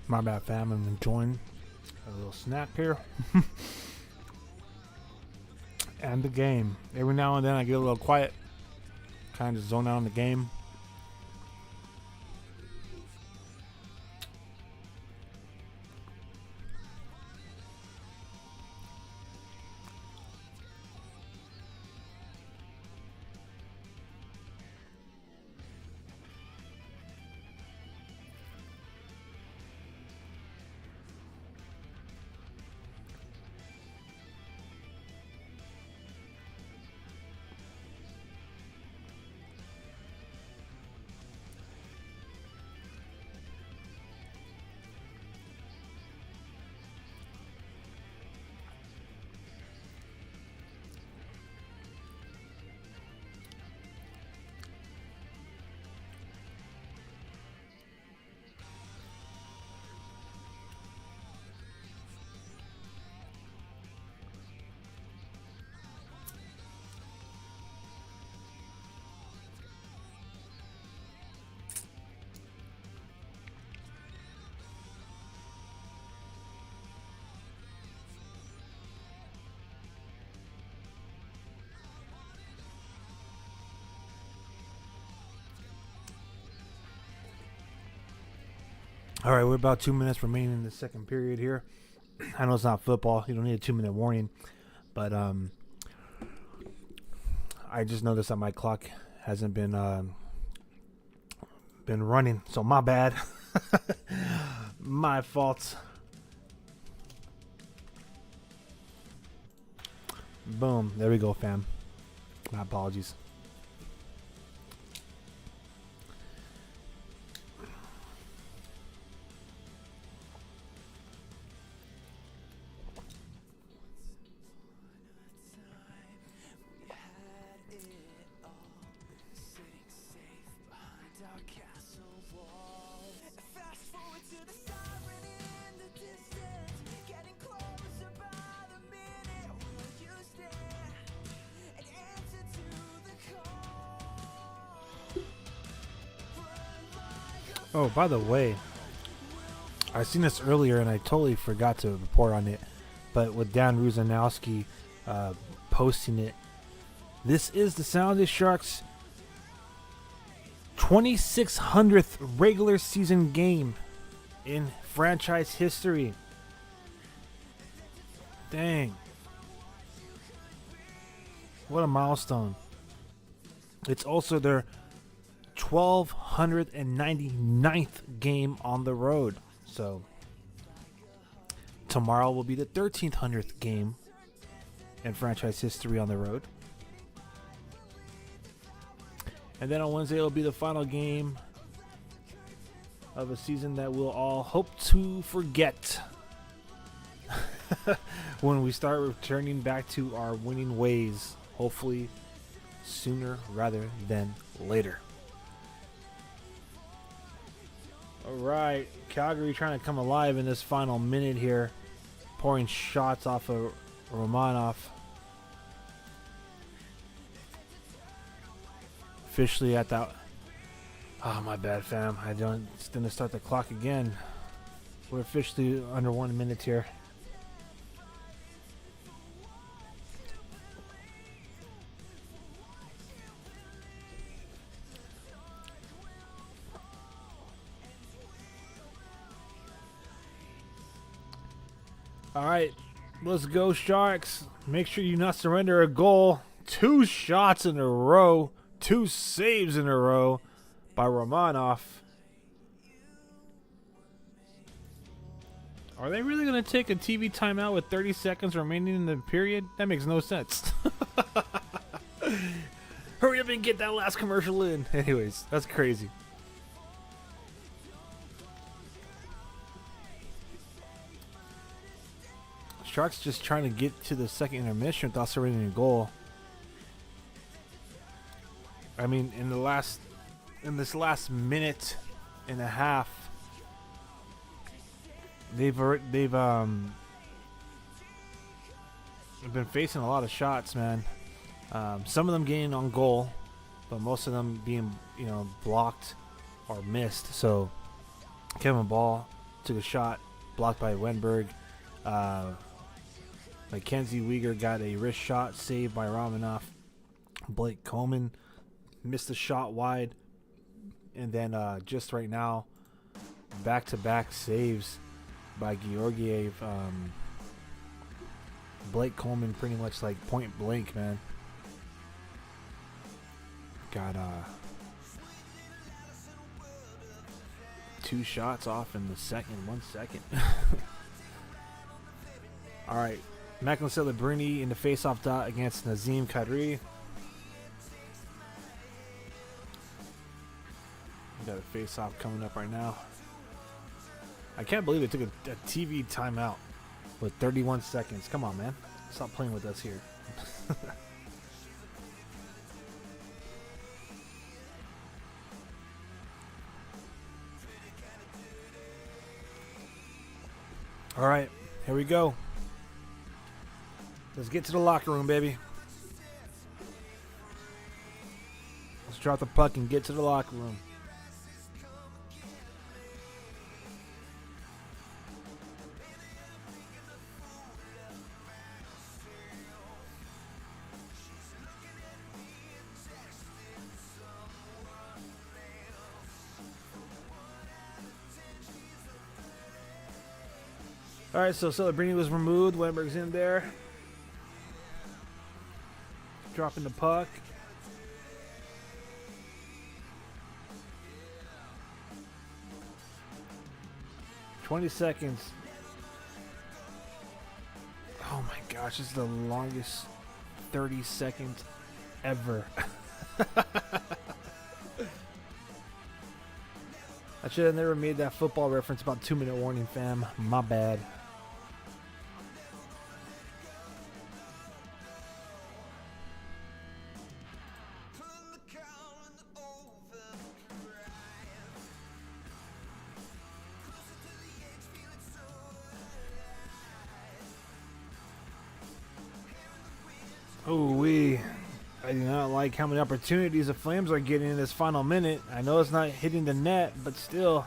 My bad, fam. I'm enjoying a little snack here. And the game. Every now and then I get a little quiet. Kind of zone out on the game. All right, we're about 2 minutes remaining in the second period here. I know it's not football. You don't need a 2-minute warning. But I just noticed that my clock hasn't been running. So my bad. My fault. Boom. There we go, fam. My apologies. Oh, by the way, I seen this earlier and I totally forgot to report on it. But with Dan Ruzanowski posting it, this is the San Jose Sharks' 2600th regular season game in franchise history. Dang. What a milestone. It's also their 1299th game on the road. So tomorrow will be the 1300th game in franchise history on the road. And then on Wednesday, it'll be the final game of a season that we'll all hope to forget when we start returning back to our winning ways, hopefully sooner rather than later. All right, Calgary trying to come alive in this final minute here, pouring shots off of Romanov. Officially at that. Oh, my bad, fam. Didn't start the clock again. We're officially under 1 minute here. All right, let's go, Sharks. Make sure you not surrender a goal. 2 shots in a row. 2 saves in a row by Romanov. Are they really going to take a TV timeout with 30 seconds remaining in the period? That makes no sense. Hurry up and get that last commercial in. Anyways, that's crazy. Sharks just trying to get to the second intermission without surrendering a goal. I mean, in this last minute and a half, they've been facing a lot of shots, man. Some of them getting on goal, but most of them being, blocked or missed. So Kevin Ball took a shot blocked by Wenberg. Mackenzie Weegar got a wrist shot saved by Romanov. Blake Coleman missed a shot wide. And then just right now, back-to-back saves by Georgiev. Blake Coleman pretty much like point blank, man. Got 2 shots off in the 1 second. All right. Macklin Celebrini in the face-off dot against Nazem Kadri. We got a face-off coming up right now. I can't believe they took a TV timeout with 31 seconds. Come on, man. Stop playing with us here. All right, here we go. Let's get to the locker room, baby. Let's drop the puck and get to the locker room. All right, so Celebrini was removed. Wenberg's in there. Dropping the puck. 20 seconds. Oh my gosh, this is the longest 30 seconds ever. I should have never made that football reference about 2-minute warning, fam. My bad. Oh, I do not like how many opportunities the Flames are getting in this final minute. I know it's not hitting the net, but still.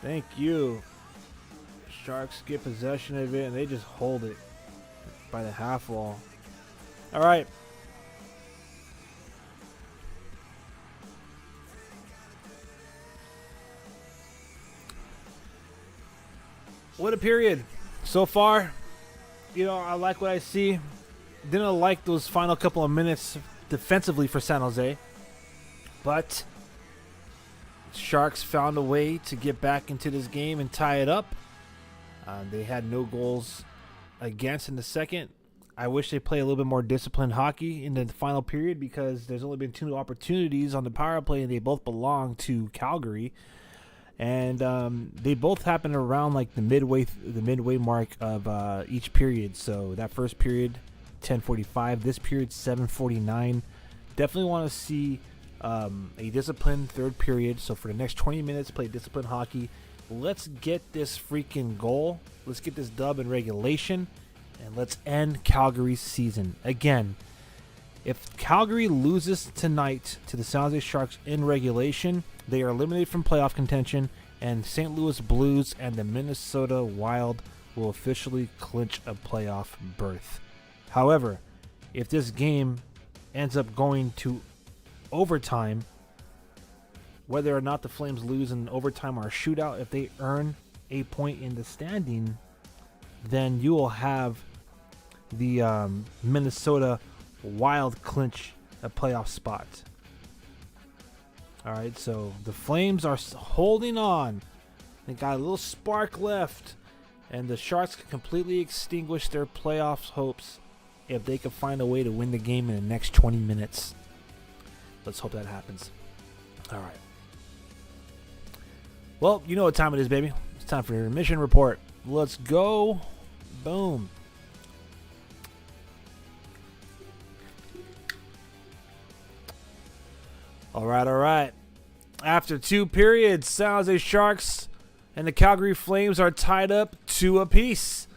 Thank you. Sharks get possession of it, and they just hold it by the half wall. All right. What a period. So far, I like what I see. Didn't like those final couple of minutes defensively for San Jose, but Sharks found a way to get back into this game and tie it up. They had no goals against in the second. I wish they play a little bit more disciplined hockey in the final period because there's only been 2 opportunities on the power play, and they both belong to Calgary. And they both happened around like the midway mark of each period. So that first period, 10:45. This period, 7:49. Definitely want to see a disciplined third period. So for the next 20 minutes, play disciplined hockey. Let's get this freaking goal. Let's get this dub in regulation, and let's end Calgary's season. Again, if Calgary loses tonight to the San Jose Sharks in regulation, they are eliminated from playoff contention, and St. Louis Blues and the Minnesota Wild will officially clinch a playoff berth. However, if this game ends up going to overtime, whether or not the Flames lose in overtime or a shootout, if they earn a point in the standing, then you will have the Minnesota Wild clinch a playoff spot. All right, so the Flames are holding on. They got a little spark left, and the Sharks can completely extinguish their playoffs hopes if they can find a way to win the game in the next 20 minutes. Let's hope that happens. All right. Well, you know what time it is, baby. It's time for your mission report. Let's go. Boom. All right. After 2 periods, San Jose Sharks and the Calgary Flames are tied up 2 apiece.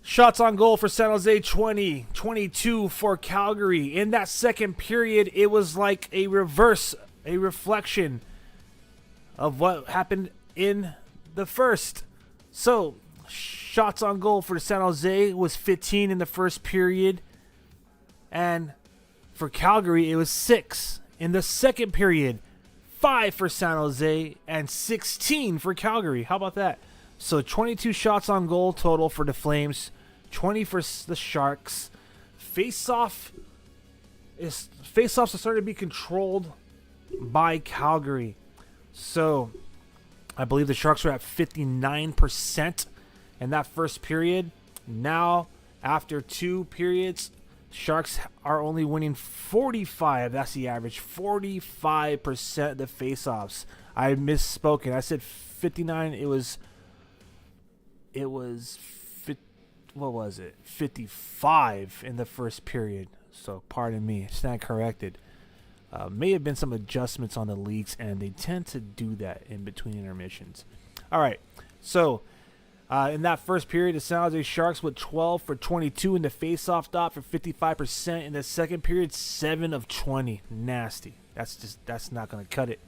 Shots on goal for San Jose, 20, 22 for Calgary. In that second period, it was like a reflection of what happened in the first. So, shots on goal for San Jose was 15 in the first period, and for Calgary, it was 6. In the second period, 5 for San Jose and 16 for Calgary. How about that? So 22 shots on goal total for the Flames, 20 for the Sharks. Faceoffs are starting to be controlled by Calgary. So I believe the Sharks were at 59% in that first period. Now, after 2 periods, Sharks are only winning 45. That's the average. 45% of the faceoffs. I misspoken. I said 59. It was what was it? 55 in the first period. So pardon me. Stand corrected. May have been some adjustments on the leagues, and they tend to do that in between intermissions. All right. So in that first period, the San Jose Sharks with 12 for 22 in the faceoff dot for 55%. In the second period, 7 of 20. Nasty. That's not going to cut it.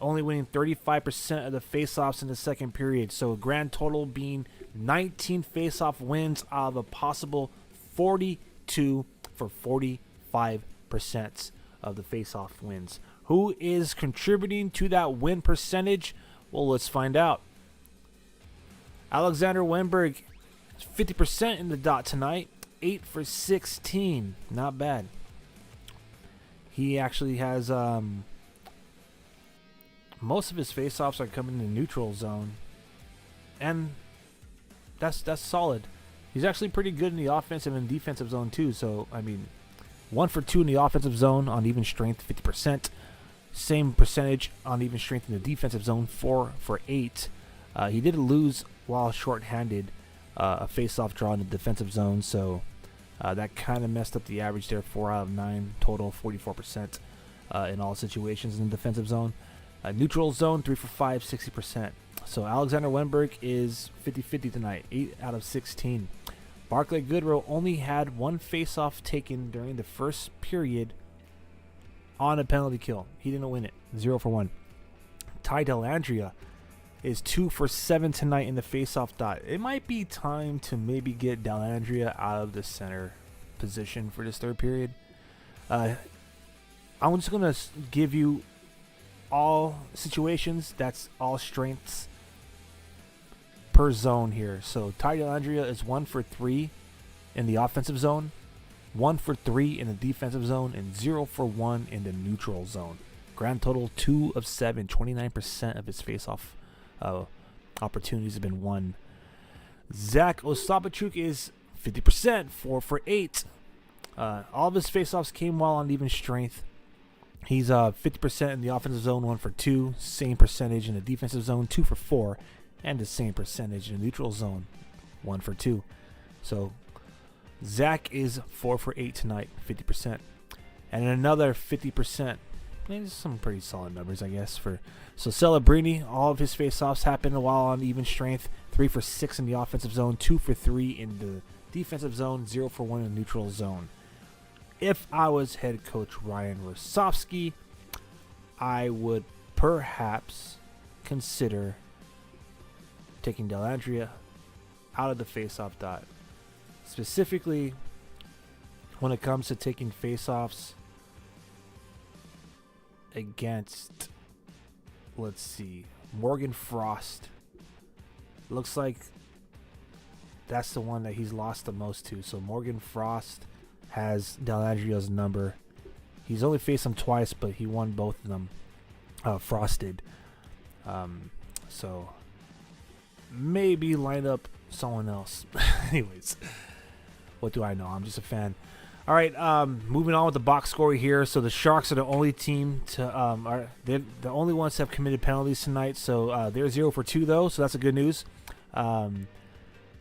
Only winning 35% of the faceoffs in the second period. So a grand total being 19 faceoff wins out of a possible 42 for 45% of the faceoff wins. Who is contributing to that win percentage? Well, let's find out. Alexander Wenberg, 50% in the dot tonight, 8 for 16. Not bad. He actually has most of his faceoffs are coming in the neutral zone. and that's solid. He's actually pretty good in the offensive and defensive zone too. So I mean, 1 for 2 in the offensive zone on even strength, 50%. Same percentage on even strength in the defensive zone, 4 for 8. He did lose while shorthanded a face-off draw in the defensive zone, so that kind of messed up the average there. 4 out of 9 total, 44% in all situations in the defensive zone. Neutral zone, 3 for 5, 60%. So Alexander Wenberg is 50-50 tonight, 8 out of 16. Barclay Goodrow only had 1 face-off taken during the first period on a penalty kill. He didn't win it. 0 for 1. Ty Dellandrea is 2 for 7 tonight in the face-off dot. It might be time to maybe get Dellandrea out of the center position for this third period. I'm just going to give you all situations. That's all strengths per zone here. So Ty Dellandrea is 1 for 3 in the offensive zone, 1 for 3 in the defensive zone, and 0 for 1 in the neutral zone. Grand total 2 of 7, 29% of his face-off opportunities have been won. Zach Ostapachuk is 50%, 4 for 8. All of his face-offs came while on even strength. He's 50% in the offensive zone, 1 for 2. Same percentage in the defensive zone, 2 for 4. And the same percentage in the neutral zone, 1 for 2. So Zach is 4 for 8 tonight, 50%. And another 50%. These some pretty solid numbers, I guess. So Celebrini, all of his face-offs happened while on even strength. 3 for 6 in the offensive zone, 2 for 3 in the defensive zone, 0 for 1 in the neutral zone. If I was head coach Ryan Rosofsky, I would perhaps consider taking Dellandrea out of the face-off dot. Specifically, when it comes to taking face-offs against, let's see, Morgan Frost. Looks like that's the one that he's lost the most to. So Morgan Frost has Dellandrea's number. He's only faced him twice, but he won both of them. Frost did. So maybe line up someone else. Anyways, what do I know? I'm just a fan. All right, moving on with the box score here. So the Sharks are the only team to they're the only ones to have committed penalties tonight. So they're 0 for 2 though, so that's a good news.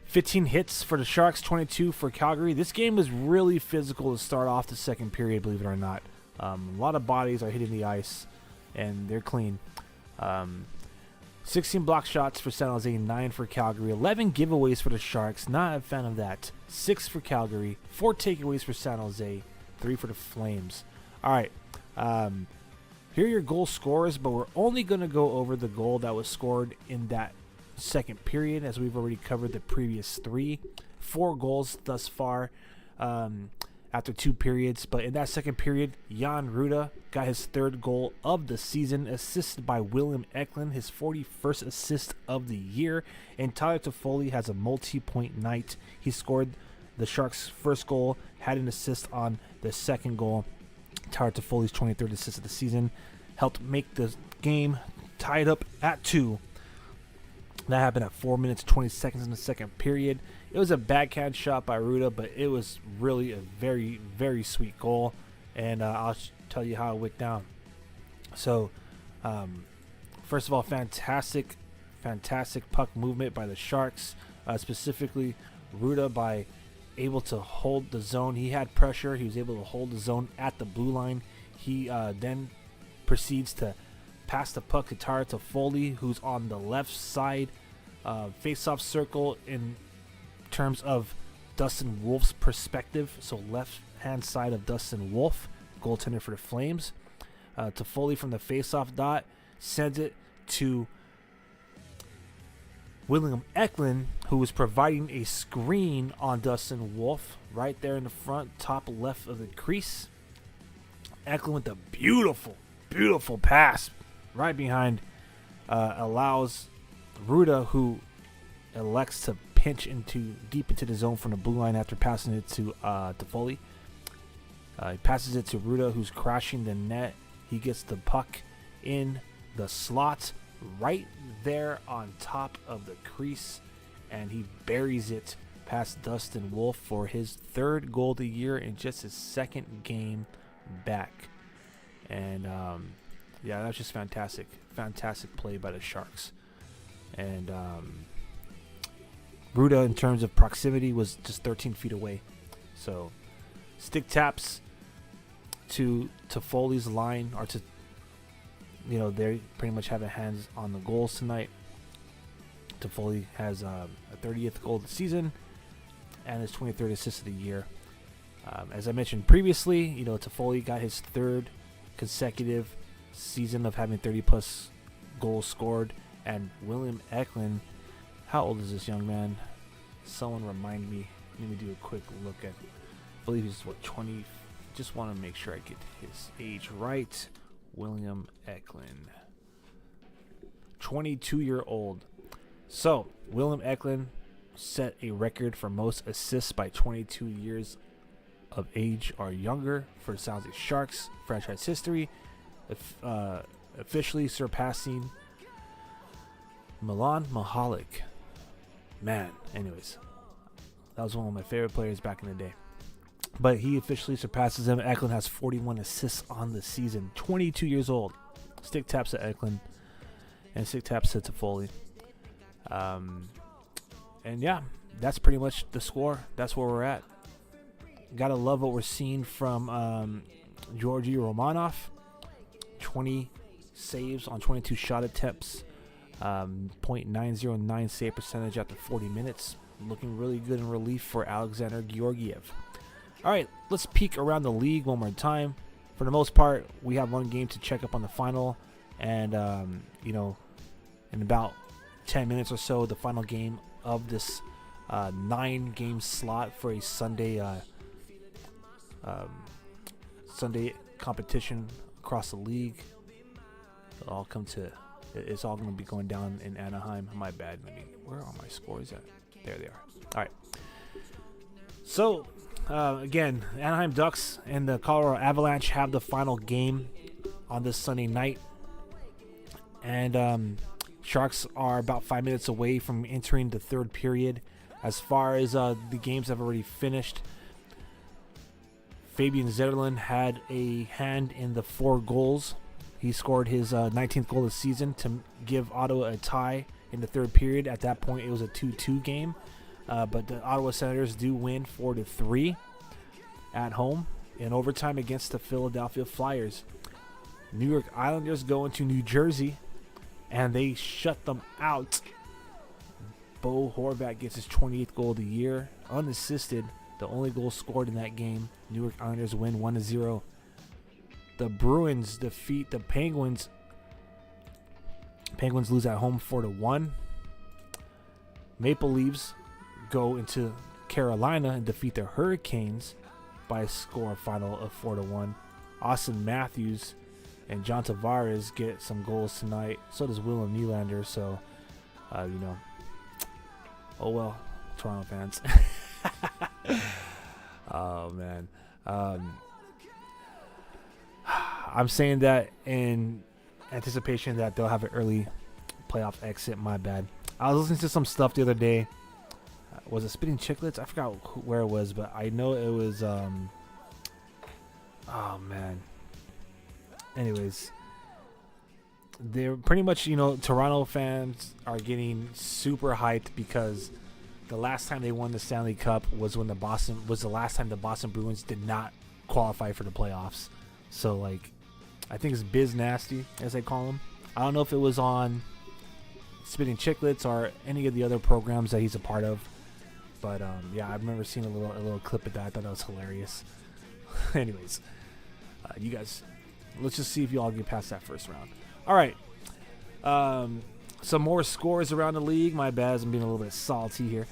15 hits for the Sharks, 22 for Calgary. This game was really physical to start off the second period, believe it or not. A lot of bodies are hitting the ice, and they're clean. 16 block shots for San Jose, 9 for Calgary. 11 giveaways for the Sharks. Not a fan of that. 6 for Calgary. 4 takeaways for San Jose. 3 for the Flames. All right. Here are your goal scorers, but we're only going to go over the goal that was scored in that second period, as we've already covered the previous 3. 4 goals thus far after 2 periods. But in that second period, Jan Ruda got his 3rd goal of the season, assisted by William Eklund, his 41st assist of the year. And Tyler Toffoli has a multi-point night. He scored the Sharks' first goal, had an assist on the second goal. Tyler Toffoli's 23rd assist of the season helped make the game tied up at 2. That happened at 4 minutes 20 seconds in the second period. It was a backhand shot by Ruda, but it was really a very, very sweet goal. And I'll tell you how it went down. So, first of all, fantastic puck movement by the Sharks. Specifically, Ruda by able to hold the zone. He had pressure. He was able to hold the zone at the blue line. He then proceeds to pass the puck to Tyler Toffoli, who's on the left side face-off circle in terms of Dustin Wolf's perspective. So left-hand side of Dustin Wolf, goaltender for the Flames. Toffoli from the face-off dot sends it to William Eklund, who was providing a screen on Dustin Wolf right there in the front, top left of the crease. Eklund with a beautiful pass right behind, allows Ruda, who elects to pinch deep into the zone from the blue line after passing it to Toffoli. He passes it to Ruda, who's crashing the net. He gets the puck in the slot, right there on top of the crease, and he buries it past Dustin Wolf for his third goal of the year in just his second game back. And yeah, that's just fantastic play by the Sharks. And Ruda, in terms of proximity, was just 13 feet away. So stick taps to Foley's line, or to, they pretty much have their hands on the goals tonight. Toffoli has a 30th goal of the season and his 23rd assist of the year. As I mentioned previously, Toffoli got his third consecutive season of having 30-plus goals scored. And William Eklund, how old is this young man? Someone remind me. Let me do a quick look at. I believe he's 20. Just want to make sure I get his age right. William Eklund, 22-year-old. So William Eklund set a record for most assists by 22 years of age or younger for the San Jose Sharks franchise history, officially surpassing Milan Mahalik. Man, anyways, that was one of my favorite players back in the day. But he officially surpasses him. Eklund has 41 assists on the season. 22 years old. Stick taps to Eklund and stick taps to Toffoli. And yeah, that's pretty much the score. That's where we're at. Gotta love what we're seeing from Georgi Romanov. 20 saves on 22 shot attempts. .909 save percentage after 40 minutes. Looking really good in relief for Alexander Georgiev. All right, let's peek around the league one more time. For the most part, we have one game to check up on the final. And, in about 10 minutes or so, the final game of this 9-game slot for a Sunday competition across the league. It's all going to be going down in Anaheim. My bad. Where are my scores at? There they are. All right. So, again, Anaheim Ducks and the Colorado Avalanche have the final game on this Sunday night. And Sharks are about 5 minutes away from entering the third period. As far as the games have already finished, Fabian Zetterlund had a hand in the 4 goals. He scored his 19th goal of the season to give Ottawa a tie in the third period. At that point, it was a 2-2 game. But the Ottawa Senators do win 4-3 at home in overtime against the Philadelphia Flyers. New York Islanders go into New Jersey, and they shut them out. Bo Horvat gets his 28th goal of the year, unassisted. The only goal scored in that game. New York Islanders win 1-0. The Bruins defeat the Penguins. Penguins lose at home 4-1. Maple Leafs go into Carolina and defeat the Hurricanes by a score final of 4-1. Austin Matthews and John Tavares get some goals tonight. So does Willem Nylander. So, oh well, Toronto fans. Oh man. I'm saying that in anticipation that they'll have an early playoff exit. My bad. I was listening to some stuff the other day. Was it Spitting Chicklets? I forgot where it was, but I know it was. Oh man. Anyways, they're pretty much, Toronto fans are getting super hyped because the last time they won the Stanley Cup was when the last time the Boston Bruins did not qualify for the playoffs. So I think it's Biz Nasty, as they call him. I don't know if it was on Spitting Chicklets or any of the other programs that he's a part of. But yeah, I remember seeing a little clip of that. I thought that was hilarious. Anyways, you guys, let's just see if you all get past that first round. All right. Some more scores around the league. My bad, I'm being a little bit salty here.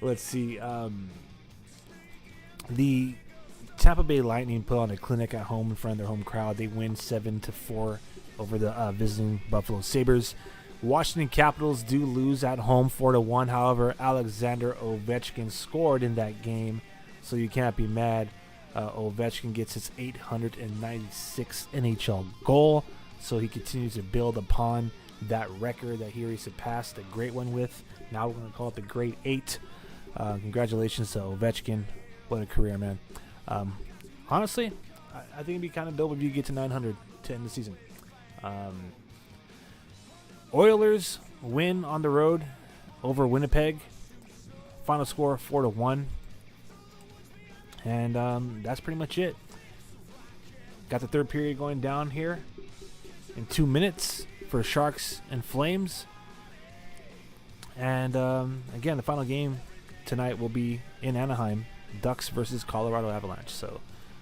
Let's see. The Tampa Bay Lightning put on a clinic at home in front of their home crowd. They win 7-4 over the visiting Buffalo Sabres. Washington Capitals do lose at home 4-1. However, Alexander Ovechkin scored in that game, so you can't be mad. Ovechkin gets his 896th NHL goal. so he continues to build upon that record that he already surpassed the great one with. Now we're going to call it the Great 8. Congratulations to Ovechkin. What a career, man. Honestly, I think it'd be kind of dope if you get to 900 to end the season. Oilers win on the road over Winnipeg. Final score 4-1. And that's pretty much it. Got the third period going down here in 2 minutes for Sharks and Flames. And again, the final game tonight will be in Anaheim, Ducks versus Colorado Avalanche. So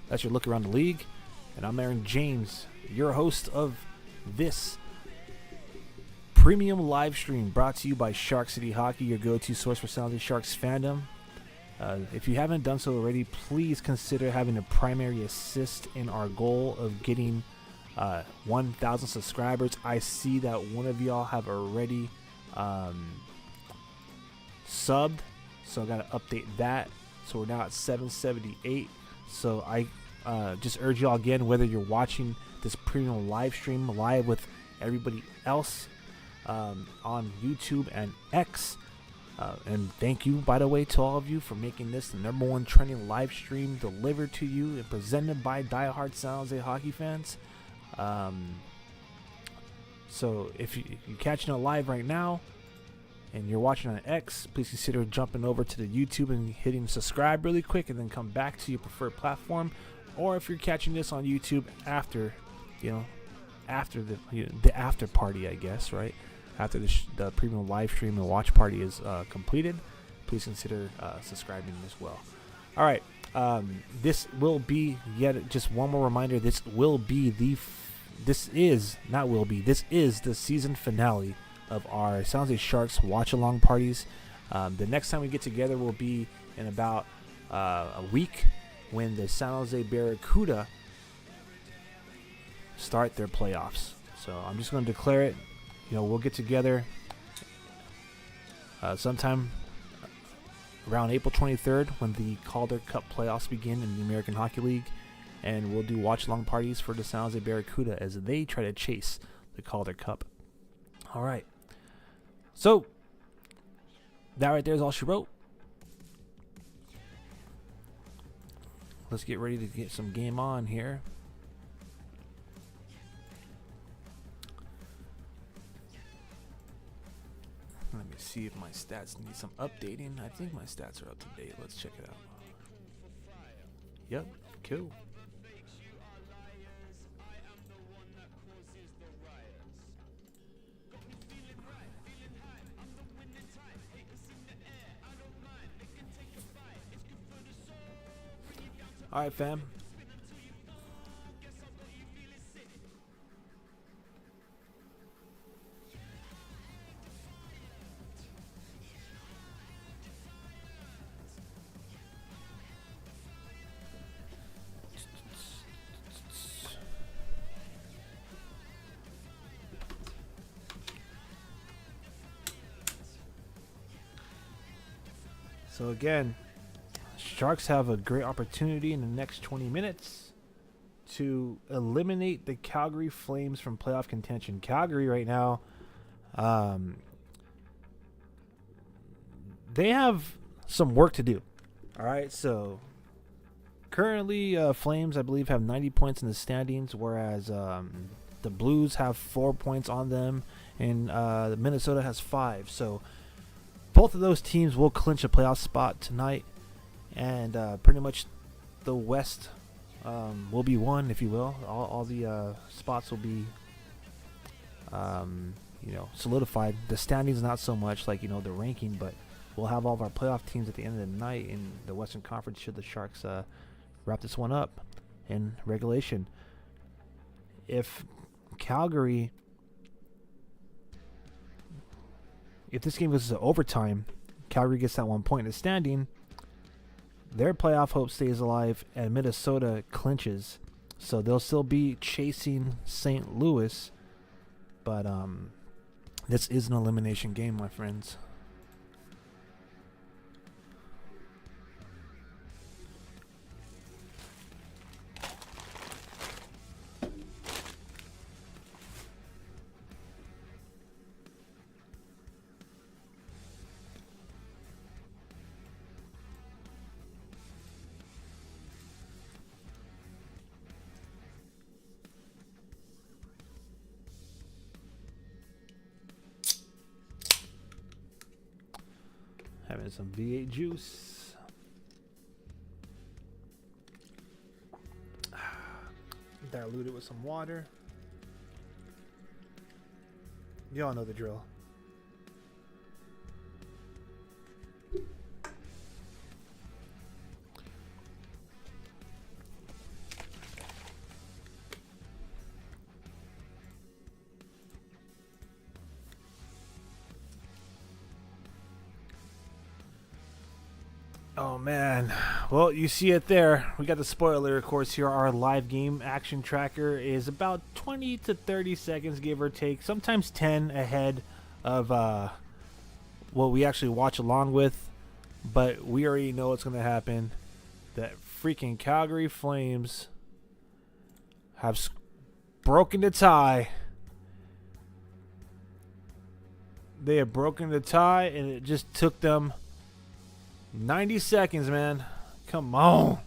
that's your look around the league. And I'm Aaron James, your host of this premium live stream brought to you by Shark City Hockey, your go-to source for San Jose Sharks fandom. If you haven't done so already, please consider having a primary assist in our goal of getting 1,000 subscribers. I see that one of y'all have already subbed, so I got to update that. So we're now at 778. So I just urge y'all again, whether you're watching this premium live stream live with everybody else on YouTube and X, and thank you, by the way, to all of you for making this the #1 trending live stream delivered to you and presented by diehard San Jose hockey fans. So if you're catching it live right now and you're watching on X, please consider jumping over to the YouTube and hitting subscribe really quick, and then come back to your preferred platform. Or if you're catching this on YouTube after, after the after party, I guess, right? After the premium live stream and watch party is completed, please consider subscribing as well. All right, this will be just one more reminder. This is the season finale of our San Jose Sharks watch along parties. The next time we get together will be in about a week, when the San Jose Barracuda start their playoffs. So I'm just going to declare it. We'll get together sometime around April 23rd when the Calder Cup playoffs begin in the American Hockey League, and we'll do watch-along parties for the San Jose Barracuda as they try to chase the Calder Cup. All right. So that right there is all she wrote. Let's get ready to get some game on here. Let me see if my stats need some updating. I think my stats are up to date. Let's check it out. Yep, cool. All right, fam. So again, Sharks have a great opportunity in the next 20 minutes to eliminate the Calgary Flames from playoff contention. Calgary right now, they have some work to do. All right, so currently Flames, I believe, have 90 points in the standings, whereas the Blues have 4 points on them, and Minnesota has 5. So both of those teams will clinch a playoff spot tonight. And pretty much the West will be won, if you will. All the spots will be, solidified. The standings not so much, like, the ranking, but we'll have all of our playoff teams at the end of the night in the Western Conference should the Sharks wrap this one up in regulation. If this game goes to overtime, Calgary gets that 1 point in the standing, their playoff hope stays alive, and Minnesota clinches. So they'll still be chasing St. Louis, but this is an elimination game, my friends. Having some V8 juice. Dilute it with some water. Y'all know the drill. Oh man, well, you see it there. We got the spoiler, of course. Here, our live game action tracker is about 20 to 30 seconds, give or take, sometimes 10 ahead of what we actually watch along with. But we already know what's going to happen. That freaking Calgary Flames have broken the tie. They have broken the tie, and it just took them 90 seconds, man. Come on.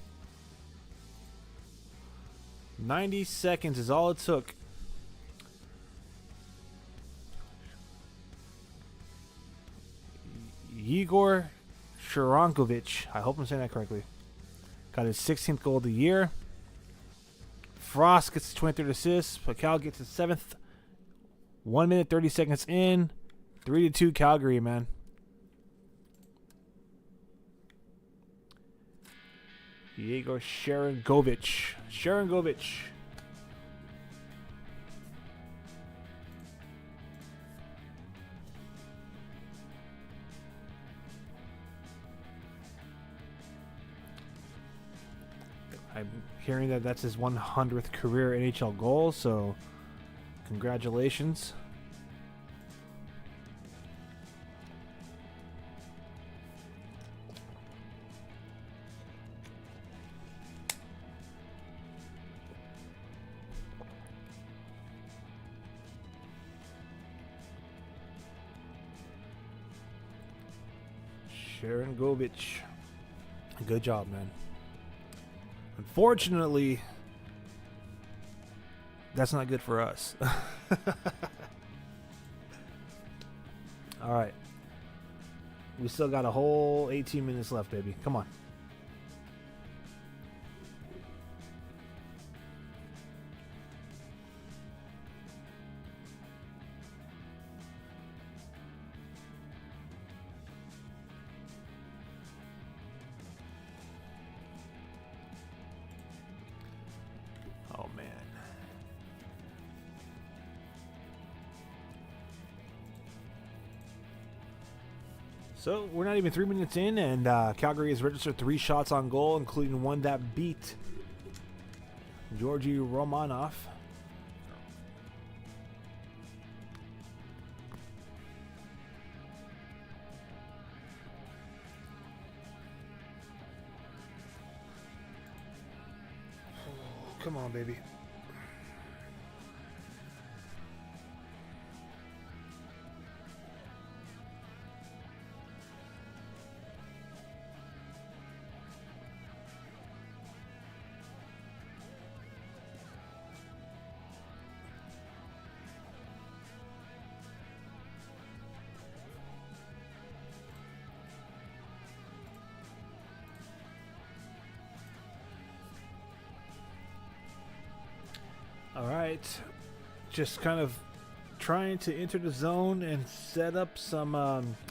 90 seconds is all it took. Igor Sharankovic, I hope I'm saying that correctly, got his 16th goal of the year. Frost gets his 23rd assist. Pacal gets his 7th. 1 minute 30 seconds in. 3-2 Calgary, man. Igor Sharankovic. I'm hearing that that's his 100th career NHL goal, so congratulations. Sharankovic. Good job, man. Unfortunately, that's not good for us. All right. We still got a whole 18 minutes left, baby. Come on. Oh, man. So we're not even 3 minutes in, and Calgary has registered 3 shots on goal, including one that beat Georgi Romanov. Oh, come on, baby. All right, just kind of trying to enter the zone and set up some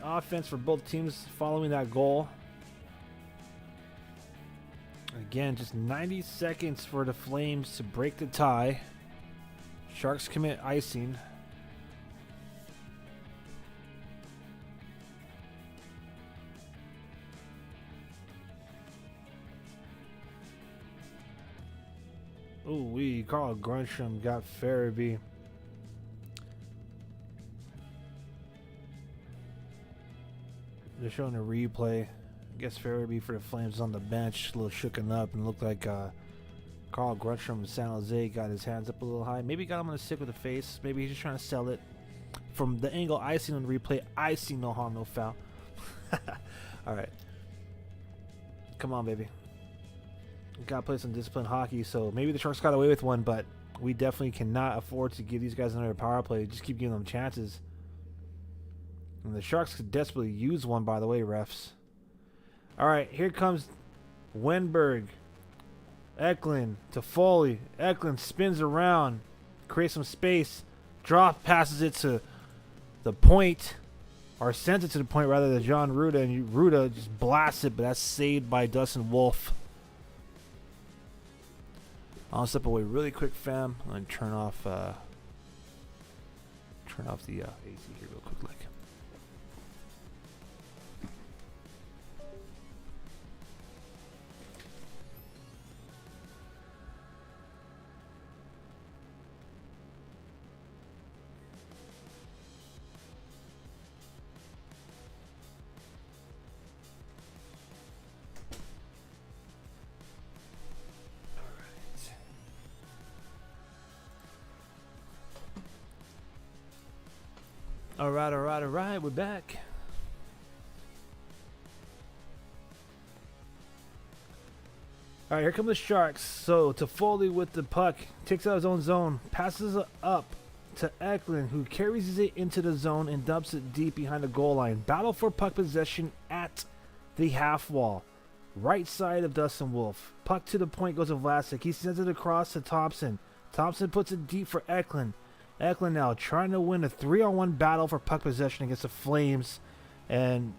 offense for both teams following that goal. Again, just 90 seconds for the Flames to break the tie. Sharks commit icing. Ooh, Carl Grunstrom got Farabee. They're showing a replay. I guess Farabee for the Flames is on the bench, a little shooken up, and looked like Carl Grunstrom from San Jose got his hands up a little high. Maybe got him on the stick with the face. Maybe he's just trying to sell it. From the angle I seen on the replay, I see no harm, no foul. All right. Come on, baby. Got to play some disciplined hockey, so maybe the Sharks got away with one, but we definitely cannot afford to give these guys another power play. Just keep giving them chances. And the Sharks could desperately use one, by the way, refs. All right, here comes Wenberg. Eklund to Foley. Eklund spins around, creates some space, drop passes it to the point, or sends it to the point rather than John Ruda, and Ruda just blasts it, but that's saved by Dustin Wolf. I'll step away really quick, fam, and turn off the AC here real quick, like. All right, we're back. All right, here come the Sharks. So Toffoli with the puck, takes out his own zone, passes it up to Eklund, who carries it into the zone and dumps it deep behind the goal line. Battle for puck possession at the half wall, right side of Dustin Wolf. Puck to the point goes to Vlasic. He sends it across to Thompson. Thompson puts it deep for Eklund. Eklund now trying to win a 3-on-1 battle for puck possession against the Flames, and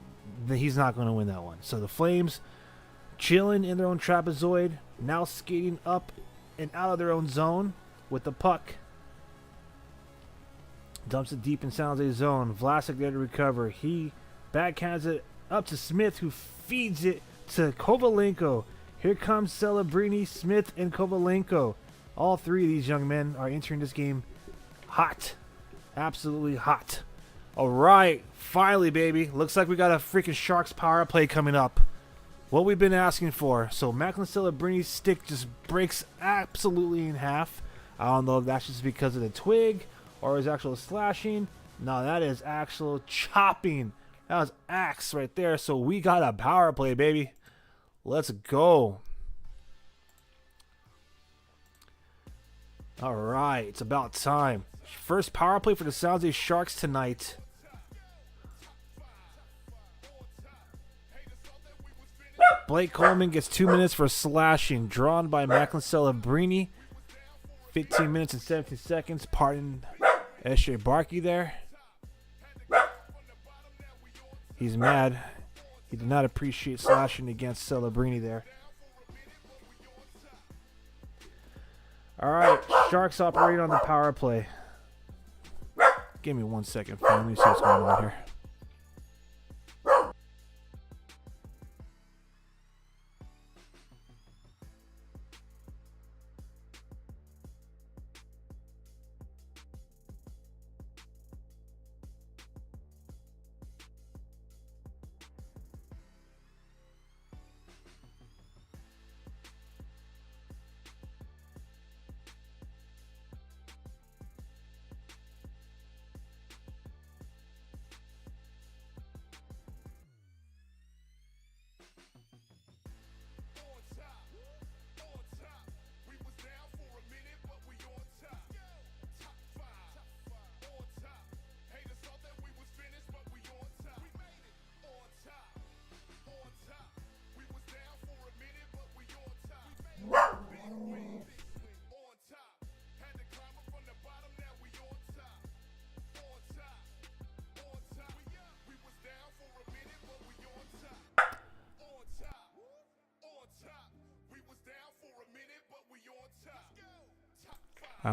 he's not going to win that one. So the Flames chilling in their own trapezoid, now skating up and out of their own zone with the puck. Dumps it deep in San Jose zone. Vlasic there to recover. He backhands it up to Smith, who feeds it to Kovalenko. Here comes Celebrini, Smith, and Kovalenko. All three of these young men are entering this game hot. Absolutely hot. All right. Finally, baby. Looks like we got a freaking Sharks power play coming up. What we've been asking for. So Macklin Celebrini's stick just breaks absolutely in half. I don't know if that's just because of the twig or his actual slashing. No, that is actual chopping. That was axe right there. So we got a power play, baby. Let's go. All right. It's about time. First power play for the San Jose Sharks tonight. Blake Coleman gets 2 minutes for slashing, drawn by Macklin Celebrini. 15 minutes and 17 seconds. Pardon S.J. Barkey there. He's mad. He did not appreciate slashing against Celebrini there. All right, Sharks operate on the power play. Give me 1 second, fam. Let me see what's going on here.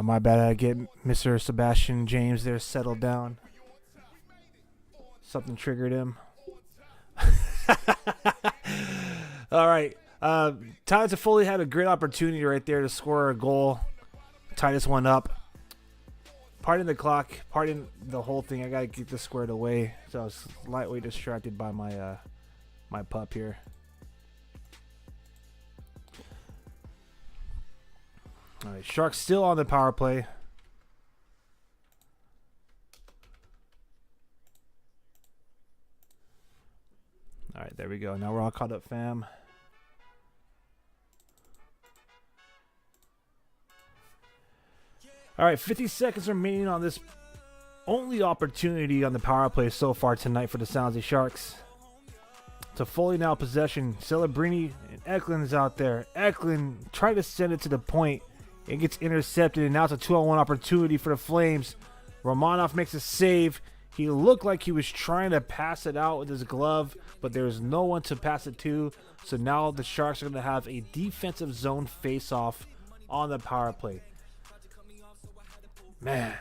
My bad. I get Mr. Sebastian James there settled down. Something triggered him. All right. Tyler Toffoli had a great opportunity right there to score a goal. Tie this one up. Pardon the clock. Pardon the whole thing. I got to get this squared away. So I was lightly distracted by my my pup here. All right, Sharks still on the power play. All right, there we go. Now we're all caught up, fam. All right, 50 seconds remaining on this only opportunity on the power play so far tonight for the San Jose Sharks. To fully now possession. Celebrini and Eklund is out there. Eklund tried to send it to the point. It gets intercepted, and now it's a 2-on-1 opportunity for the Flames. Romanov makes a save. He looked like he was trying to pass it out with his glove, but there's no one to pass it to. So now the Sharks are going to have a defensive zone face-off on the power play. Man,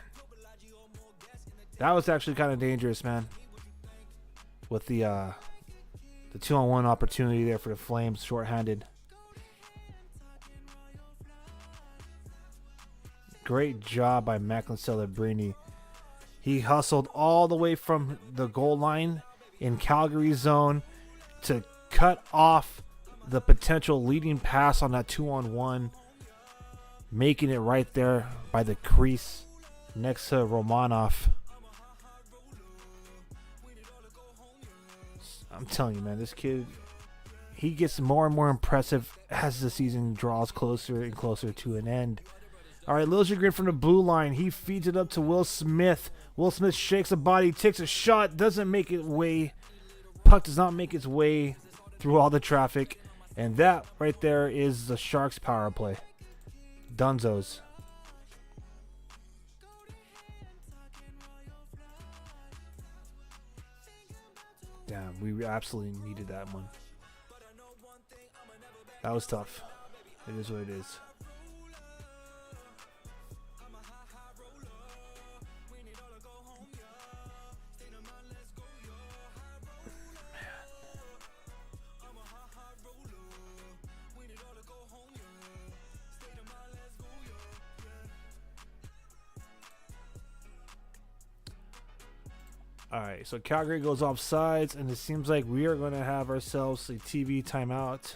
that was actually kind of dangerous, man. With the 2-on-1 opportunity there for the Flames, shorthanded. Great job by Macklin Celebrini. He hustled all the way from the goal line in Calgary zone to cut off the potential leading pass on that 2-on-1, making it right there by the crease next to Romanov. I'm telling you, man, this kid, he gets more and more impressive as the season draws closer and closer to an end. All right, Liljegren from the blue line. He feeds it up to Will Smith. Will Smith shakes a body, takes a shot, doesn't make it way. Puck does not make its way through all the traffic. And that right there is the Sharks power play. Dunzos. Damn, we absolutely needed that one. That was tough. It is what it is. All right, so Calgary goes off sides, and it seems like we are going to have ourselves a TV timeout.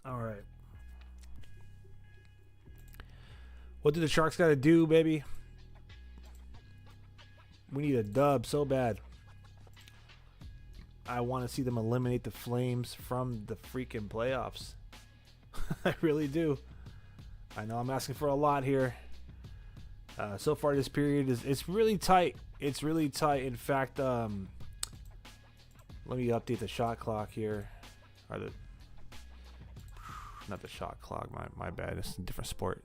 All right. What do the Sharks got to do, baby? We need a dub so bad. I want to see them eliminate the Flames from the freaking playoffs. I really do. I know I'm asking for a lot here. So far this period it's really tight. It's really tight. In fact, let me update the shot clock here. Or not the shot clock, my bad. It's a different sport.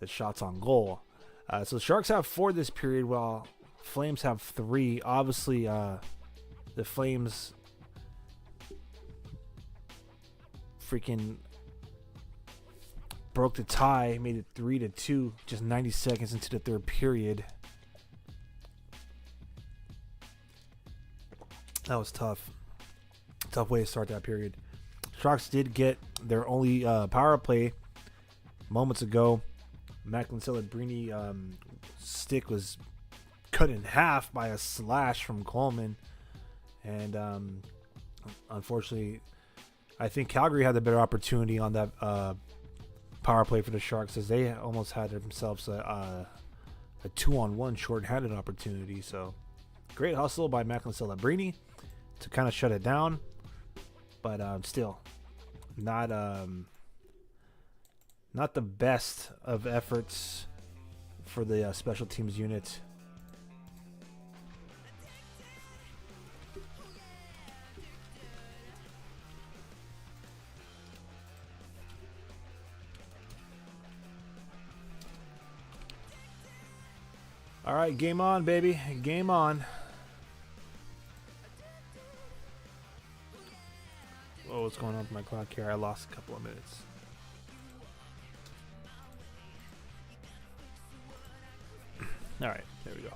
The shots on goal. So the Sharks have 4 this period, while Flames have 3. Obviously, the Flames freaking broke the tie, made it 3-2, just 90 seconds into the third period. That was tough. Tough way to start that period. Sharks did get their only power play moments ago. Macklin Celebrini stick was cut in half by a slash from Coleman, and unfortunately, I think Calgary had the better opportunity on that power play for the Sharks, as they almost had themselves a 2-on-1 short-handed opportunity. So great hustle by Macklin Celebrini to kind of shut it down, but still not the best of efforts for the special teams unit. All right, game on, baby. Game on. Oh, what's going on with my clock here? I lost a couple of minutes. All right, there we go.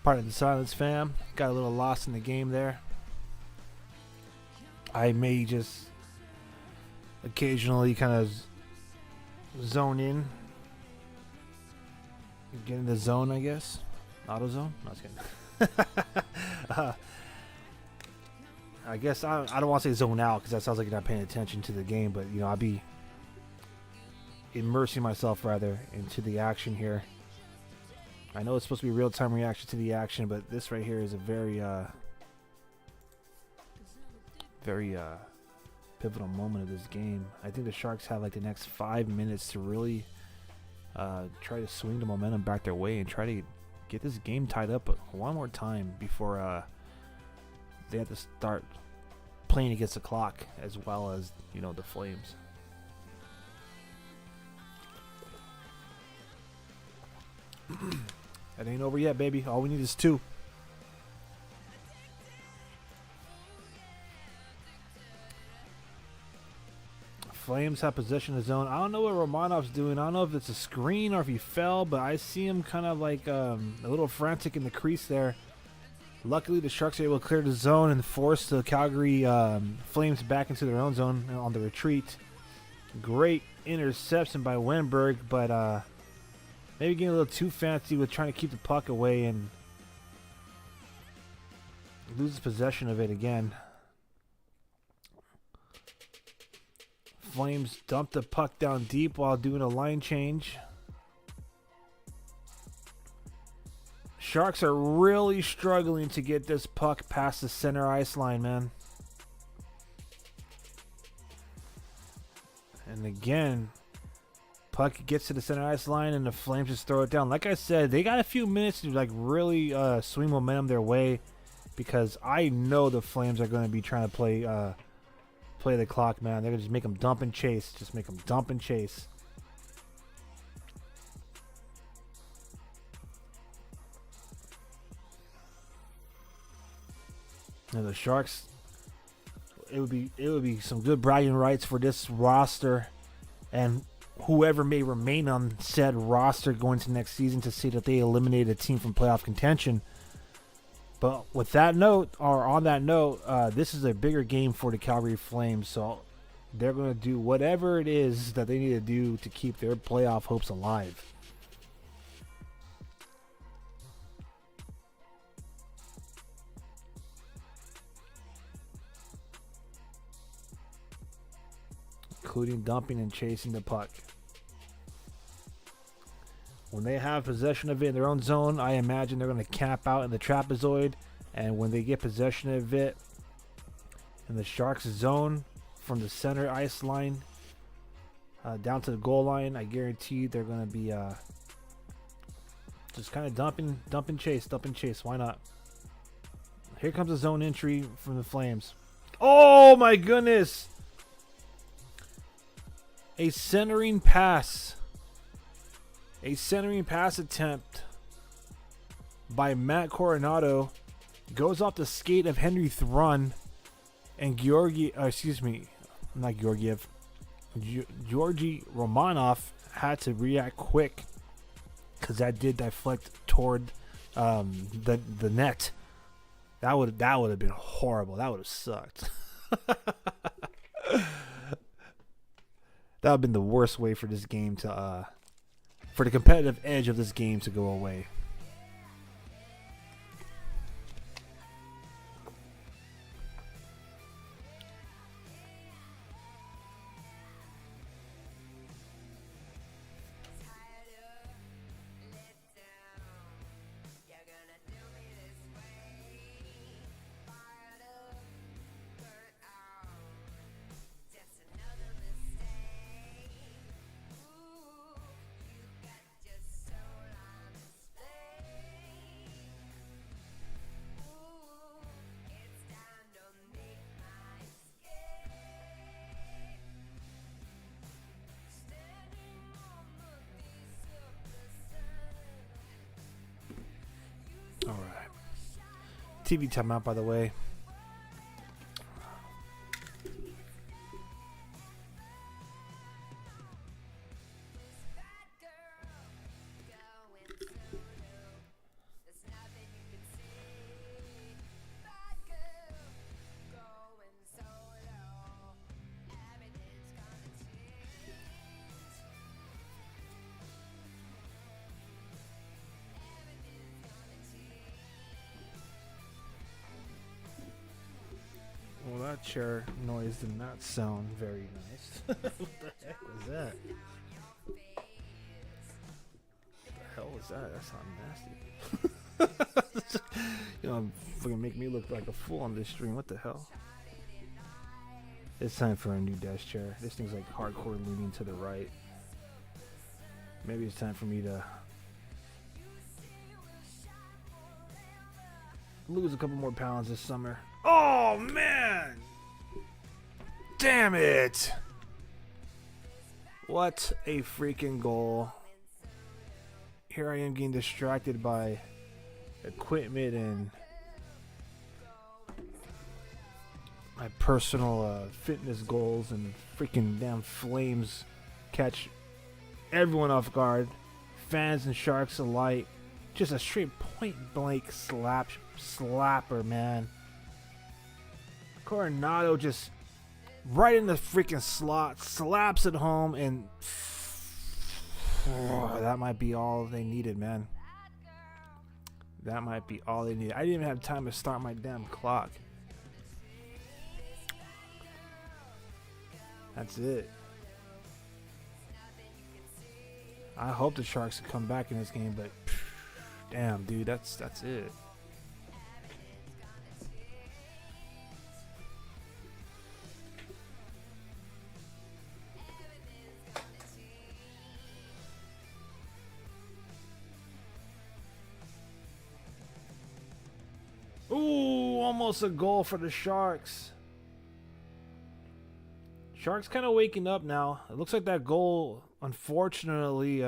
Part of the silence, fam. Got a little lost in the game there. I may just occasionally kind of zone in. Get in the zone, I guess. Auto zone? No, I was kidding. I guess I don't want to say zone out because that sounds like you're not paying attention to the game, but you know, I'll be immersing myself rather into the action here. I know it's supposed to be real-time reaction to the action, but this right here is a very pivotal moment of this game. I think the Sharks have like the next 5 minutes to really try to swing the momentum back their way and try to get this game tied up one more time before they have to start playing against the clock as well as, you know, the Flames. That ain't over yet, baby. All we need is 2. Flames have possession of the zone. I don't know what Romanov's doing. I don't know if it's a screen or if he fell, but I see him kind of like a little frantic in the crease there. Luckily, the Sharks are able to clear the zone and force the Calgary Flames back into their own zone on the retreat. Great interception by Wenberg, but maybe getting a little too fancy with trying to keep the puck away and loses possession of it again. Flames dump the puck down deep while doing a line change. Sharks are really struggling to get this puck past the center ice line, man. And again, puck gets to the center ice line and the Flames just throw it down. Like I said, they got a few minutes to like really swing momentum their way because I know the Flames are going to be trying to play the clock, man. They're going to just make them dump and chase. Just make them dump and chase. And the Sharks, it would be some good bragging rights for this roster and whoever may remain on said roster going to next season to see that they eliminated a team from playoff contention. But with that note, or on that note, this is a bigger game for the Calgary Flames, so they're going to do whatever it is that they need to do to keep their playoff hopes alive. Including dumping and chasing the puck. When they have possession of it in their own zone, I imagine they're going to camp out in the trapezoid. And when they get possession of it in the Sharks zone from the center ice line down to the goal line, I guarantee they're going to be just kind of dump and chase. Why not? Here comes a zone entry from the Flames. Oh my goodness! A centering pass attempt by Matt Coronado goes off the skate of Henry Thrun, and Georgi Romanov had to react quick because that did deflect toward the net. That would have been horrible. That would have sucked. That would have been the worst way for this game to for the competitive edge of this game to go away. All right. TV timeout, by the way. that chair noise did not sound very nice. What the heck was that? What the hell was that? That sounded nasty. You know, fucking make me look like a fool on this stream. What the hell? It's time for a new desk chair. This thing's like hardcore leaning to the right. Maybe it's time for me to lose a couple more pounds this summer. Oh man! Damn it! What a freaking goal. Here I am getting distracted by equipment and my personal fitness goals, and freaking damn Flames catch everyone off guard. Fans and Sharks alike. Just a straight point blank slapper, man. Coronado just right in the freaking slot, slaps it home, and that might be all they needed, man. That might be all they needed. I didn't even have time to start my damn clock. That's it. I hope the Sharks can come back in this game, but damn, dude, that's it. Ooh, almost a goal for the Sharks. Sharks kind of waking up now. It looks like that goal, unfortunately,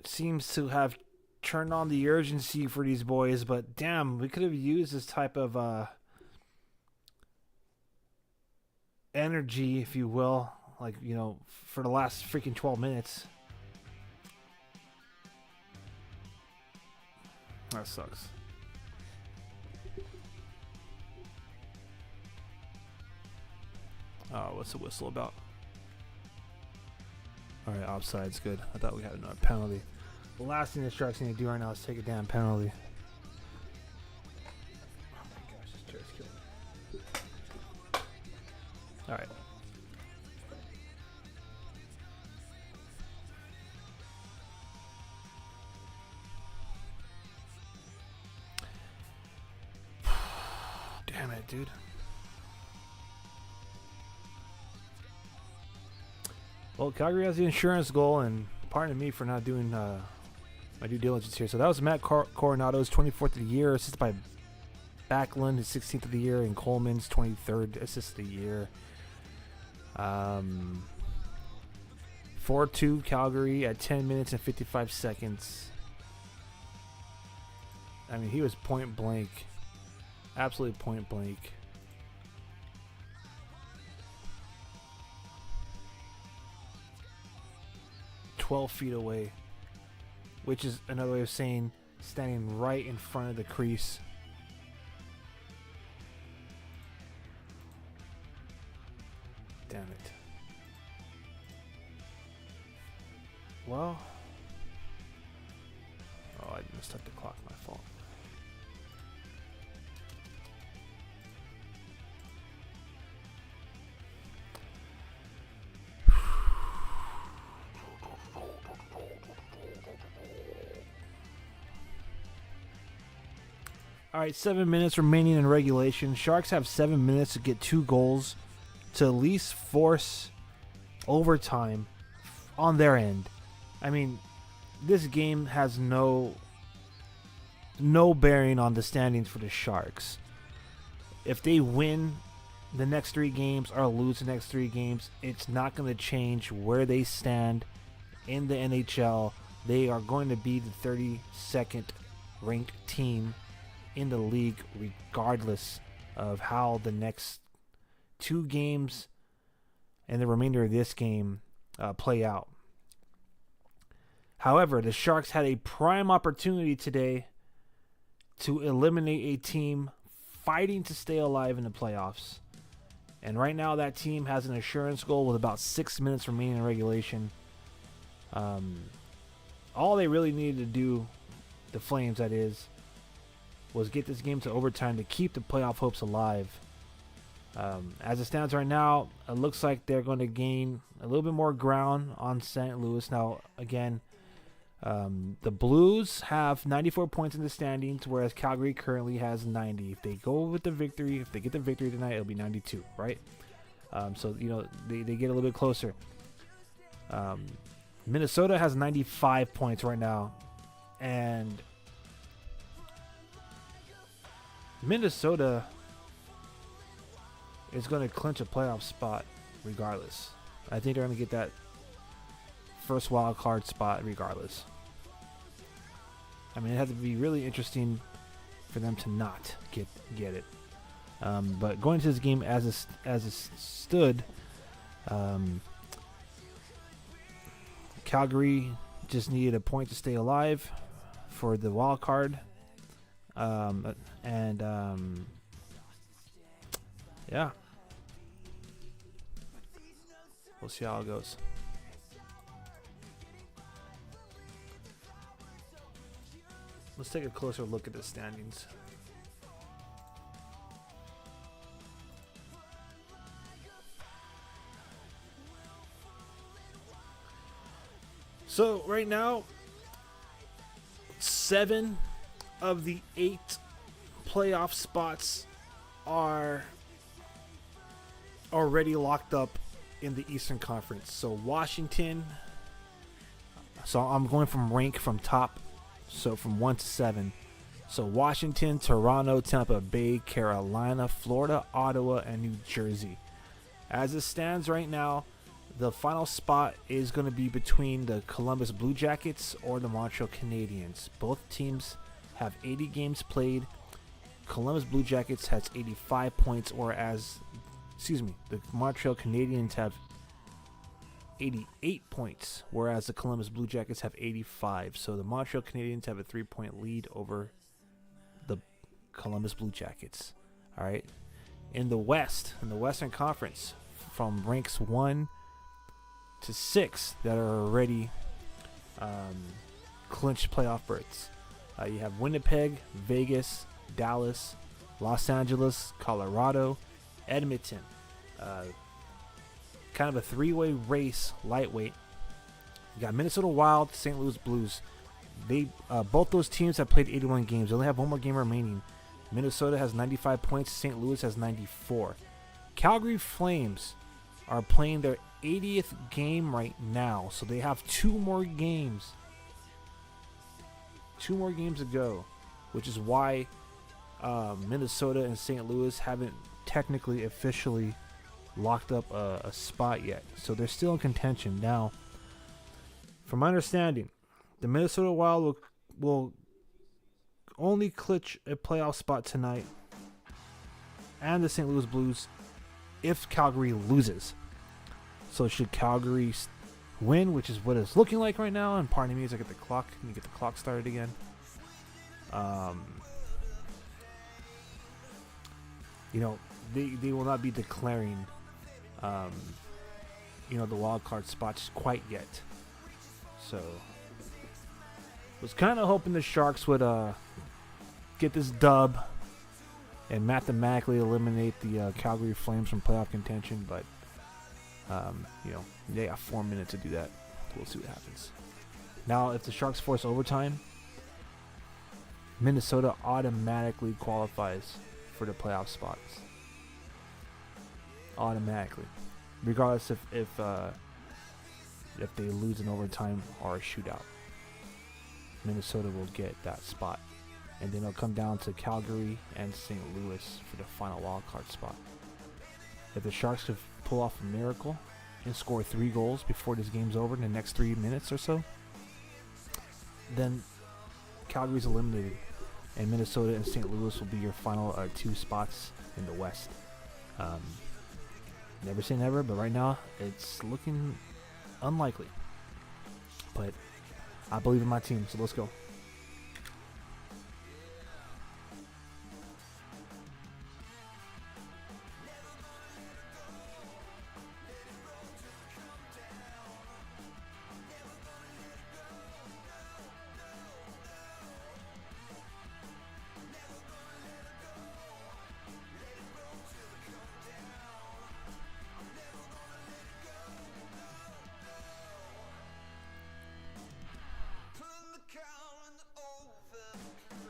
seems to have turned on the urgency for these boys. But damn, we could have used this type of energy, if you will, like, you know, for the last freaking 12 minutes. That sucks. Oh, what's the whistle about? Alright, offside's good. I thought we had another penalty. The last thing the Sharks need to do right now is take a damn penalty. Oh my gosh, this chair's killing me. Alright. Damn it, dude. Well, Calgary has the insurance goal, and pardon me for not doing my due diligence here. So that was Matt Coronado's 24th of the year, assisted by Backlund, his 16th of the year, and Coleman's 23rd assist of the year. 4-2 Calgary at 10 minutes and 55 seconds. I mean, he was point blank. Absolutely point blank. "12 feet away," which is another way of saying standing right in front of the crease. Damn it. Well, oh, I messed up the clock. My fault. All right, 7 minutes remaining in regulation. Sharks have 7 minutes to get 2 goals to at least force overtime on their end. I mean, this game has no bearing on the standings for the Sharks. If they win the next 3 games or lose the next 3 games, it's not going to change where they stand in the NHL. They are going to be the 32nd ranked team in the league, regardless of how the next 2 games and the remainder of this game play out. However, the Sharks had a prime opportunity today to eliminate a team fighting to stay alive in the playoffs. And right now that team has an assurance goal with about 6 minutes remaining in regulation. All they really needed to do, the Flames that is was get this game to overtime to keep the playoff hopes alive. As it stands right now, it looks like they're going to gain a little bit more ground on St. Louis. Now, again, the Blues have 94 points in the standings, whereas Calgary currently has 90. If they go with the victory, if they get the victory tonight, it'll be 92, right? So, they get a little bit closer. Minnesota has 95 points right now, and Minnesota is going to clinch a playoff spot regardless. I think they're going to get that first wild card spot regardless. I mean, it has to be really interesting for them to not get it. But going to this game as it stood, Calgary just needed a point to stay alive for the wild card. Yeah. We'll see how it goes. Let's take a closer look at the standings. So right now, 7 of the 8 playoff spots are already locked up in the Eastern Conference. So Washington, so I'm going from rank from top, so from 1 to 7. So Washington, Toronto, Tampa Bay, Carolina, Florida, Ottawa, and New Jersey. As it stands right now, the final spot is going to be between the Columbus Blue Jackets or the Montreal Canadiens. Both teams have 80 games played. Columbus Blue Jackets has 85 points, the Montreal Canadiens have 88 points, whereas the Columbus Blue Jackets have 85. So the Montreal Canadiens have a 3-point lead over the Columbus Blue Jackets. All right. In the West, in the Western Conference, from ranks 1 to 6 that are already clinched playoff berths. You have Winnipeg, Vegas, Dallas, Los Angeles, Colorado, Edmonton. Kind of a 3-way race, lightweight. You got Minnesota Wild, St. Louis Blues. They both those teams have played 81 games. They only have one more game remaining. Minnesota has 95 points. St. Louis has 94. Calgary Flames are playing their 80th game right now, so they have 2 more games. 2 more games to go, which is why Minnesota and St. Louis haven't technically officially locked up a spot yet. So they're still in contention. Now, from my understanding, the Minnesota Wild will only clinch a playoff spot tonight, and the St. Louis Blues if Calgary loses. So should Calgary win, which is what it's looking like right now, and pardon me as I get the clock. Let me get the clock started again. They will not be declaring, the wild card spots quite yet. So, was kind of hoping the Sharks would get this dub and mathematically eliminate the Calgary Flames from playoff contention, but they got 4 minutes to do that. We'll see what happens. Now, if the Sharks force overtime, Minnesota automatically qualifies for the playoff spots. Automatically, regardless if they lose in overtime or a shootout, Minnesota will get that spot, and then it'll come down to Calgary and St. Louis for the final wild card spot. If the Sharks could pull off a miracle and score 3 goals before this game's over in the next 3 minutes or so, then Calgary's eliminated, and Minnesota and St. Louis will be your final 2 spots in the West. Never say never, but right now it's looking unlikely. But I believe in my team, so let's go.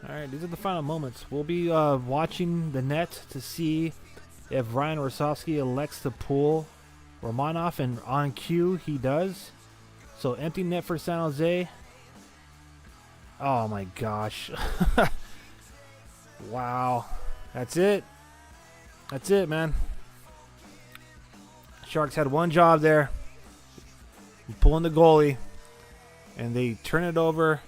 All right, these are the final moments. We'll be watching the net to see if Ryan Rosofsky elects to pull Romanov, and on cue, he does. So empty net for San Jose. Oh my gosh. Wow. That's it. That's it, man. Sharks had one job there. Pulling the goalie. And they turn it over.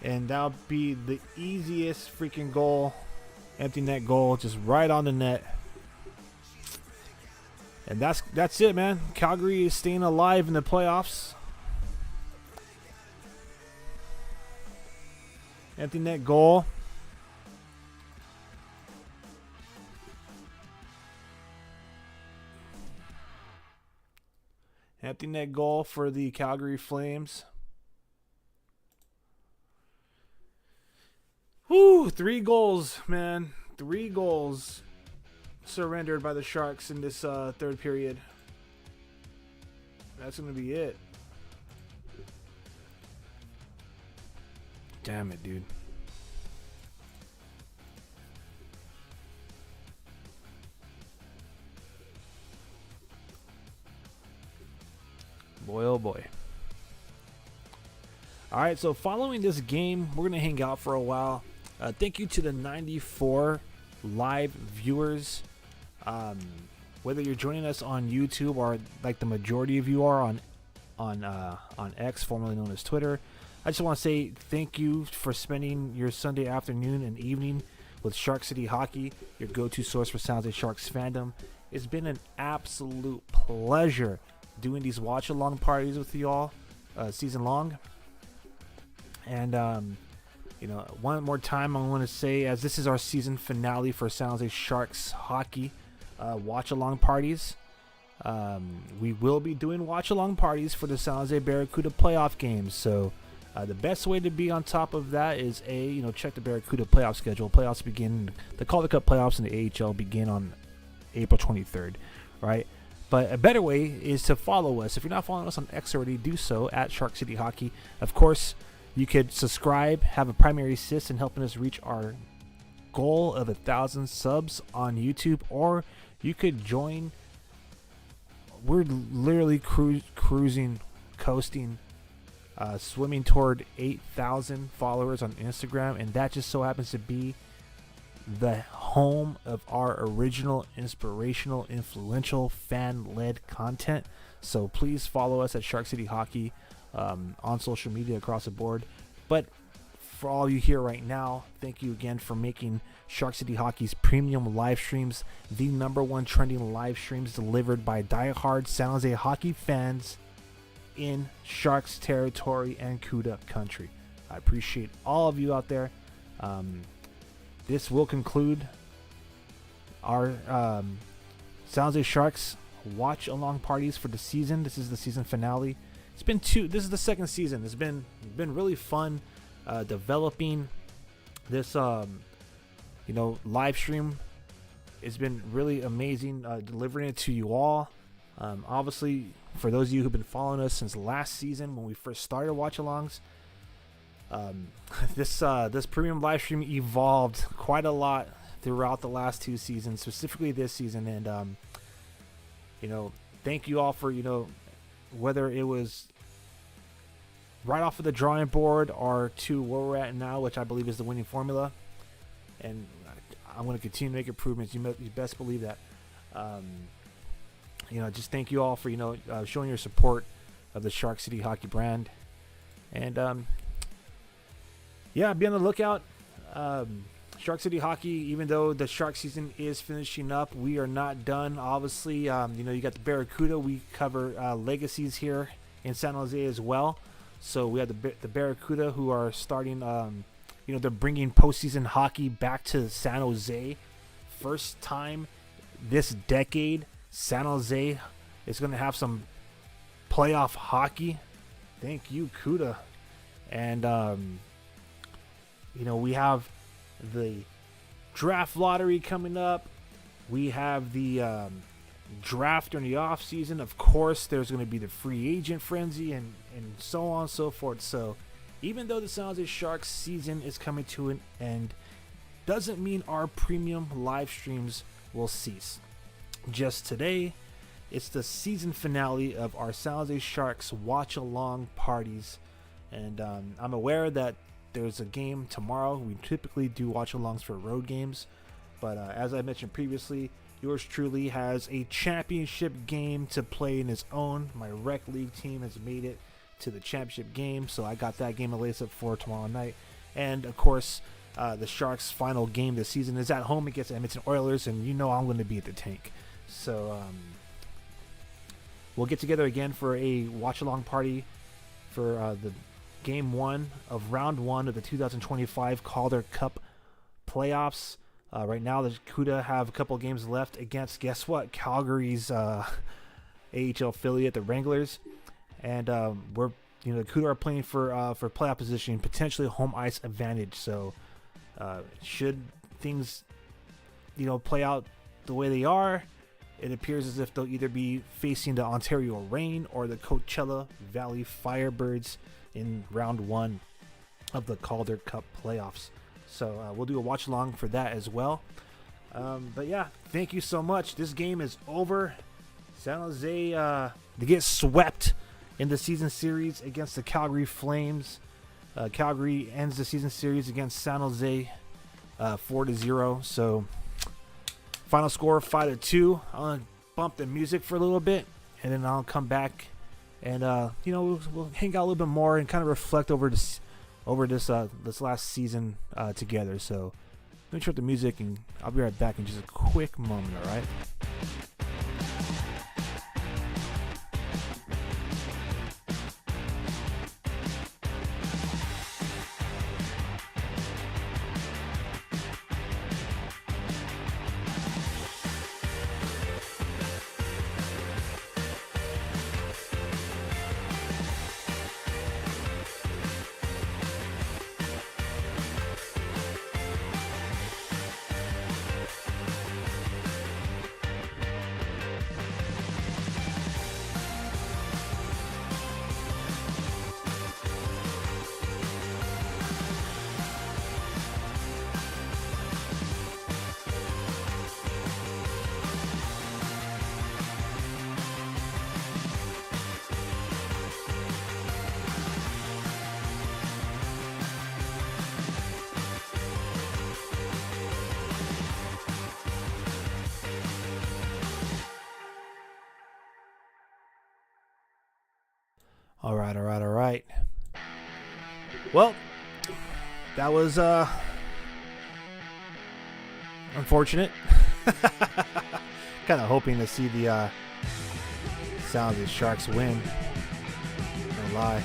And that'll be the easiest freaking goal. Empty net goal. Just right on the net. And that's it, man. Calgary is staying alive in the playoffs. Empty net goal. Empty net goal for the Calgary Flames. Woo! 3 goals, man. 3 goals surrendered by the Sharks in this third period. That's going to be it. Damn it, dude. Boy, oh boy. All right, so following this game, we're going to hang out for a while. Thank you to the 94 live viewers. Whether you're joining us on YouTube or like the majority of you are on X, formerly known as Twitter, I just want to say thank you for spending your Sunday afternoon and evening with Shark City Hockey, your go-to source for San Jose Sharks fandom. It's been an absolute pleasure doing these watch-along parties with you all season long. And one more time I want to say, as this is our season finale for San Jose Sharks Hockey watch-along parties, we will be doing watch-along parties for the San Jose Barracuda playoff games. So the best way to be on top of that is check the Barracuda playoff schedule. Playoffs begin, the Calder Cup playoffs in the AHL begin on April 23rd, right? But a better way is to follow us. If you're not following us on X already, do so at Shark City Hockey. Of course, you could subscribe, have a primary assist in helping us reach our goal of 1,000 subs on YouTube, or you could join. We're literally cruising, coasting, swimming toward 8,000 followers on Instagram, and that just so happens to be the home of our original, inspirational, influential, fan-led content. So please follow us at Shark City Hockey on social media across the board. But for all you here right now, thank you again for making Shark City Hockey's premium live streams the #1 trending live streams delivered by diehard San Jose hockey fans in Sharks territory and CUDA country. I appreciate all of you out there. This will conclude our San Jose Sharks watch along parties for the season. This is the season finale. It's been this is the second season. It's been really fun developing this live stream. It's been really amazing delivering it to you all. Obviously, for those of you who've been following us since last season when we first started watch-alongs, this premium live stream evolved quite a lot throughout the last 2 seasons, specifically this season. And thank you all for whether it was right off of the drawing board or to where we're at now, which I believe is the winning formula. And I'm going to continue to make improvements. You best believe that. Just thank you all for showing your support of the Shark City Hockey brand. And be on the lookout. Shark City Hockey, even though the Shark season is finishing up, we are not done. Obviously, you got the Barracuda. We cover legacies here in San Jose as well. So we have the Barracuda, who are starting. They're bringing postseason hockey back to San Jose. First time this decade, San Jose is going to have some playoff hockey. Thank you, CUDA. And we have the draft lottery coming up. We have the draft during the off season. Of course, there's going to be the free agent frenzy and so on and so forth. So Even though the San Jose Sharks season is coming to an end, doesn't mean our premium live streams will cease. Just today, it's the season finale of our San Jose Sharks watch-along parties. And I'm aware that there's a game tomorrow. We typically do watch-alongs for road games. But as I mentioned previously, yours truly has a championship game to play in his own. My rec league team has made it to the championship game, so I got that game to lace up for tomorrow night. And of course, the Sharks' final game this season is at home against Edmonton Oilers, and you know I'm going to be at the tank. So we'll get together again for a watch-along party for the Game 1 of Round 1 of the 2025 Calder Cup playoffs. Right now, the CUDA have a couple games left against, guess what, Calgary's AHL affiliate, the Wranglers. And the CUDA are playing for playoff position, potentially home ice advantage. So should things, play out the way they are, it appears as if they'll either be facing the Ontario Reign or the Coachella Valley Firebirds in round 1 of the Calder Cup playoffs. So we'll do a watch along for that as well. But yeah, thank you so much. This game is over. San Jose they get swept in the season series against the Calgary Flames. Calgary ends the season series against San Jose 4-0. So final score 5-2. I'm gonna bump the music for a little bit, and then I'll come back and we'll hang out a little bit more and kind of reflect over this last season together. So let me turn up the music, and I'll be right back in just a quick moment. All right. All right. Well, that was unfortunate. Kind of hoping to see the San Jose Sharks win. No lie.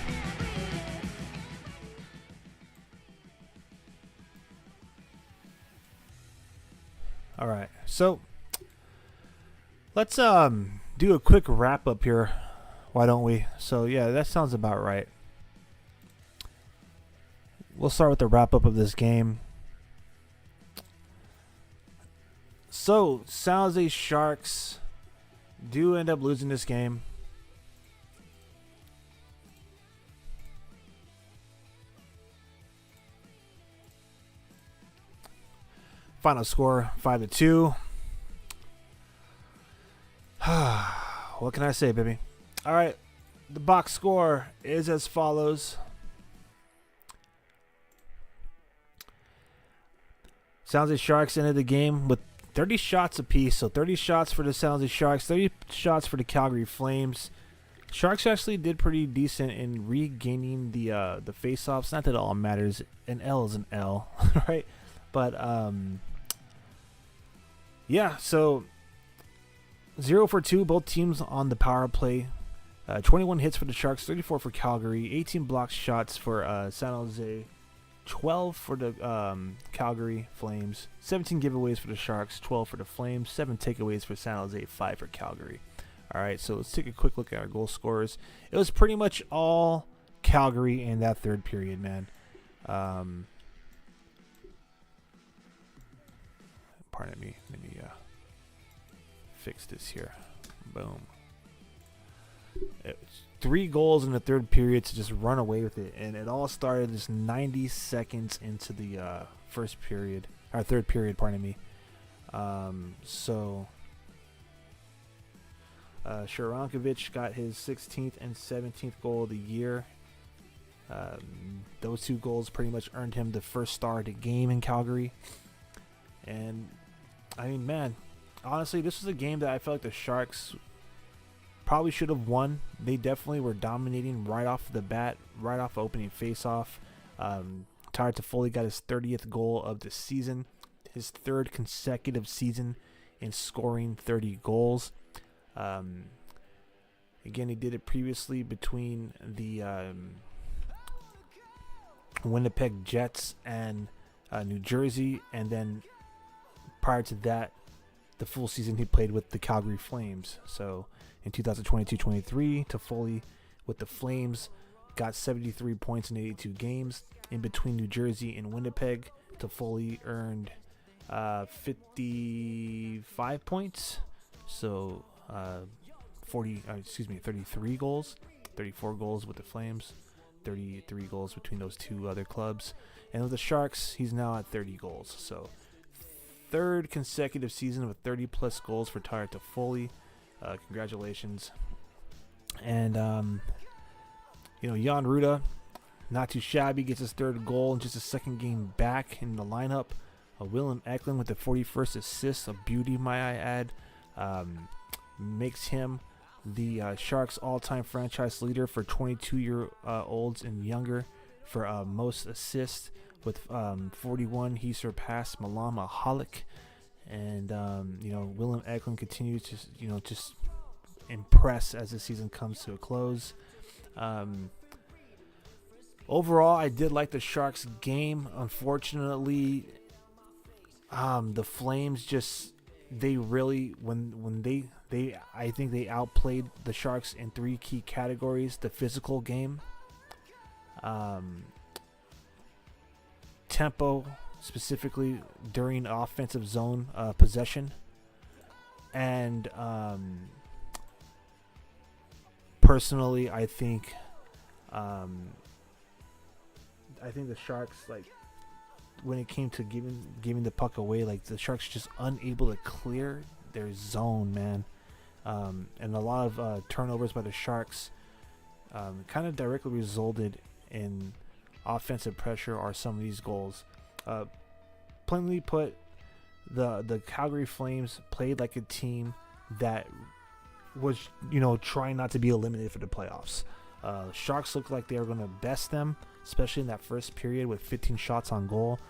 All right, so let's do a quick wrap up here. Why don't we? So yeah, that sounds about right. We'll start with the wrap up of this game. So San Jose Sharks do end up losing this game. Final score 5-2. What can I say, baby? All right, the box score is as follows. San Jose Sharks ended the game with 30 shots apiece. So 30 shots for the San Jose Sharks, 30 shots for the Calgary Flames. Sharks actually did pretty decent in regaining the face-offs. Not that it all matters. An L is an L, right? But yeah, so 0 for 2, both teams on the power play. 21 hits for the Sharks, 34 for Calgary, 18 block shots for San Jose, 12 for the Calgary Flames, 17 giveaways for the Sharks, 12 for the Flames, 7 takeaways for San Jose, 5 for Calgary. All right, so let's take a quick look at our goal scorers. It was pretty much all Calgary in that third period, man. Pardon me. Let me fix this here. Boom. 3 goals in the third period to just run away with it, and it all started just 90 seconds into the third period, pardon me. Sharankovic got his 16th and 17th goal of the year. Those 2 goals pretty much earned him the first star of the game in Calgary. And I mean, man, honestly, this was a game that I felt like the Sharks probably should have won. They definitely were dominating right off the bat, right off opening faceoff. Tyler Toffoli got his 30th goal of the season, his 3rd consecutive season in scoring 30 goals. Again, he did it previously between the Winnipeg Jets and New Jersey, and then prior to that, the full season he played with the Calgary Flames. So in 2022-23, Toffoli with the Flames got 73 points in 82 games. In between New Jersey and Winnipeg, Toffoli earned 55 points. So 33 goals, 34 goals with the Flames, 33 goals between those 2 other clubs. And with the Sharks, he's now at 30 goals. So 3rd consecutive season with 30 plus goals for Tyler Toffoli. Congratulations. And Jan Ruda, not too shabby, gets his 3rd goal in just his 2nd game back in the lineup. Willem Eklund with the 41st assist, a beauty, might I add, makes him the Sharks all-time franchise leader for 22-year-olds and younger for most assists. With 41, he surpassed Milan Mahalik. And Willem Eklund continues to just impress as the season comes to a close. Overall, I did like the Sharks game. Unfortunately, the Flames just, they really, I think they outplayed the Sharks in 3 key categories. The physical game, tempo, specifically during offensive zone possession, and personally, I think the Sharks, like, when it came to giving the puck away, like, the Sharks just unable to clear their zone, man. And a lot of turnovers by the Sharks kind of directly resulted in offensive pressure or some of these goals. Plainly put, the Calgary Flames played like a team that was, trying not to be eliminated for the playoffs. Sharks looked like they were going to best them, especially in that first period with 15 shots on goal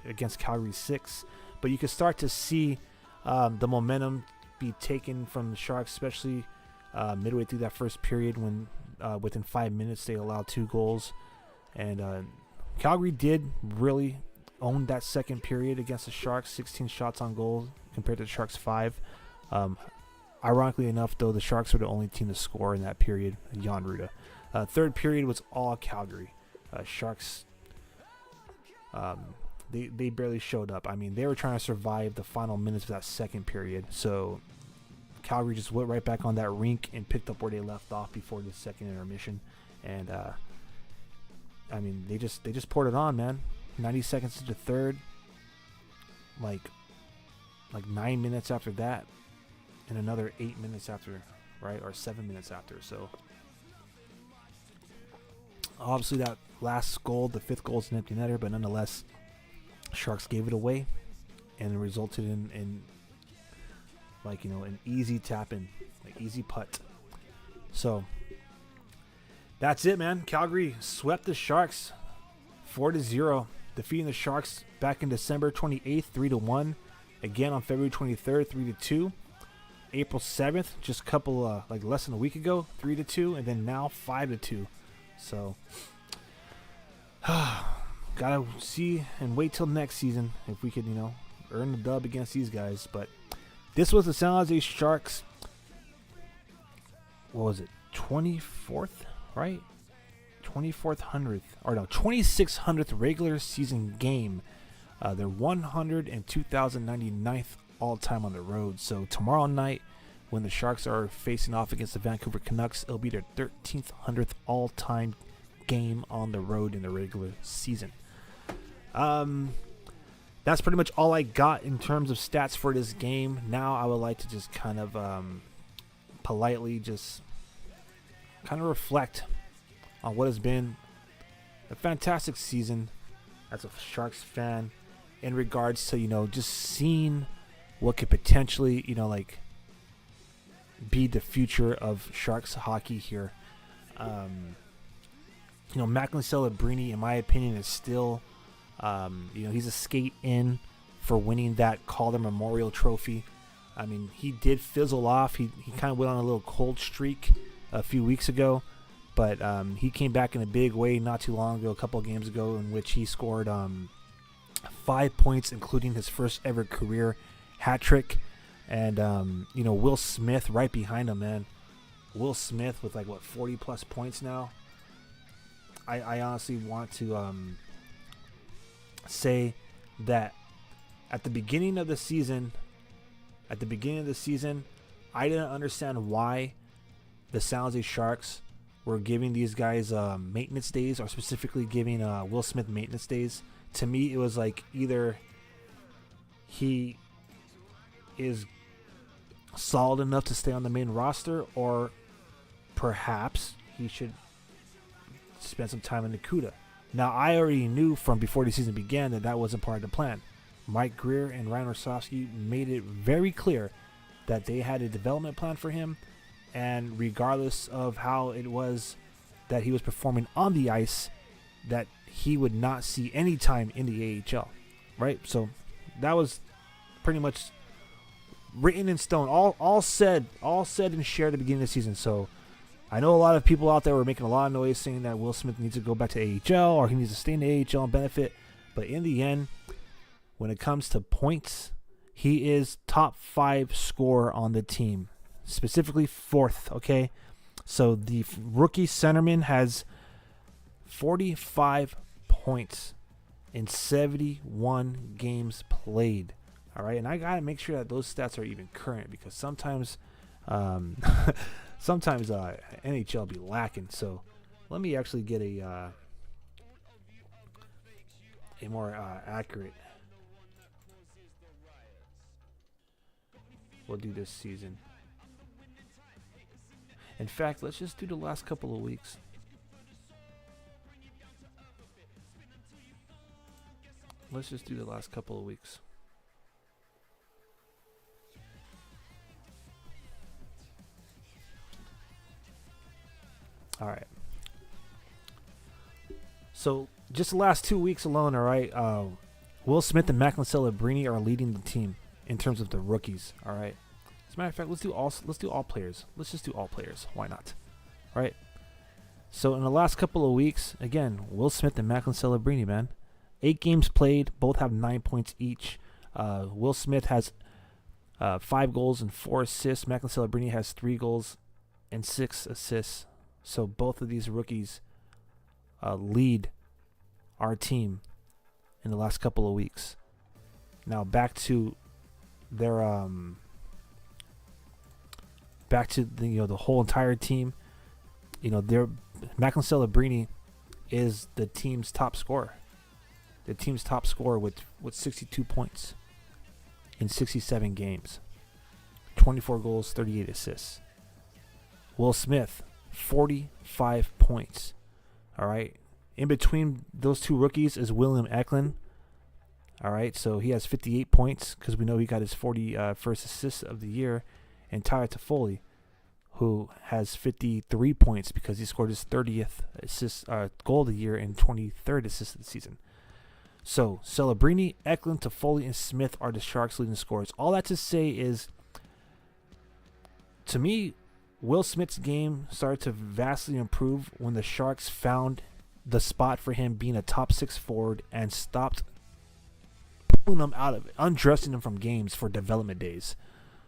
against Calgary 6. But you could start to see the momentum be taken from the Sharks, especially midway through that first period when within 5 minutes they allowed 2 goals. And Calgary did really own that second period against the Sharks, 16 shots on goal compared to the Sharks 5. Ironically enough, though, the Sharks were the only team to score in that period. Jan Ruda. Third period was all Calgary. Sharks, they barely showed up. I mean, they were trying to survive the final minutes of that second period. So Calgary just went right back on that rink and picked up where they left off before the second intermission. And I mean, they just poured it on, man. 90 seconds to the third, like 9 minutes after that, and another 8 minutes after, right, or 7 minutes after. So obviously that last goal, the 5th goal, is an empty netter, but nonetheless, Sharks gave it away, and it resulted in an easy tap in, like easy putt. So that's it, man. Calgary swept the Sharks 4-0, defeating the Sharks back in December 28th, 3-1. Again on February 23rd, 3-2. April 7th, just a couple, less than a week ago, 3-2, and then now 5-2. So, gotta see and wait till next season if we could, earn the dub against these guys. But this was the San Jose Sharks. What was it? 24th, right? 2600th regular season game. Their 102,099th all time on the road. So tomorrow night when the Sharks are facing off against the Vancouver Canucks. It'll be their 1,300th all-time game on the road in the regular season. That's pretty much all I got in terms of stats for this game. Now I would like to just kind of politely just kind of reflect on what has been a fantastic season as a Sharks fan in regards to, just seeing what could potentially, be the future of Sharks hockey here. Macklin Celebrini, in my opinion, is still, he's a skate in for winning that Calder Memorial Trophy. I mean, he did fizzle off. He kind of went on a little cold streak a few weeks ago, but he came back in a big way not too long ago, a couple of games ago, in which he scored 5 points, including his first ever career hat trick. And, Will Smith right behind him, man. Will Smith with 40 plus points now. I honestly want to say that at the beginning of the season, I didn't understand why the San Jose Sharks were giving these guys maintenance days, or specifically giving Will Smith maintenance days. To me, it was either he is solid enough to stay on the main roster, or perhaps he should spend some time in Nakuda. Now, I already knew from before the season began that wasn't part of the plan. Mike Greer and Ryan Orsofsky made it very clear that they had a development plan for him, and regardless of how it was that he was performing on the ice, that he would not see any time in the AHL, right? So that was pretty much written in stone, all said and shared at the beginning of the season. So I know a lot of people out there were making a lot of noise saying that Will Smith needs to go back to AHL, or he needs to stay in the AHL and benefit. But in the end, when it comes to points, he is top 5 scorer on the team, specifically 4th. Okay, so the rookie centerman has 45 points in 71 games played. All right, and I gotta make sure that those stats are even current, because sometimes NHL be lacking. So let me actually get a more accurate. We'll do this season. In fact, let's just do the last couple of weeks. All right. So just the last 2 weeks alone, all right, Will Smith and Macklin Celebrini are leading the team in terms of the rookies. All right. As a matter of fact, let's do all players. Let's just do all players. Why not? All right. So in the last couple of weeks, again, Will Smith and Macklin Celebrini, man, 8 games played, both have 9 points each. Will Smith has 5 goals and 4 assists. Macklin Celebrini has 3 goals and 6 assists. So both of these rookies lead our team in the last couple of weeks. Now back to their the whole entire team. Their Macklin Celebrini is the team's top scorer. The team's top scorer with 62 points in 67 games, 24 goals, 38 assists. Will Smith, 45 points. All right. In between those two rookies is William Eklund. All right. So he has 58 points, because we know he got his 41st assist of the year. And Tyler Toffoli, who has 53 points because he scored his 30th assist goal of the year and 23rd assist of the season. So Celebrini, Eklund, Toffoli, and Smith are the Sharks' leading scorers. All that to say is, to me, Will Smith's game started to vastly improve when the Sharks found the spot for him being a top 6 forward and stopped pulling him out of it, undressing him from games for development days.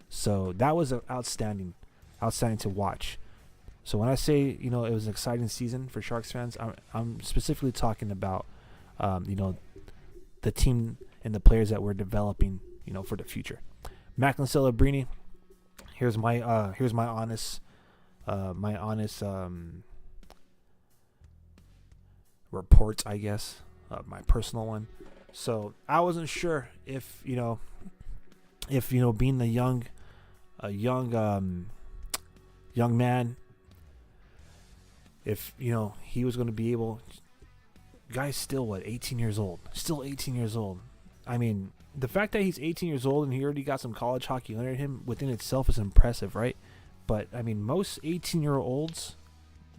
So that was outstanding to watch. So when I say, it was an exciting season for Sharks fans, I'm specifically talking about, the team and the players that we're developing, for the future. Macklin Celebrini, here's my honest reports, I guess, my personal one. So I wasn't sure if being a young man, if he was going to be able. Guy's still 18 years old. Still 18 years old. I mean, the fact that he's 18 years old and he already got some college hockey under him within itself is impressive, right? But I mean, most 18-year-olds,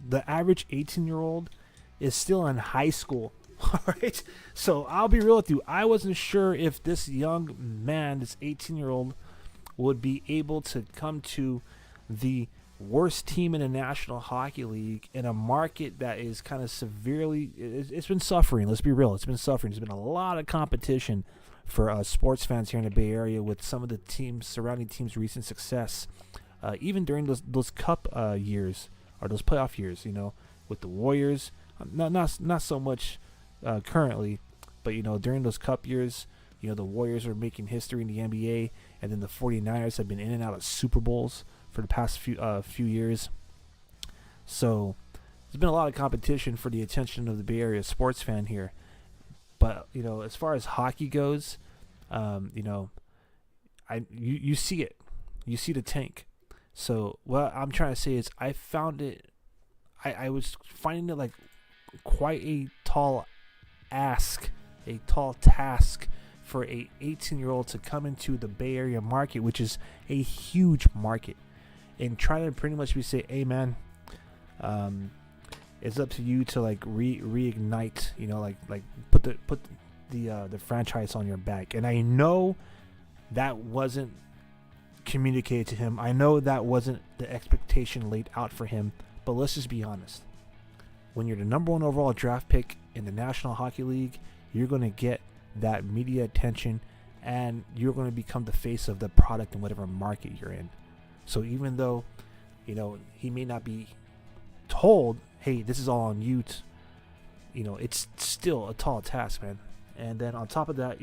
the average 18-year-old is still in high school. All right. So I'll be real with you. I wasn't sure if this young man, this 18-year-old, would be able to come to the worst team in the National Hockey League in a market that is kind of severely, it's been suffering. Let's be real. It's been suffering. There's been a lot of competition for sports fans here in the Bay Area with some of the teams, surrounding teams' recent success. Even during those cup years or those playoff years, with the Warriors, not so much currently, but during those cup years, the Warriors are making history in the NBA, and then the 49ers have been in and out of Super Bowls for the past few years. So there's been a lot of competition for the attention of the Bay Area sports fan here. But as far as hockey goes, you see it, you see the tank. So what I'm trying to say is I found it. I was finding it like quite a tall task for a 18-year-old to come into the Bay Area market, which is a huge market, and try to pretty much say, hey man, it's up to you to like reignite, like put the franchise on your back. And I know that wasn't communicated to him. I know that wasn't the expectation laid out for him. But let's just be honest. When you're the number 1 overall draft pick in the National Hockey League, you're going to get that media attention, and you're going to become the face of the product in whatever market you're in. So even though, he may not be told, hey, this is all on you, it's still a tall task, man. And then on top of that,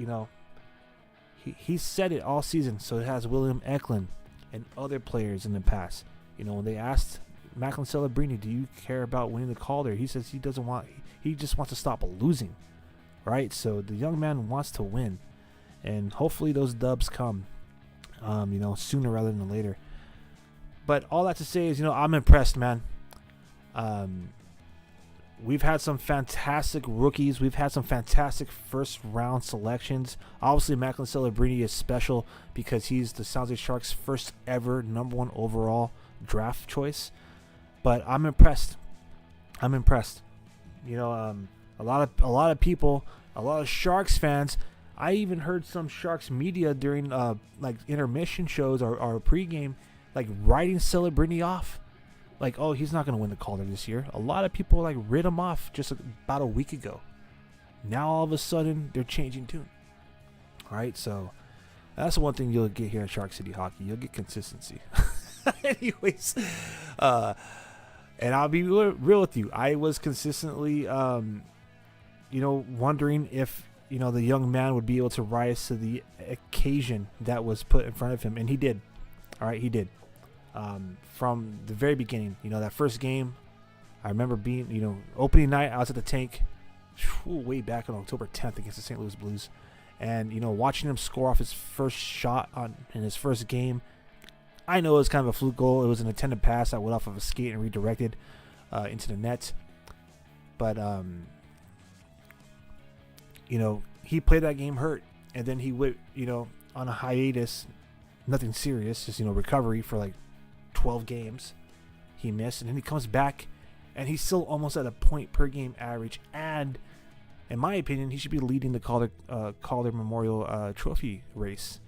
he said it all season. So it has William Eklund and other players in the past. When they asked Macklin Celebrini, do you care about winning the Calder? He says he just wants to stop losing, right? So the young man wants to win, and hopefully those dubs come, sooner rather than later. But all that to say is, I'm impressed, man. We've had some fantastic rookies. We've had some fantastic first-round selections. Obviously, Macklin Celebrini is special because he's the San Jose Sharks' first ever number 1 overall draft choice. But I'm impressed. A lot of people, a lot of Sharks fans. I even heard some Sharks media during like intermission shows or pregame, like writing Celebrini off. Like, oh, he's not going to win the Calder this year. A lot of people like writ him off just about a week ago. Now all of a sudden they're changing tune. All right, so that's one thing you'll get here at Shark City Hockey. You'll get consistency. Anyways, and I'll be real with you. I was consistently, wondering if the young man would be able to rise to the occasion that was put in front of him, and he did. All right, he did. From the very beginning, that first game, I remember being, opening night, I was at the tank way back on October 10th against the St. Louis Blues. And, watching him score off his first shot in his first game, I know it was kind of a fluke goal. It was an intended pass that went off of a skate and redirected into the net. But, he played that game hurt. And then he went, on a hiatus, nothing serious, just, recovery for like 12 games. He missed, and then he comes back, and he's still almost at a point per game average. And in my opinion, he should be leading the Calder Memorial Trophy race.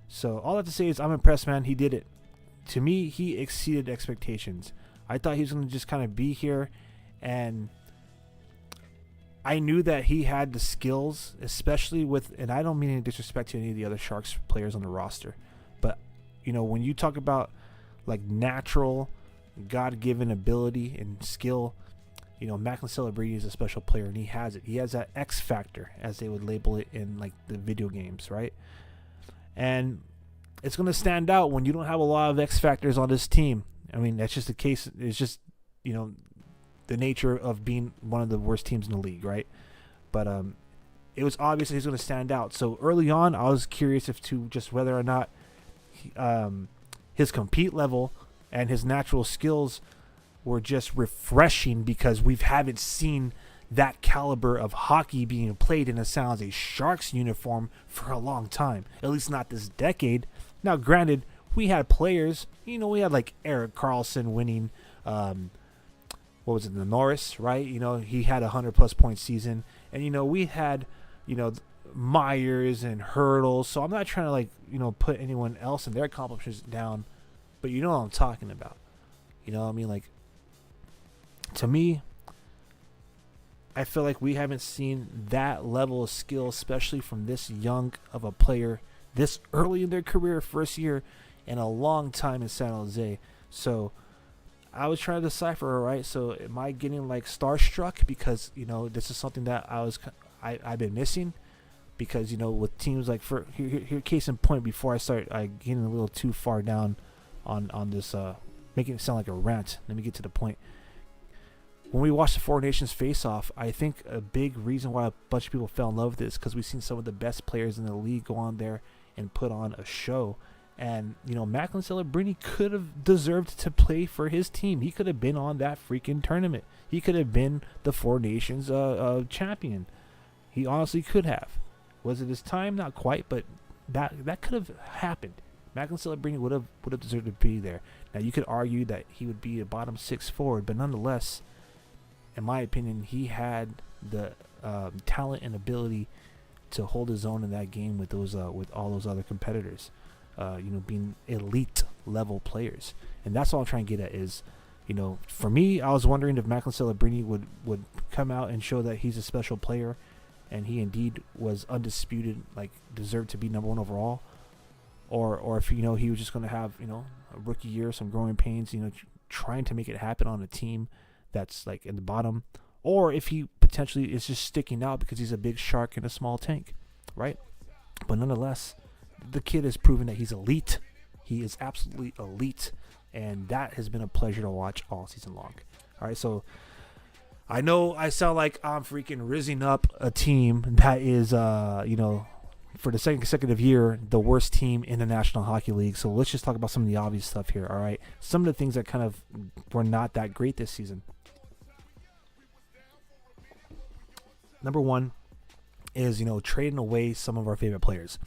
So all that to say is I'm impressed, man. He did it. To me, he exceeded expectations. I thought he was going to just kind of be here, and I knew that he had the skills, especially with, and I don't mean any disrespect to any of the other Sharks players on the roster, but when you talk about like natural, God-given ability and skill, Macklin Celebrini is a special player, and he has it. He has that X factor, as they would label it in like the video games, right? And it's going to stand out when you don't have a lot of X factors on this team. I mean, that's just the case. It's just, the nature of being one of the worst teams in the league, right? But it was obvious he's going to stand out. So early on, I was curious as to just whether or not his compete level and his natural skills were just refreshing, because we haven't seen that caliber of hockey being played in a San Jose Sharks uniform for a long time, at least not this decade. Now, granted, we had players, we had like Erik Karlsson winning, what was it, the Norris, right? He had 100+ point season, and we had, Myers and Hurdle. So I'm not trying to put anyone else and their accomplishments down, but you know what I'm talking about. To me, I feel like we haven't seen that level of skill, especially from this young of a player, this early in their career, first year, in a long time in San Jose. So I was trying to decipher, right? So am I getting starstruck because this is something that I've been missing, because with teams like, for here case in point, before I start getting a little too far down on this, making it sound like a rant. Let me get to the point. When we watched the Four Nations face-off, I think a big reason why a bunch of people fell in love with this, because we've seen some of the best players in the league go on there and put on a show. And, Macklin Celebrini could have deserved to play for his team. He could have been on that freaking tournament. He could have been the Four Nations champion. He honestly could have. Was it his time? Not quite, but that could have happened. Macklin Celebrini would have deserved to be there. Now, you could argue that he would be a bottom six forward, but nonetheless, in my opinion, he had the talent and ability to hold his own in that game with all those other competitors, being elite level players. And that's all I'm trying to get at is, for me, I was wondering if Macklin Celebrini would come out and show that he's a special player, and he indeed was undisputed, deserved to be number one overall, or if he was just going to have a rookie year, some growing pains, trying to make it happen on a team that's in the bottom, or if he potentially is just sticking out because he's a big shark in a small tank, right? But nonetheless, the kid has proven that he's elite. He is absolutely elite, and that has been a pleasure to watch all season long. All right, so I know I sound like I'm freaking rizzing up a team that is, for the second consecutive year, the worst team in the National Hockey League. So let's just talk about some of the obvious stuff here, all right? Some of the things that kind of were not that great this season. Number one is, trading away some of our favorite players.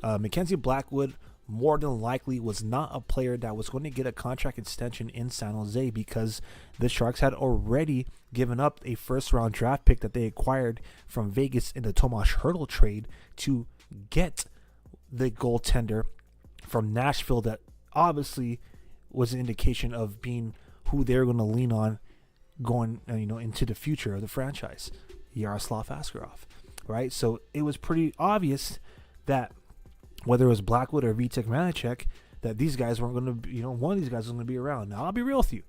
Mackenzie Blackwood more than likely was not a player that was going to get a contract extension in San Jose, because the Sharks had already given up a first-round draft pick that they acquired from Vegas in the Tomas Hertl trade to get the goaltender from Nashville that obviously was an indication of being who they're going to lean on going into the future of the franchise, Yaroslav Askarov, right? So it was pretty obvious that whether it was Blackwood or Vitek Vanacek, that these guys weren't going to, one of these guys was going to be around. Now, I'll be real with you.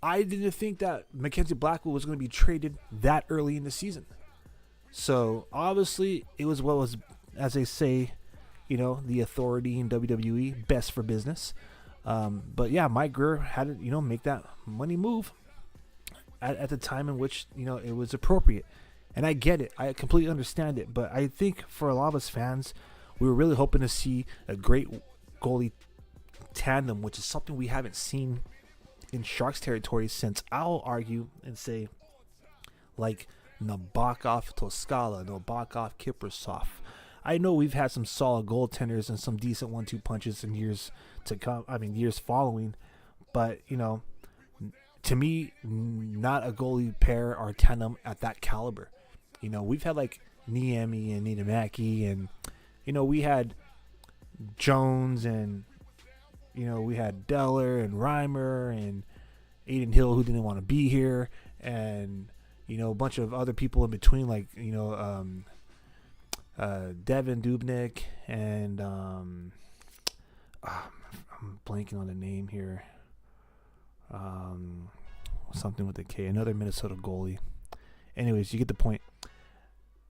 I didn't think that Mackenzie Blackwood was going to be traded that early in the season. So, obviously, it was what was, as they say, the authority in WWE, best for business. But, yeah, Mike Grier had to, make that money move at the time in which, it was appropriate. And I get it. I completely understand it. But I think for a lot of us fans, we were really hoping to see a great goalie tandem, which is something we haven't seen in Sharks territory since, I'll argue and say, Nabokov Toscala, Nabokov Kiprasov. I know we've had some solid goaltenders and some decent 1-2 punches in years to come. I mean, years following. But, to me, not a goalie pair or tandem at that caliber. We've had Niemi and Niedemaki, and we had Jones, and we had Deller and Reimer and Aiden Hill, who didn't want to be here, and a bunch of other people in between, Devin Dubnyk, and I'm blanking on the name here. Something with a K, another Minnesota goalie. Anyways, you get the point.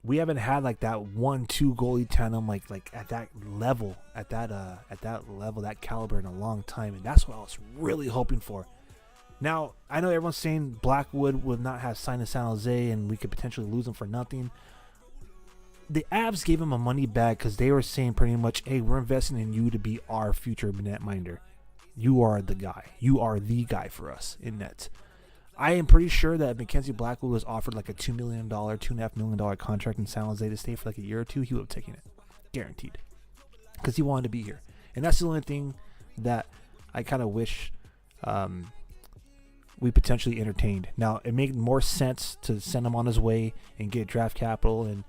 we haven't had like that 1-2 goalie tandem like at that level, at that level, that caliber in a long time, and that's what I was really hoping for. Now I know everyone's saying Blackwood would not have signed to San Jose and we could potentially lose him for nothing. The Avs gave him a money bag because they were saying pretty much, hey, we're investing in you to be our future netminder. You are the guy. You are the guy for us in net. I am pretty sure that Mackenzie Blackwood was offered like a $2 million, $2.5 million contract in San Jose to stay for like a year or two. He would have taken it. Guaranteed. Because he wanted to be here. And that's the only thing that I kind of wish we potentially entertained. Now, it made more sense to send him on his way and get draft capital and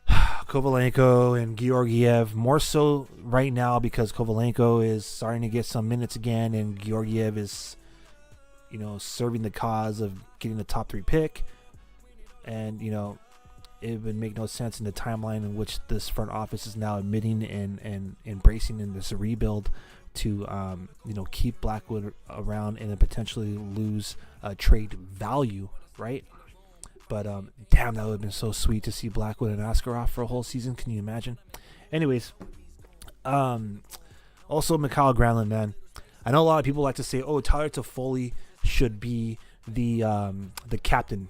Kovalenko and Georgiev, more so right now because Kovalenko is starting to get some minutes again and Georgiev is, serving the cause of getting the top 3 pick. And, it would make no sense in the timeline in which this front office is now admitting and embracing in this rebuild to, keep Blackwood around and then potentially lose trade value, right? But, damn, that would have been so sweet to see Blackwood and Askarov for a whole season. Can you imagine? Anyways, also Mikhail Granlund, man. I know a lot of people like to say, oh, Tyler Toffoli should be the captain,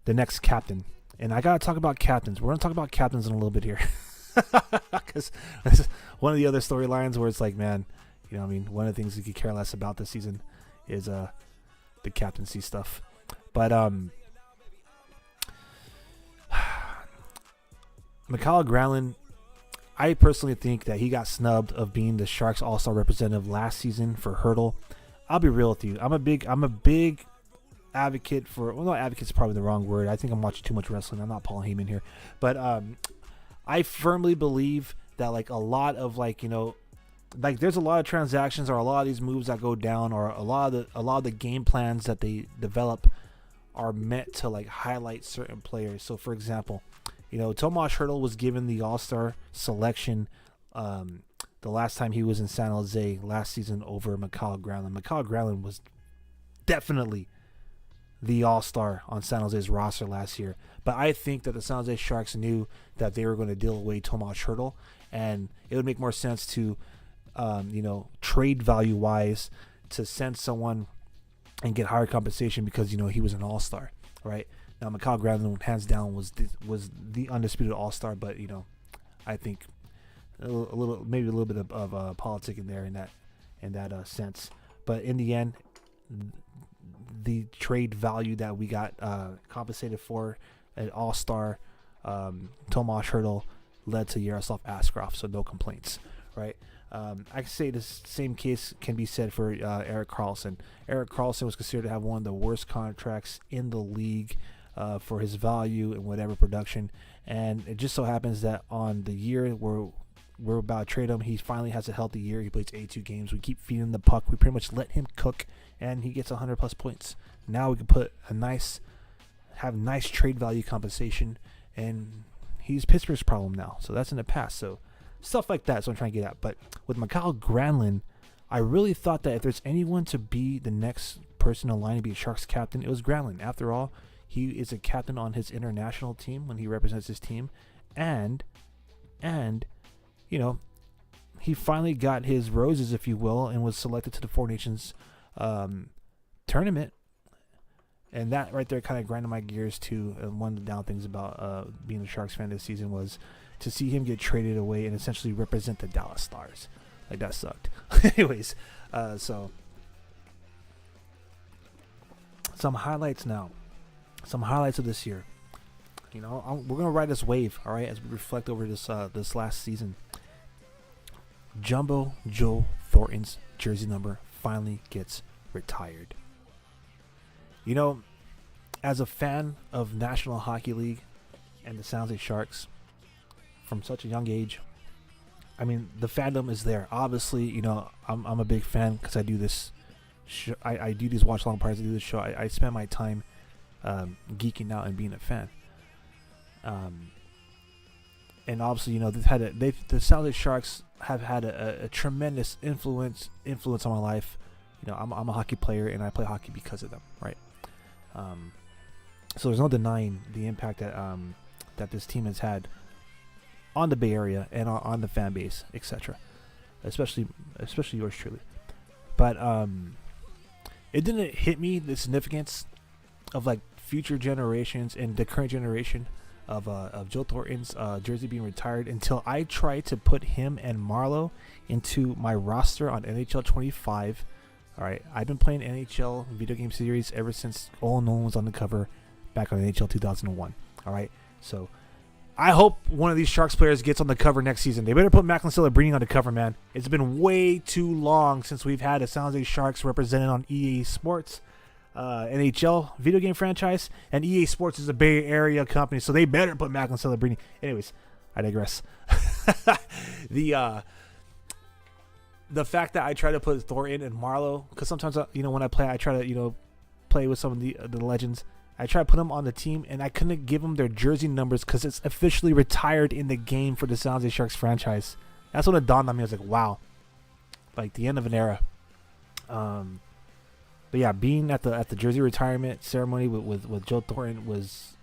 the next captain. And I got to talk about captains. We're going to talk about captains in a little bit here. Because this is one of the other storylines where it's like, man, one of the things you could care less about this season is the captaincy stuff. But Mikhail Granlund, I personally think that he got snubbed of being the Sharks All-Star representative last season for Hurdle. I'll be real with you. I'm a big advocate for. Well, not advocate's probably the wrong word. I think I'm watching too much wrestling. I'm not Paul Heyman here, but I firmly believe that like a lot of there's a lot of transactions or a lot of these moves that go down or a lot of the game plans that they develop are meant to like highlight certain players. So for example, Tomas Hertl was given the All-Star selection the last time he was in San Jose last season over Mikhail Granlund. Mikhail Granlund was definitely the All-Star on San Jose's roster last year. But I think that the San Jose Sharks knew that they were going to deal away Tomas Hertl, and it would make more sense to, trade value-wise to send someone and get higher compensation because, he was an All-Star, right? Now, Mikhail Granlund, hands down, was the undisputed All-Star, but I think maybe a little bit of politic in there in that sense. But in the end, the trade value that we got compensated for an All-Star Tomas Hertl led to Yaroslav Askarov, so no complaints, right? I can say the same case can be said for Erik Karlsson. Erik Karlsson was considered to have one of the worst contracts in the league for his value and whatever production, and it just so happens that on the year we're about to trade him, he finally has a healthy year. He plays 82 games. We keep feeding him the puck. We pretty much let him cook, and he gets 100 plus points. Now we can have nice trade value compensation, and he's Pittsburgh's problem now. So that's in the past. So stuff like that is what I'm trying to get at. But with Mikhail Granlund, I really thought that if there's anyone to be the next person in line to be a Sharks captain, it was Granlund. After all, he is a captain on his international team when he represents his team, and he finally got his roses, if you will, and was selected to the Four Nations tournament. And that right there kind of grinded my gears too. And one of the down things about being a Sharks fan this season was to see him get traded away and essentially represent the Dallas Stars. Like, that sucked. Anyways, so some highlights now. Some highlights of this year. We're gonna ride this wave, all right, as we reflect over this last season. Jumbo Joe Thornton's jersey number finally gets retired. As a fan of National Hockey League and the San Jose Sharks from such a young age, the fandom is there. Obviously, I'm a big fan because I do this. I do these watch long parties. I do this show. I spend my time geeking out and being a fan. And obviously, the San Jose Sharks have had a tremendous influence on my life. I'm a hockey player and I play hockey because of them, right? So there's no denying the impact that that this team has had on the Bay Area and on the fan base, etc. Especially yours truly. But it didn't hit me the significance of like future generations and the current generation of Joe Thornton's jersey being retired until I tried to put him and Marlowe into my roster on NHL 25. All right, I've been playing NHL video game series ever since All Nolan was on the cover back on NHL 2001. All right, so I hope one of these Sharks players gets on the cover next season. They better put Macklin Celebrini on the cover, man. It's been way too long since we've had a San Jose Sharks represented on EA Sports, NHL video game franchise, and EA Sports is a Bay Area company, so they better put Macklin Celebrini. Anyways, I digress. The fact that I try to put Thornton and Marlowe, because sometimes when I play, I try to play with some of the legends. I tried to put them on the team, and I couldn't give them their jersey numbers because it's officially retired in the game for the San Jose Sharks franchise. That's when it dawned on me. I was like, wow, like the end of an era. But yeah, being at the jersey retirement ceremony with Joe Thornton was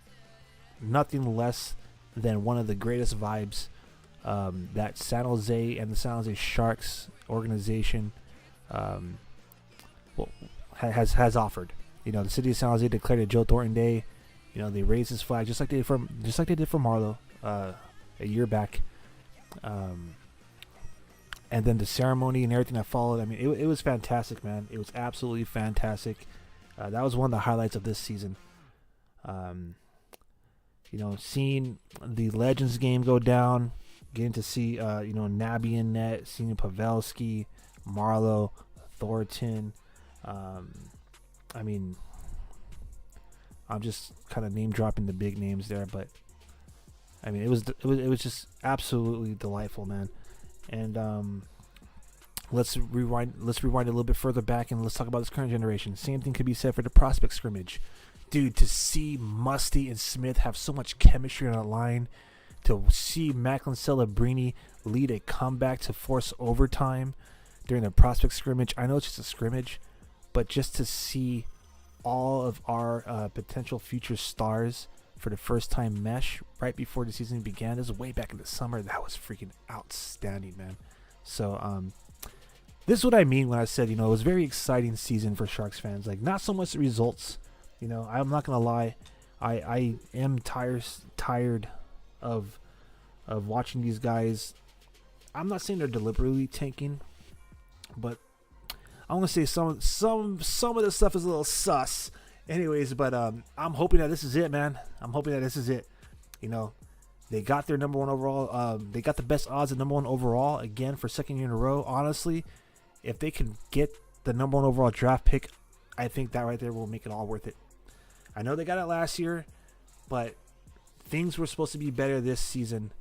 nothing less than one of the greatest vibes that San Jose and the San Jose Sharks organization has offered. The city of San Jose declared it Joe Thornton Day. They raised his flag just like they did for Marlowe a year back. And then the ceremony and everything that followed. I mean, it was fantastic, man. It was absolutely fantastic. That was one of the highlights of this season. Seeing the Legends game go down, getting to see Nabby in net, seeing Pavelski, Marlowe, Thornton. I mean, I'm just kind of name dropping the big names there, but I mean, it was just absolutely delightful, man. And let's rewind a little bit further back and let's talk about this current generation. Same thing could be said for the prospect scrimmage, dude. To see Musty and Smith have so much chemistry on a line, to see Macklin Celebrini lead a comeback to force overtime during the prospect scrimmage. I know it's just a scrimmage, but just to see all of our potential future stars for the first time mesh right before the season began, this is way back in the summer. That was freaking outstanding, man. So this is what I mean when I said, it was a very exciting season for Sharks fans. Like, not so much the results. I'm not gonna lie, I am tired of watching these guys. I'm not saying they're deliberately tanking, but I want to say some of the stuff is a little sus. Anyways, but I'm hoping that this is it, man. I'm hoping that this is it. They got their number one overall. They got the best odds at number one overall again for second year in a row. Honestly, if they can get the number one overall draft pick, I think that right there will make it all worth it. I know they got it last year, but things were supposed to be better this season.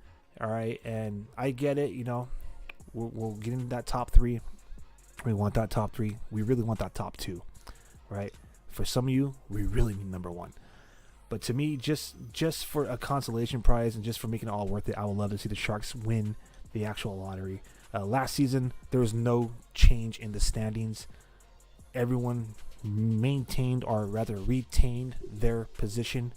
All right, and I get it. We'll get into that top three. We want that top three. We really want that top two, right? For some of you, we really need number one. But to me, just for a consolation prize and just for making it all worth it, I would love to see the Sharks win the actual lottery. Last season, there was no change in the standings. Everyone maintained, or rather retained, their position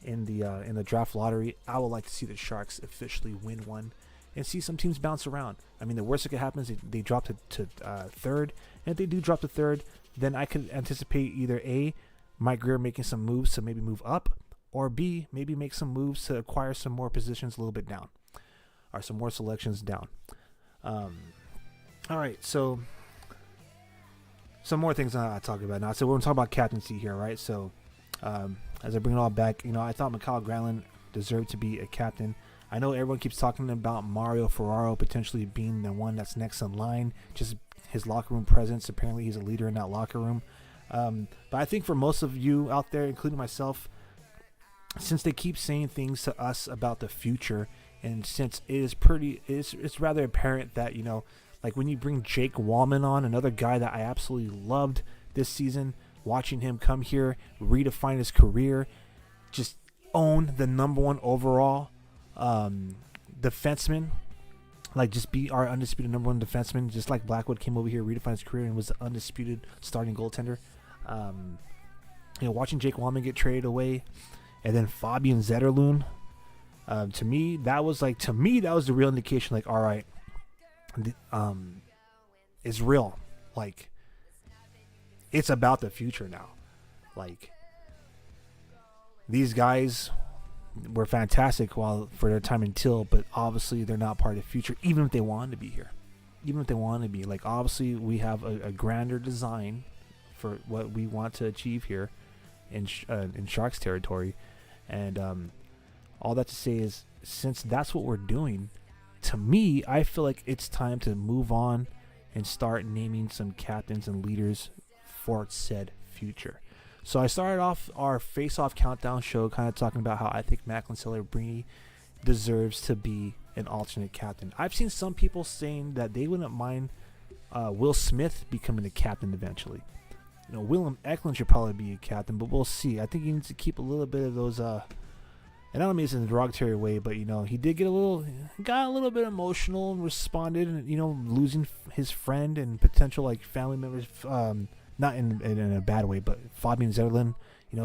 in the draft lottery. I would like to see the Sharks officially win one and see some teams bounce around. I mean, the worst that could happen is they drop to third. And if they do drop to third, then I could anticipate either A, Mike Grier making some moves to maybe move up, or B, maybe make some moves to acquire some more positions a little bit down, or some more selections down. All right, so some more things I talk about now. So we're going to talk about captaincy here, right? So as I bring it all back, I thought Mikhail Granlund deserved to be a captain. I know everyone keeps talking about Mario Ferraro potentially being the one that's next in line. Just his locker room presence. Apparently, he's a leader in that locker room. But I think for most of you out there, including myself, since they keep saying things to us about the future, and since it's rather apparent that, like when you bring Jake Wallman on, another guy that I absolutely loved this season, watching him come here, redefine his career, just own the number one overall defenseman, like just be our undisputed number one defenseman, just like Blackwood came over here, redefined his career, and was the undisputed starting goaltender. watching Jake Wallman get traded away, and then Fabian Zetterlund, to me that was the real indication. Like, all right, it's real. Like, it's about the future now. Like, these guys were fantastic for their time in Teal, but obviously they're not part of the future, even if they wanted to be here. Even if they wanted to be. Like, obviously we have a grander design for what we want to achieve here in Sharks territory. And all that to say is, since that's what we're doing, to me, I feel like it's time to move on and start naming some captains and leaders for said future. So I started off our face-off countdown show kind of talking about how I think Macklin Celebrini deserves to be an alternate captain. I've seen some people saying that they wouldn't mind Will Smith becoming the captain eventually. Willem Eklund should probably be a captain, but we'll see. I think he needs to keep a little bit of those, and I don't mean this in a derogatory way, but he did got a little bit emotional and responded, and losing his friend and potential like family members. Not in a bad way, but Fabian Zetterlund,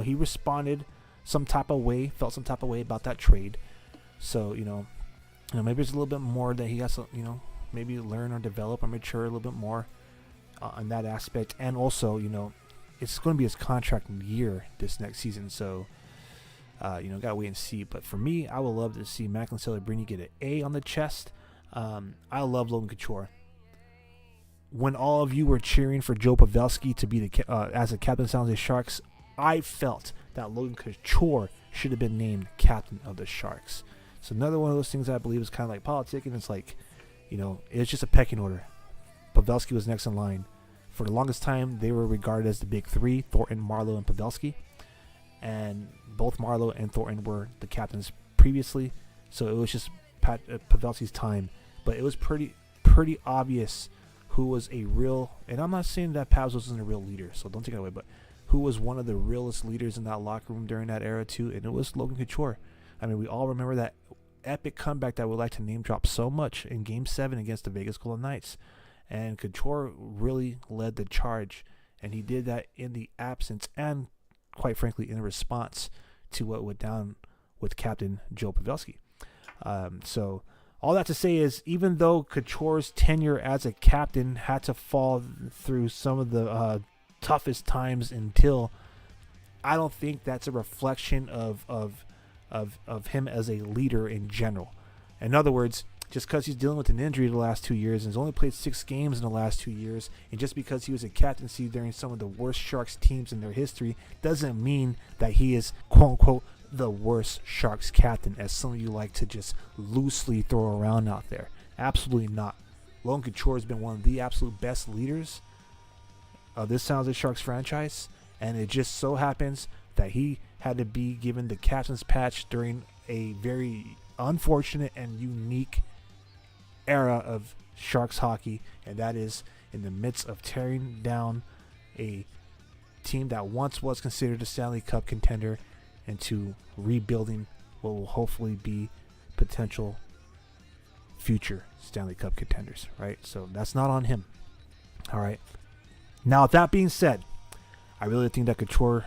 he responded some type of way, felt some type of way about that trade. So, maybe there's a little bit more that he has to, maybe learn or develop or mature a little bit more on that aspect. And also, it's going to be his contract year this next season. So, gotta wait and see. But for me, I would love to see Macklin Celebrini get an A on the chest. I love Logan Couture. When all of you were cheering for Joe Pavelski to be as a captain of the San Jose Sharks, I felt that Logan Couture should have been named captain of the Sharks. So another one of those things I believe is kind of like politics, and it's like, it's just a pecking order. Pavelski was next in line. For the longest time, they were regarded as the big three: Thornton, Marleau, and Pavelski. And both Marleau and Thornton were the captains previously, so it was just Pavelski's time. But it was pretty obvious who was a real, and I'm not saying that Pavs wasn't a real leader, so don't take it away, but who was one of the realest leaders in that locker room during that era too, and it was Logan Couture. I mean, we all remember that epic comeback that we like to name drop so much in Game 7 against the Vegas Golden Knights, and Couture really led the charge, and he did that in the absence and, quite frankly, in response to what went down with Captain Joe Pavelski. So all that to say is, even though Couture's tenure as a captain had to fall through some of the toughest times until, I don't think that's a reflection of him as a leader in general. In other words, just because he's dealing with an injury the last 2 years and has only played 6 games in the last 2 years, and just because he was a captaincy during some of the worst Sharks teams in their history, doesn't mean that he is, quote unquote, the worst Sharks captain, as some of you like to just loosely throw around out there. Absolutely not. Logan Couture has been one of the absolute best leaders of this San Jose Sharks franchise, and it just so happens that he had to be given the captain's patch during a very unfortunate and unique era of Sharks hockey, and that is in the midst of tearing down a team that once was considered a Stanley Cup contender into rebuilding what will hopefully be potential future Stanley Cup contenders, right? So that's not on him. All right. Now, with that being said, I really think that Couture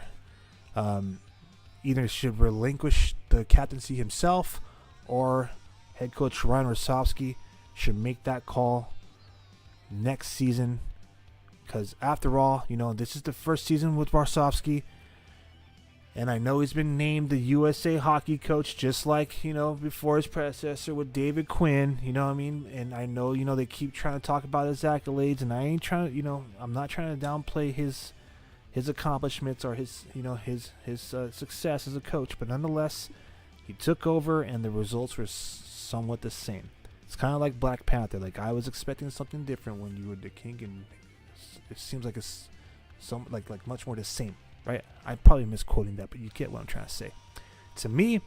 either should relinquish the captaincy himself, or head coach Ryan Rosofsky should make that call next season. Because after all, this is the first season with Rosofsky. And I know he's been named the USA hockey coach, just like, before his predecessor with David Quinn, what I mean? And I know, they keep trying to talk about his accolades, and I ain't trying to, I'm not trying to downplay his accomplishments or his success as a coach, but nonetheless, he took over and the results were somewhat the same. It's kind of like Black Panther. Like, I was expecting something different when you were the king, and it seems like it's like much more the same. Right? I'm probably misquoting that, but you get what I'm trying to say. To me,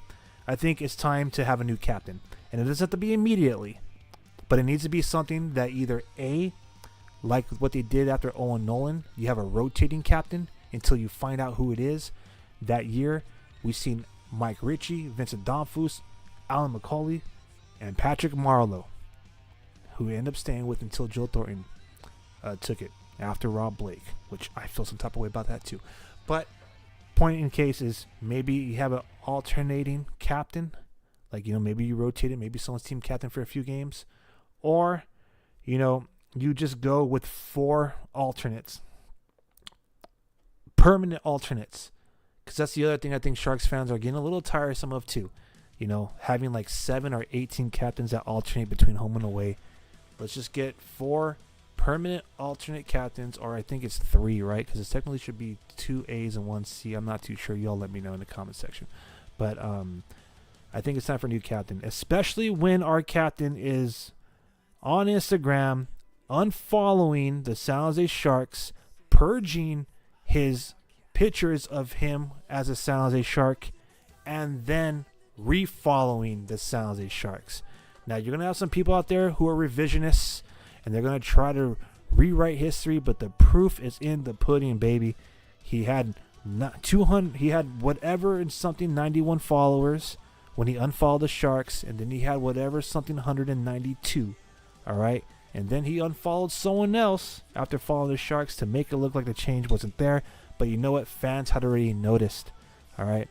I think it's time to have a new captain. And it doesn't have to be immediately, but it needs to be something that either A, like what they did after Owen Nolan, you have a rotating captain until you find out who it is. That year, we've seen Mike Ritchie, Vincent Donfus, Alan McCauley, and Patrick Marleau, who ended up staying with until Joe Thornton took it after Rob Blake, which I feel some type of way about that too. But point in case is maybe you have an alternating captain. Like, maybe you rotate it. Maybe someone's team captain for a few games. Or, you just go with 4 alternates. Permanent alternates. Because that's the other thing I think Sharks fans are getting a little tiresome of too. Having like 7 or 18 captains that alternate between home and away. Let's just get 4 permanent alternate captains, or I think it's 3, right? Because it technically should be 2 A's and 1 C. I'm not too sure. Y'all let me know in the comment section. But I think it's time for a new captain, especially when our captain is on Instagram unfollowing the San Jose Sharks, purging his pictures of him as a San Jose Shark, and then refollowing the San Jose Sharks. Now, you're going to have some people out there who are revisionists, and they're going to try to rewrite history, but the proof is in the pudding, baby. He had 200, he had whatever and something 91 followers when he unfollowed the Sharks, and then he had whatever something 192. All right, and then he unfollowed someone else after following the Sharks to make it look like the change wasn't there. But you know what? Fans had already noticed. All right,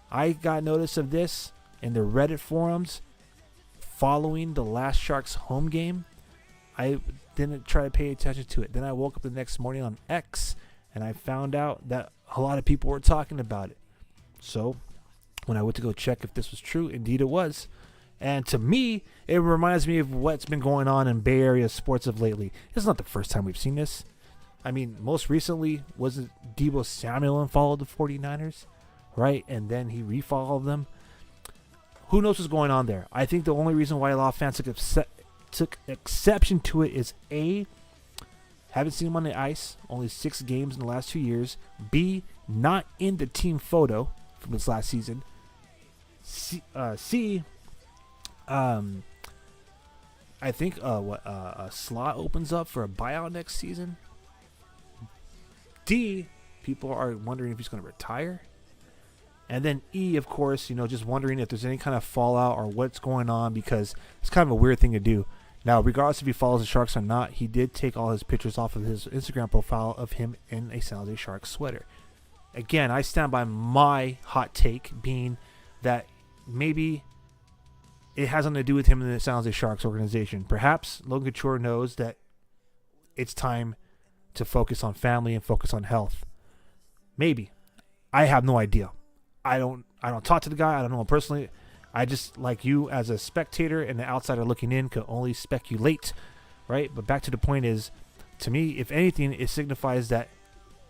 I got notice of this in the Reddit forums following the last Sharks home game. I didn't try to pay attention to it. Then I woke up the next morning on X, and I found out that a lot of people were talking about it. So when I went to go check if this was true, indeed it was. And to me, it reminds me of what's been going on in Bay Area sports of lately. It's not the first time we've seen this. I mean, most recently, wasn't Deebo Samuel unfollowed the 49ers, right? And then he refollowed them. Who knows what's going on there? I think the only reason why a lot of fans took exception to it is A, haven't seen him on the ice, only 6 games in the last 2 years. B, not in the team photo from this last season. C, I think a slot opens up for a buyout next season. D, people are wondering if he's going to retire. And then E, of course, just wondering if there's any kind of fallout or what's going on, because it's kind of a weird thing to do. Now, regardless if he follows the Sharks or not, he did take all his pictures off of his Instagram profile of him in a San Jose Sharks sweater. Again, I stand by my hot take being that maybe it has nothing to do with him in the San Jose Sharks organization. Perhaps Logan Couture knows that it's time to focus on family and focus on health. Maybe. I have no idea. I don't talk to the guy. I don't know him personally. I just, like you as a spectator and the outsider looking in, could only speculate, right? But back to the point is, to me, if anything, it signifies that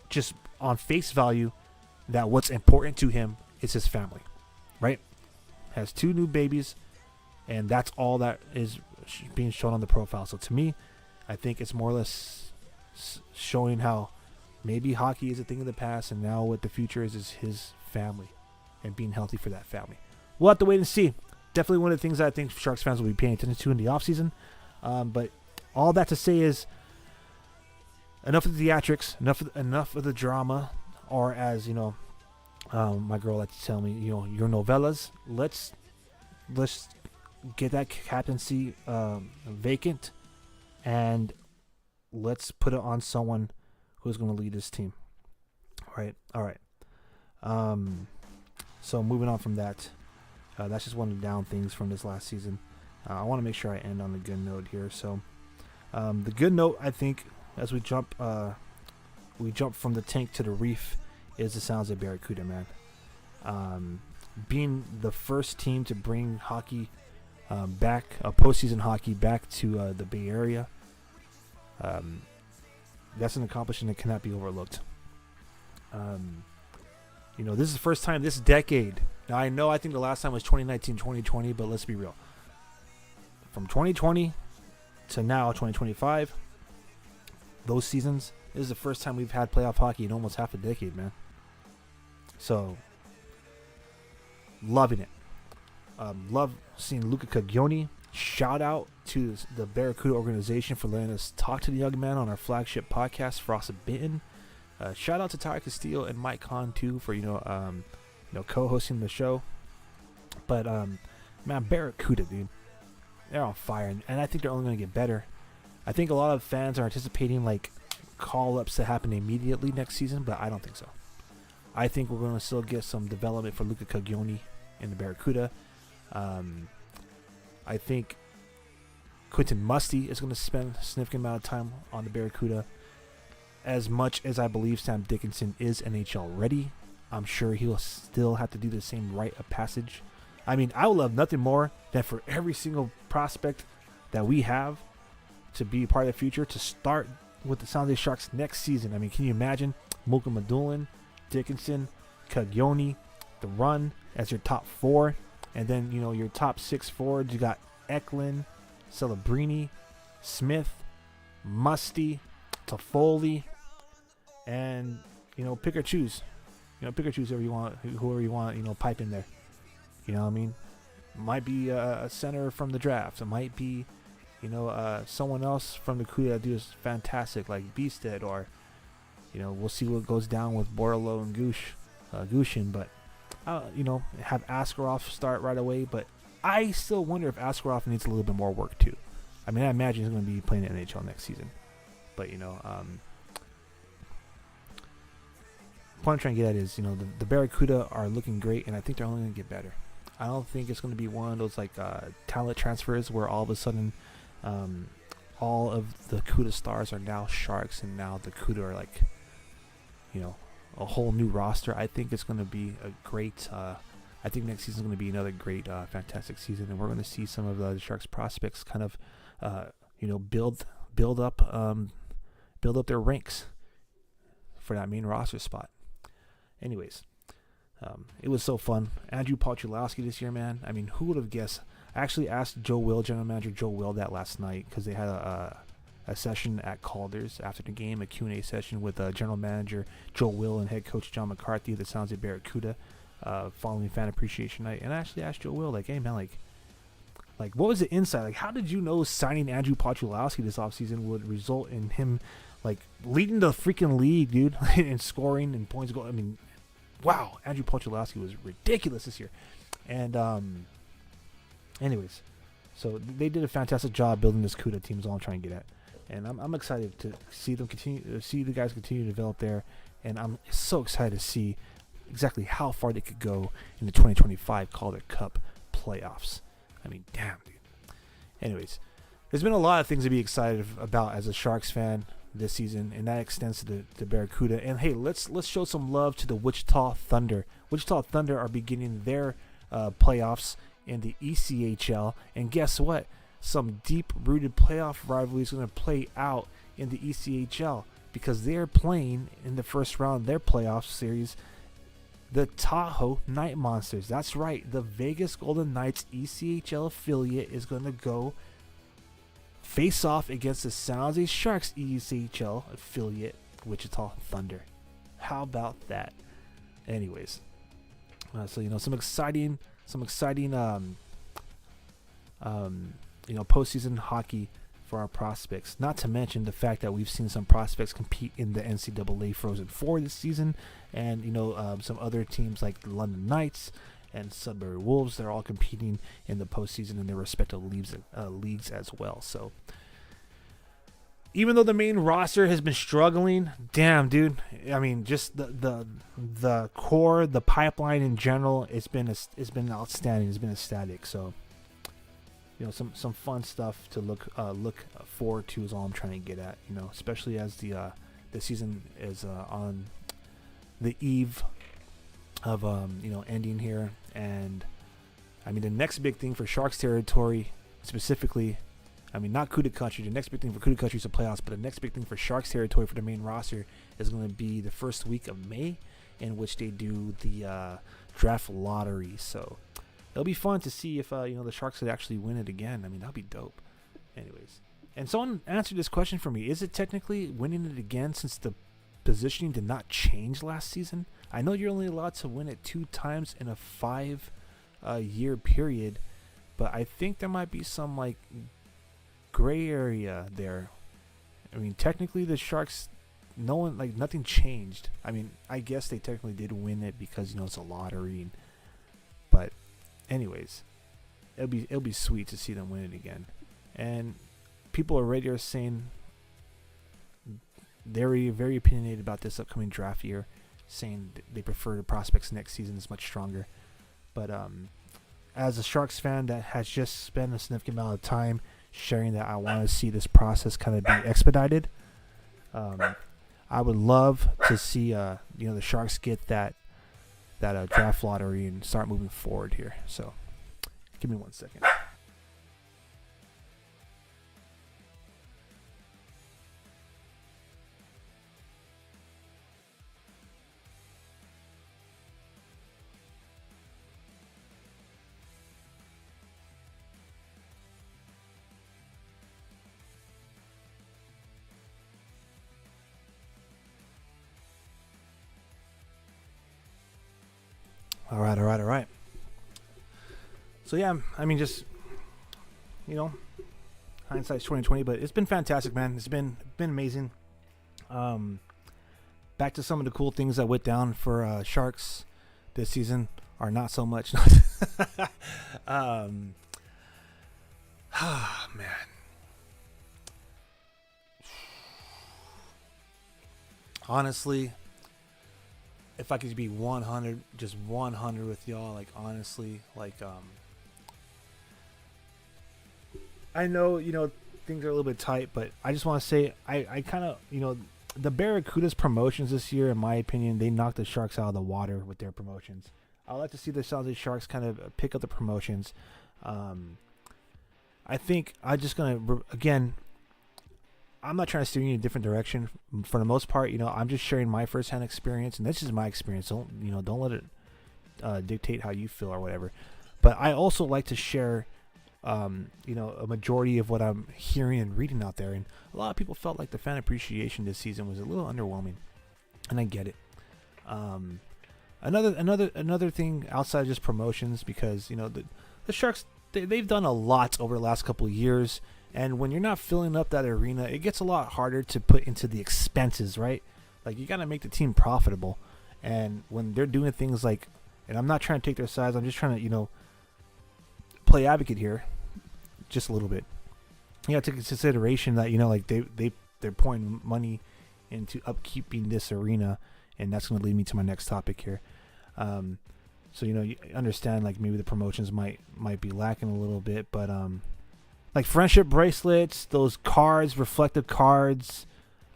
just on face value, that what's important to him is his family, right? Has 2 new babies, and that's all that is being shown on the profile. So to me, I think it's more or less showing how maybe hockey is a thing of the past, and now what the future is his family and being healthy for that family. We'll have to wait and see. Definitely one of the things that I think Sharks fans will be paying attention to in the offseason. But all that to say is enough of the theatrics, enough of the drama, or as my girl likes to tell me, your novellas. Let's get that captaincy vacant, and let's put it on someone who's going to lead this team. All right. So moving on from that, that's just one of the down things from this last season. I want to make sure I end on a good note here. So the good note, I think, as we jump from the tank to the reef, is the San Jose Barracuda, man. Being the first team to bring hockey back, postseason hockey back to the Bay Area, that's an accomplishment that cannot be overlooked. This is the first time this decade. Now, I think the last time was 2019, 2020, but let's be real. From 2020 to now, 2025, those seasons, this is the first time we've had playoff hockey in almost half a decade, man. So, loving it. Love seeing Luca Caglioni. Shout out to the Barracuda organization for letting us talk to the young man on our flagship podcast, Frosted Bitten. Shout out to Ty Castillo and Mike Kahn too for co-hosting the show. But man, Barracuda, dude, they're on fire, and I think they're only going to get better. I think a lot of fans are anticipating like call-ups to happen immediately next season, but I don't think so. I think we're going to still get some development for Luca Caglioni in the Barracuda. I think Quentin Musty is going to spend a significant amount of time on the Barracuda. As much as I believe Sam Dickinson is NHL ready, I'm sure he'll still have to do the same rite of passage. I mean, I would love nothing more than for every single prospect that we have to be part of the future to start with the San Jose Sharks next season. I mean, can you imagine Mulka Madulin, Dickinson, Caglioni, the run as your top four, and then, you know, your top six forwards, you got Eklund, Celebrini, Smith, Musty, Toffoli, and, you know, pick or choose. You know, pick or choose whoever you want, you know, pipe in there. You know what I mean? Might be a center from the draft. It might be, you know, someone else from the crew that do is fantastic, like Beasted, or, you know, we'll see what goes down with Borlo and Gushin, but, you know, have Askarov start right away, but I still wonder if Askarov needs a little bit more work too. I mean, I imagine he's going to be playing in NHL next season, but, you know, what I'm trying to get at is, you know, the Barracuda are looking great, and I think they're only going to get better. I don't think it's going to be one of those, like, talent transfers where all of a sudden all of the CUDA stars are now Sharks, and now the CUDA are, like, you know, a whole new roster. I think it's going to be a great, I think next season is going to be another great, fantastic season, and we're going to see some of the Sharks prospects kind of, you know, build up their ranks for that main roster spot. Anyways, it was so fun. Andrew Pocholowski this year, man. I mean, who would have guessed? I actually asked Joe Will, general manager Joe Will, that last night because they had a session at Calder's after the game, a Q&A session with general manager Joe Will and head coach John McCarthy of the San Jose Barracuda following fan appreciation night. And I actually asked Joe Will, like, hey, man, like what was the insight? Like, how did you know signing Andrew Pocholowski this offseason would result in him, like, leading the freaking league, dude, in scoring and points goal? I mean, wow, Andrew Pocholowski was ridiculous this year. And anyways, so they did a fantastic job building this CUDA team is all I'm trying to get at. And I'm excited to see them see the guys continue to develop there. And I'm so excited to see exactly how far they could go in the 2025 Calder Cup playoffs. I mean, damn, dude. Anyways, there's been a lot of things to be excited about as a Sharks fan this season, and that extends to the Barracuda. And hey, let's show some love to the Wichita Thunder. Wichita Thunder are beginning their playoffs in the ECHL, and guess what? Some deep-rooted playoff rivalry is going to play out in the ECHL because they're playing in the first round of their playoff series the Tahoe Night Monsters. That's right, the Vegas Golden Knights ECHL affiliate is going to go face off against the San Jose Sharks ECHL affiliate, Wichita Thunder. How about that? Anyways, so, you know, some exciting you know, postseason hockey for our prospects. Not to mention the fact that we've seen some prospects compete in the NCAA Frozen Four this season, and, you know, some other teams like the London Knights and Sudbury Wolves, they're all competing in the postseason in their respective leagues as well. So even though the main roster has been struggling, damn, dude, I mean, just the core, the pipeline in general, it's been outstanding. It's been ecstatic. So, you know, some fun stuff to look forward to is all I'm trying to get at. You know, especially as the season is on the eve of you know, ending here. And I mean, the next big thing for Sharks territory specifically, I mean, not CUDA country. The next big thing for CUDA country is the playoffs, but the next big thing for Sharks territory for the main roster is going to be the first week of May, in which they do the draft lottery. So it'll be fun to see if you know, the Sharks could actually win it again. I mean, that'd be dope. Anyways, and someone answered this question for me: is it technically winning it again since the positioning did not change last season? I know you're only allowed to win it 2 times in a 5-year period, but I think there might be some, like, gray area there. I mean, technically the Sharks, nothing changed. I mean, I guess they technically did win it because, you know, it's a lottery. But anyways, it'll be sweet to see them win it again. And people already are saying very, very opinionated about this upcoming draft year. saying they prefer the prospects next season is much stronger. But as a Sharks fan that has just spent a significant amount of time sharing that I want to see this process kind of be expedited, I would love to see the Sharks get that draft lottery and start moving forward here. So give me 1 second. All right. So yeah, I mean, just hindsight's 2020, but it's been fantastic, man. It's been amazing. Back to some of the cool things that went down for Sharks this season, or not so much. Man. Honestly, if I could be 100 with y'all, like, honestly, like, I know, things are a little bit tight, but I just want to say, I kind of, the Barracuda's promotions this year, in my opinion, they knocked the Sharks out of the water with their promotions. I'd like to see the San Jose Sharks kind of pick up the promotions. I think I'm just going to, again, I'm not trying to steer you in a different direction. For the most part, I'm just sharing my firsthand experience, and this is my experience. Don't let it dictate how you feel or whatever. But I also like to share, a majority of what I'm hearing and reading out there. And a lot of people felt like the fan appreciation this season was a little underwhelming, and I get it. Another thing outside of just promotions, because the Sharks, they've done a lot over the last couple of years. And when you're not filling up that arena, it gets a lot harder to put into the expenses, right? Like, you got to make the team profitable. And when they're doing things like, and I'm not trying to take their sides, I'm just trying to, play advocate here just a little bit. You have to take into consideration that, like, they're pouring money into upkeeping this arena, and that's going to lead me to my next topic here. So, you understand, like, maybe the promotions might be lacking a little bit, but like friendship bracelets, those cards, reflective cards,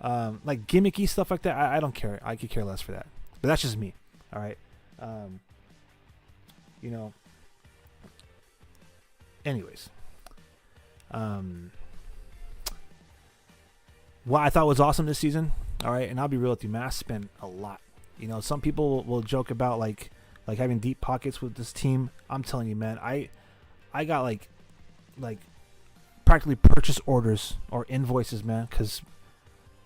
like gimmicky stuff like that. I don't care. I could care less for that. But that's just me. All right. Anyways. What I thought was awesome this season. All right. And I'll be real with you, man. I spent a lot. Some people will joke about like having deep pockets with this team. I'm telling you, man, I got like practically purchase orders or invoices, man, because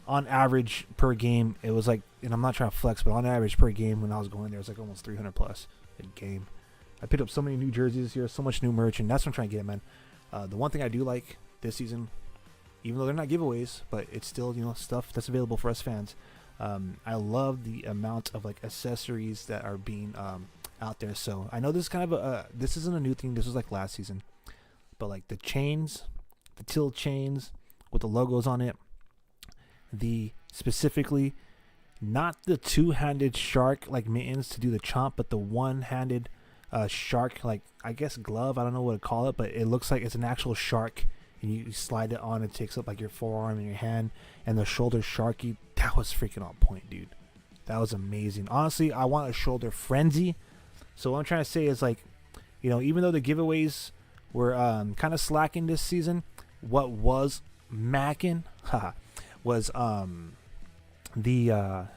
on average per game it was like, and I'm not trying to flex, but on average per game when I was going there, it was like almost 300 plus a game. I picked up so many new jerseys this year, so much new merch, and that's what I'm trying to get, man. The one thing I do like this season, even though they're not giveaways, but it's still stuff that's available for us fans. I love the amount of like accessories that are being out there. So I know this is kind of this isn't a new thing. This was like last season, but like the chains, the Teal chains with the logos on it, the specifically not the two-handed shark like mittens to do the chomp, but the one-handed shark, like I guess glove, I don't know what to call it, but it looks like it's an actual shark, and you slide it on, it takes up like your forearm and your hand, and the shoulder sharky, that was freaking on point, dude. That was amazing. Honestly, I want a shoulder frenzy. So what I'm trying to say is, like, even though the giveaways were kind of slacking this season, what was macking was the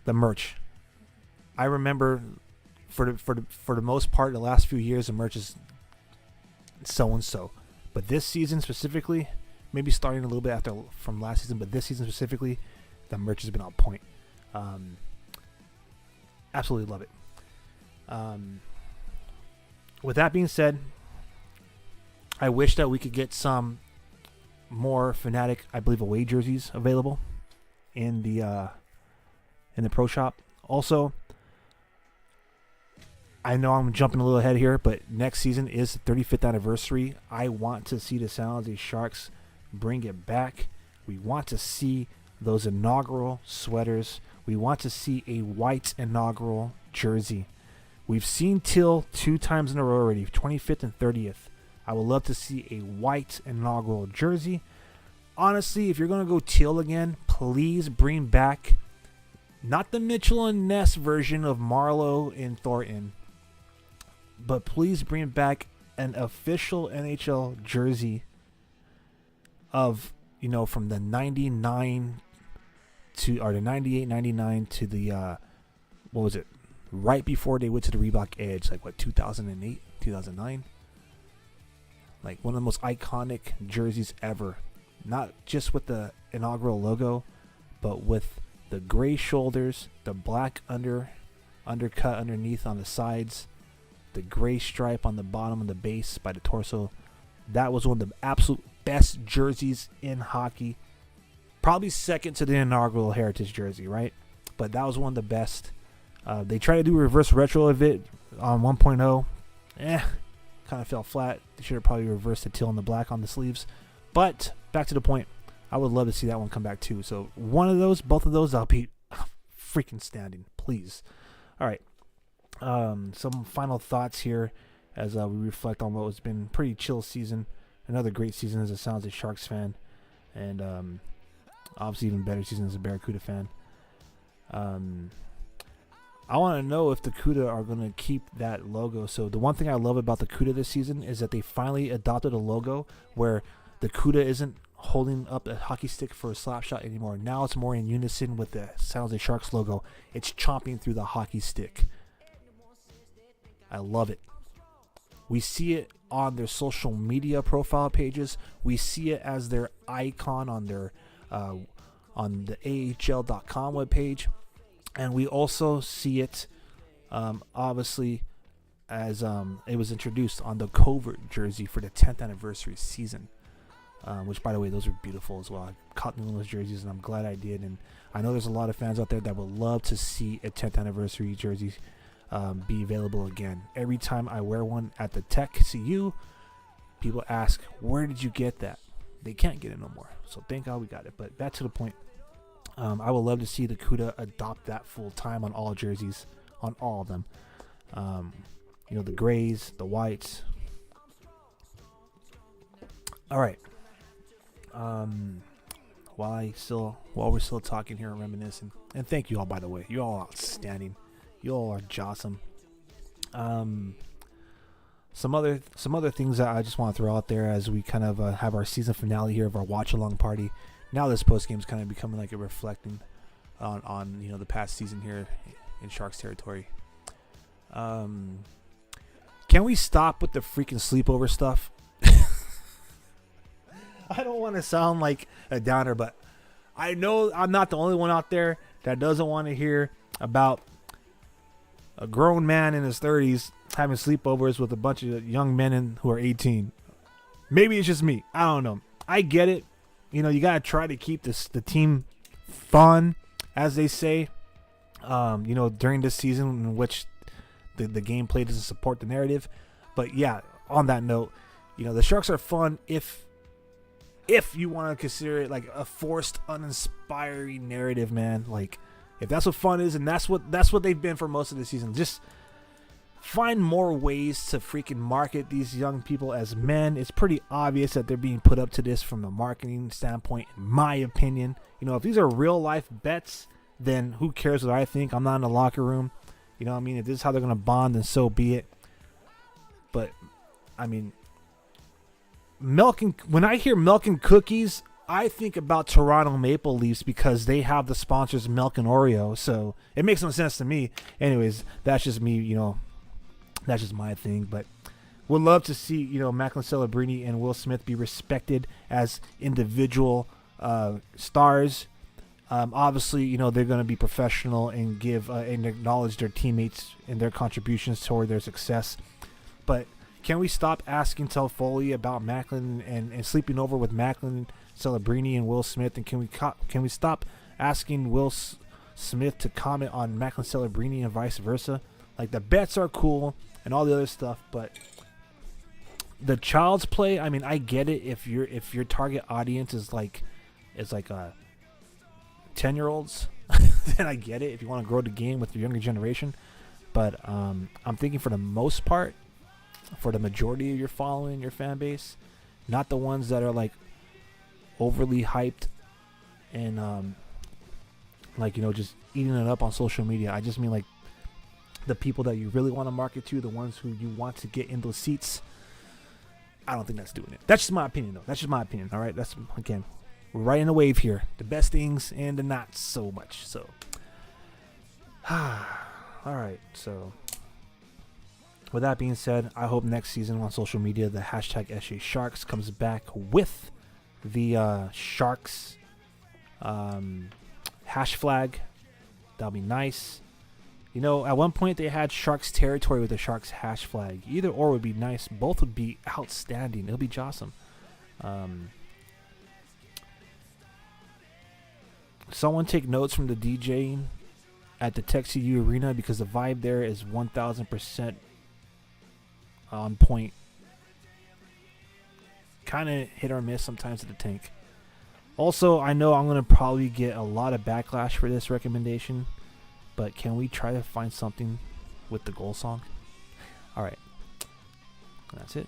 merch. I remember for the most part, the last few years, the merch is so and so, but this season specifically, maybe starting a little bit from last season, but this season specifically, the merch has been on point. Absolutely love it. With that being said, I wish that we could get some more Fnatic, I believe, away jerseys available in the pro shop. Also, I know I'm jumping a little ahead here, but next season is the 35th anniversary. I want to see the San Jose Sharks bring it back. We want to see those inaugural sweaters. We want to see a white inaugural jersey. We've seen Teal 2 times in a row already, 25th and 30th. I would love to see a white inaugural jersey. Honestly, if you're going to go Teal again, please bring back not the Mitchell and Ness version of Marlowe and Thornton, but please bring back an official NHL jersey of, from the 99 or the 98, 99 to the, what was it? Right before they went to the Reebok Edge, 2008, 2009? Like one of the most iconic jerseys ever. Not just with the inaugural logo, but with the gray shoulders, the black undercut underneath on the sides, the gray stripe on the bottom of the base by the torso. That was one of the absolute best jerseys in hockey. Probably second to the inaugural Heritage jersey, right? But that was one of the best. They tried to do a reverse retro of it on 1.0. Kind of fell flat. They should have probably reversed the teal and the black on the sleeves. But back to the point. I would love to see that one come back too. So one of those, both of those, I'll be freaking standing. Please. All right. Some final thoughts here as we reflect on what has been a pretty chill season. Another great season as a San Jose Sharks fan. And obviously even better season as a Barracuda fan. I want to know if the CUDA are going to keep that logo. So the one thing I love about the CUDA this season is that they finally adopted a logo where the CUDA isn't holding up a hockey stick for a slap shot anymore. Now it's more in unison with the San Jose Sharks logo. It's chomping through the hockey stick. I love it. We see it on their social media profile pages. We see it as their icon on their on the AHL.com webpage. And we also see it, obviously, as it was introduced on the covert jersey for the 10th anniversary season. Which, by the way, those are beautiful as well. I caught one of those jerseys, and I'm glad I did. And I know there's a lot of fans out there that would love to see a 10th anniversary jersey be available again. Every time I wear one at the Tech CU, people ask, where did you get that? They can't get it no more. So thank God we got it. But back to the point. I would love to see the CUDA adopt that full time on all jerseys, on all of them. The grays, the whites. All right. While we're still talking here and reminiscing, and thank you all, by the way. You all outstanding. You all are jawsome. Some other things that I just want to throw out there as we kind of have our season finale here of our watch along party. Now this post game is kind of becoming like a reflecting on the past season here in Sharks territory. Can we stop with the freaking sleepover stuff? I don't want to sound like a downer, but I know I'm not the only one out there that doesn't want to hear about a grown man in his 30s having sleepovers with a bunch of young men who are 18. Maybe it's just me. I don't know. I get it. You got to try to keep the team fun, as they say, during this season in which the gameplay doesn't support the narrative. But, yeah, on that note, the Sharks are fun if you want to consider it like a forced, uninspiring narrative, man. Like, if that's what fun is, and that's what they've been for most of the season. Just find more ways to freaking market these young people as men. It's pretty obvious that they're being put up to this from a marketing standpoint, in my opinion. If these are real life bets, then who cares what I think? I'm not in the locker room. If this is how they're going to bond, then so be it. But, when I hear milk and cookies, I think about Toronto Maple Leafs because they have the sponsors Milk and Oreo. So it makes no sense to me. Anyways, that's just me, that's just my thing. But would love to see, Macklin Celebrini and Will Smith be respected as individual stars. Obviously, they're going to be professional and give and acknowledge their teammates and their contributions toward their success. But can we stop asking Toffoli about Macklin and sleeping over with Macklin Celebrini and Will Smith? And can we stop asking Will Smith to comment on Macklin Celebrini and vice versa? Like, the bets are cool and all the other stuff, but the child's play, I get it if your target audience is like 10-year-olds. then I get it if you want to grow the game with your younger generation. But I'm thinking for the most part, for the majority of your following, your fan base, not the ones that are like overly hyped and like, you know, just eating it up on social media. I just mean like the people that you really want to market to, the ones who you want to get in those seats. I don't think that's doing it. That's just my opinion, though. That's just my opinion. All right. That's, again, we're riding a wave here. The best things and the not so much. So, all right. So, with that being said, I hope next season on social media, the hashtag SJ Sharks comes back with the Sharks hash flag. That'll be nice. You know, at one point they had Sharks territory with the Sharks hash flag. Either or would be nice. Both would be outstanding. It'll be awesome. Someone take notes from the DJing at the Tech CU Arena, because the vibe there is 1000% on point. Kind of hit or miss sometimes at the tank. Also, I know I'm going to probably get a lot of backlash for this recommendation, but can we try to find something with the goal song? All right. That's it.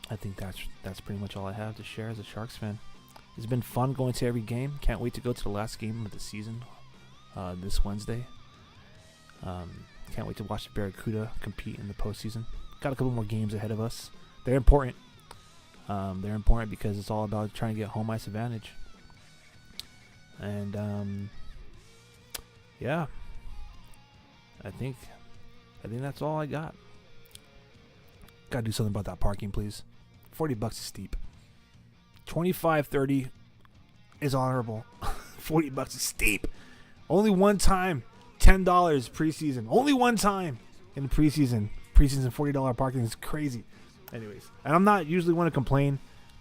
I think that's pretty much all I have to share as a Sharks fan. It's been fun going to every game. Can't wait to go to the last game of the season this Wednesday. Can't wait to watch the Barracuda compete in the postseason. Got a couple more games ahead of us. They're important. They're important because it's all about trying to get home ice advantage. And yeah, I think that's all I got. Gotta do something about that parking, please. $40 is steep. 25-30 is honorable. $40 is steep. Only one time, $10 preseason. Only one time in the preseason. Preseason $40 parking is crazy. Anyways, and I'm not usually one to complain.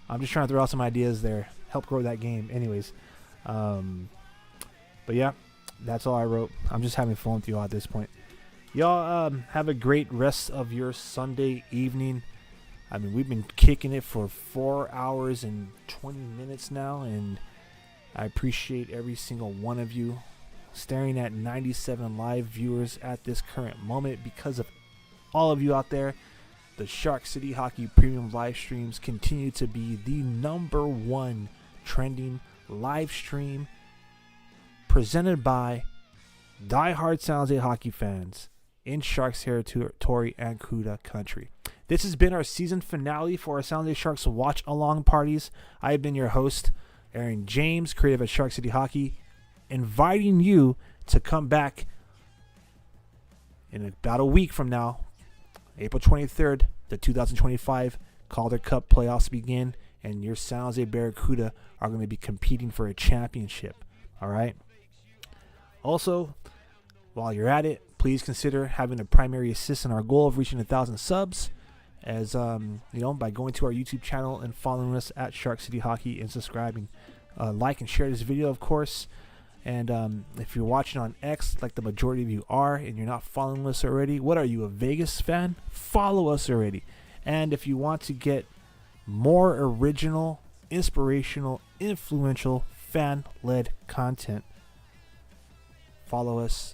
I'm just trying to throw out some ideas there, help grow that game. Anyways, but yeah, that's all I wrote. I'm just having fun with you all at this point. Y'all have a great rest of your Sunday evening. I mean, we've been kicking it for 4 hours and 20 minutes now, and I appreciate every single one of you staring at 97 live viewers at this current moment. Because of all of you out there, the Shark City Hockey Premium live streams continue to be the #1 trending live stream presented by diehard San Jose hockey fans in Sharks territory and Cuda country. This has been our season finale for our San Jose Sharks watch along parties. I have been your host, Aaron James, creative at Shark City Hockey, inviting you to come back in about a week from now. April 23rd, the 2025 Calder Cup playoffs begin, and your San Jose Barracuda are going to be competing for a championship. All right. Also, while you're at it, please consider having a primary assist in our goal of reaching 1,000 subs, as by going to our YouTube channel and following us at Shark City Hockey and subscribing. Like and share this video, of course. And if you're watching on X, like the majority of you are, and you're not following us already, what are you, a Vegas fan? Follow us already. And if you want to get more original, inspirational, influential, fan-led content, follow us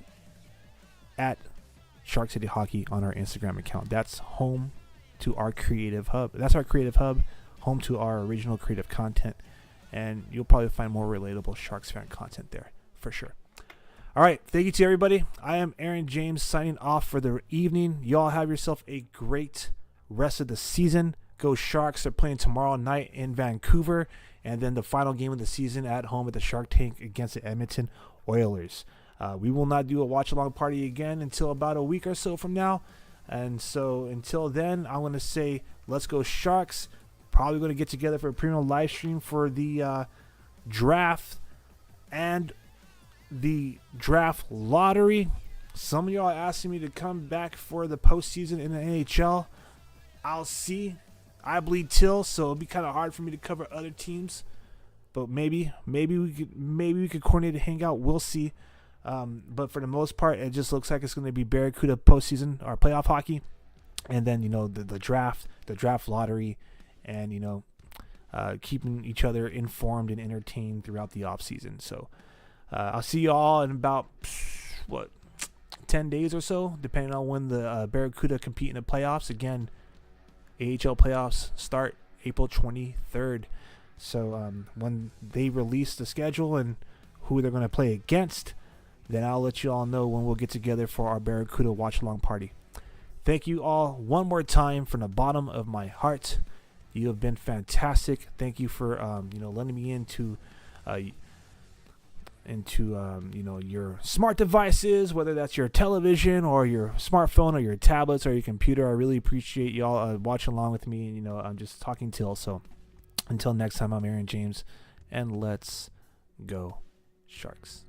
at Shark City Hockey on our Instagram account. That's home to our creative hub. That's our creative hub, home to our original creative content. And you'll probably find more relatable Sharks fan content there, for sure. All right, thank you to everybody. I am Aaron James signing off for the evening. Y'all have yourself a great rest of the season. Go Sharks. They're playing tomorrow night in Vancouver. And then the final game of the season at home at the Shark Tank against the Edmonton Oilers. We will not do a watch-along party again until about a week or so from now. And so until then, I'm going to say, let's go Sharks. Probably going to get together for a premium live stream for the draft and the draft lottery. Some of y'all are asking me to come back for the postseason in the NHL. I'll see. I bleed Teal, so it'll be kind of hard for me to cover other teams. But maybe we could coordinate a hangout. We'll see. But for the most part, it just looks like it's going to be Barracuda postseason or playoff hockey, and then the draft lottery, and keeping each other informed and entertained throughout the off season. So I'll see you all in about 10 days or so, depending on when the Barracuda compete in the playoffs. Again, AHL playoffs start April 23rd. So when they release the schedule and who they're going to play against, then I'll let you all know when we'll get together for our Barracuda watch-along party. Thank you all one more time from the bottom of my heart. You have been fantastic. Thank you for letting me into your smart devices, whether that's your television or your smartphone or your tablets or your computer. I really appreciate y'all watching along with me. I'm just talking Teal. So until next time, I'm Aaron James, and let's go Sharks.